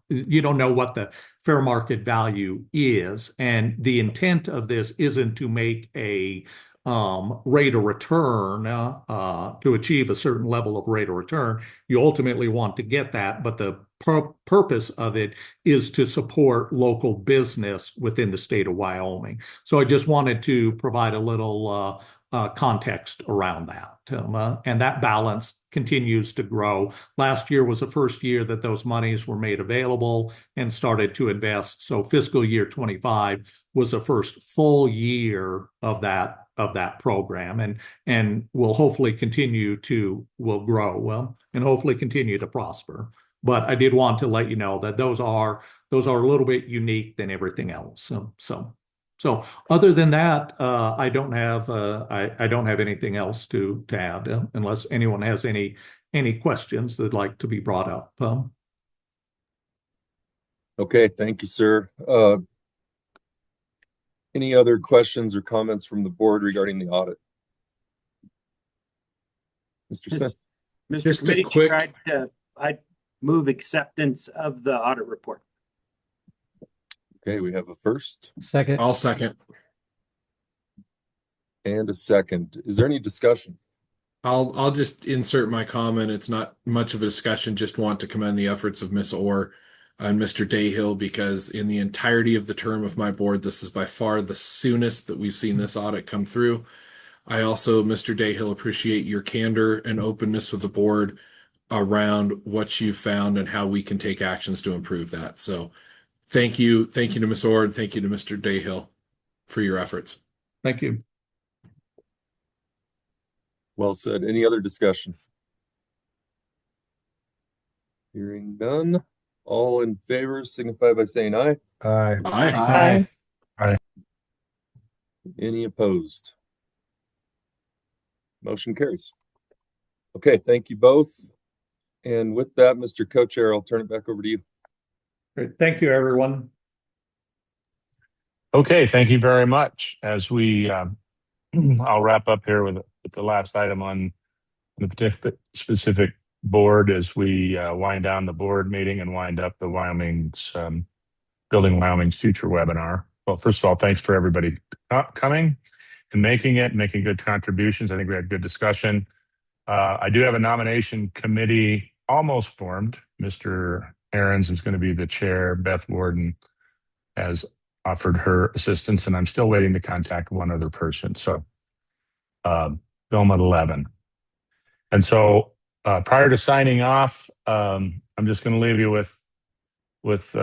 you don't know what the fair market value is. And the intent of this isn't to make a rate of return to achieve a certain level of rate of return. You ultimately want to get that, but the purpose of it is to support local business within the state of Wyoming. So I just wanted to provide a little context around that. And that balance continues to grow. Last year was the first year that those monies were made available and started to invest. So fiscal year 25 was the first full year of that program, and will hopefully will grow and hopefully continue to prosper. But I did want to let you know that those are a little bit unique than everything else. So other than that, I don't have anything else to add unless anyone has any questions that'd like to be brought up. Okay, thank you, sir. Any other questions or comments from the board regarding the audit? Mr. Smith. Mr. Just a Committee quick- Chair, I'd move acceptance of the audit report. Okay, we have a first. Second. I'll second. And a second. Is there any discussion? I'll just insert my comment. It's not much of a discussion. Just want to commend the efforts of Ms. Orr and Mr. Dayhill, because in the entirety of the term of my board, this is by far the soonest that we've seen this audit come through. I also, Mr. Dayhill, appreciate your candor and openness with the board around what you found and how we can take actions to improve that. So thank you to Ms. Orr and thank you to Mr. Dayhill for your efforts. Thank you. Well said. Any other discussion? Hearing none. All in favor signify by saying aye. Aye. Aye. Aye. Any opposed? Motion carries. Okay, thank you both. And with that, Mr. Co-Chair, I'll turn it back over to you. Great. Thank you, everyone. Okay, thank you very much. As we, I'll wrap up here with the last item on the particular specific board as we wind down the board meeting and wind up the Building Wyoming's Future webinar. Well, first of all, thanks for everybody coming and making good contributions. I think we had good discussion. I do have a nomination committee almost formed. Mr. Ahrens is going to be the chair. Beth Warden has offered her assistance, and I'm still waiting to contact one other person. So film at 11. And so prior to signing off, I'm just going to leave you with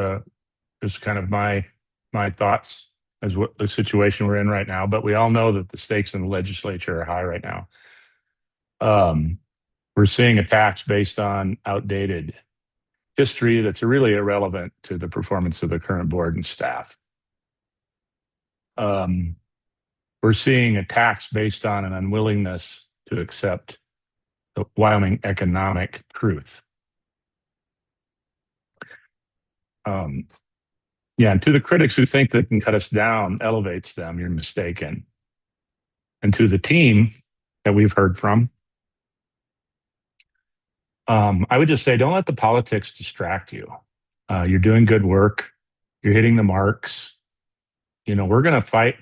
just kind of my thoughts as what the situation we're in right now. But we all know that the stakes in the legislature are high right now. We're seeing attacks based on outdated history that's really irrelevant to the performance of the current board and staff. We're seeing attacks based on an unwillingness to accept the Wyoming economic truth. Yeah, and to the critics who think that can cut us down elevates them, you're mistaken. And to the team that we've heard from, I would just say, don't let the politics distract you. You're doing good work. You're hitting the marks. You know, we're going to fight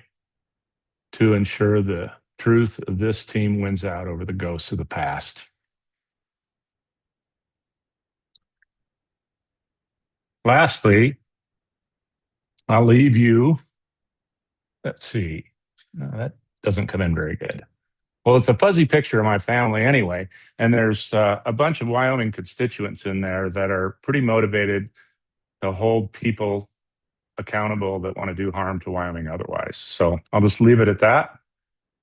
to ensure the truth of this team wins out over the ghosts of the past. Lastly, I'll leave you. Let's see. No, that doesn't come in very good. Well, it's a fuzzy picture of my family anyway, and there's a bunch of Wyoming constituents in there that are pretty motivated to hold people accountable that want to do harm to Wyoming otherwise. So I'll just leave it at that.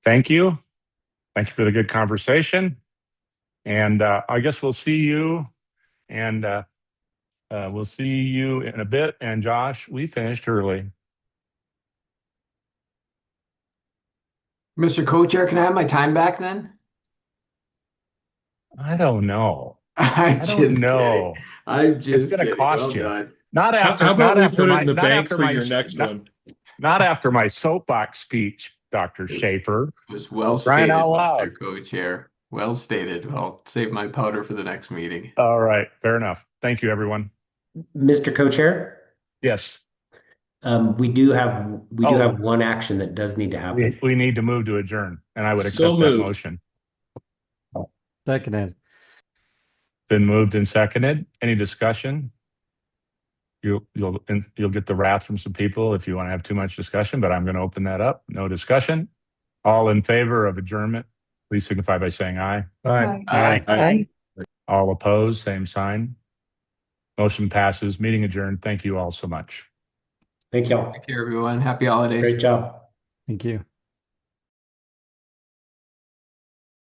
Thank you. Thank you for the good conversation. And I guess we'll see you, and we'll see you in a bit. And Josh, we finished early. Mr. Co-Chair, can I have my time back then? I don't know. I'm I just don't know. kidding. I'm It's just going to kidding. cost Well you. done. Not after. How about not we after put it my, in the not bank after for my, your next not, one? not after my soapbox speech, Dr. Schaefer. It was well Crying stated, out Mr. loud. Co-Chair. Well stated. I'll save my powder for the next meeting. All right. Fair enough. Thank you, everyone. Mr. Co-Chair, Yes. we do have one action that does need to happen. We need to move to adjourn, and I would So accept that moved. motion. Seconded. Been moved and seconded. Any discussion? You'll get the wrath from some people if you want to have too much discussion, but I'm going to open that up. No discussion. All in favor of adjournment, please signify by saying aye. Aye. Aye. Aye. All opposed, same sign. Motion passes. Meeting adjourned. Thank you all so much. Thank y'all. Thank you, everyone. Happy holidays. Great job. Thank you.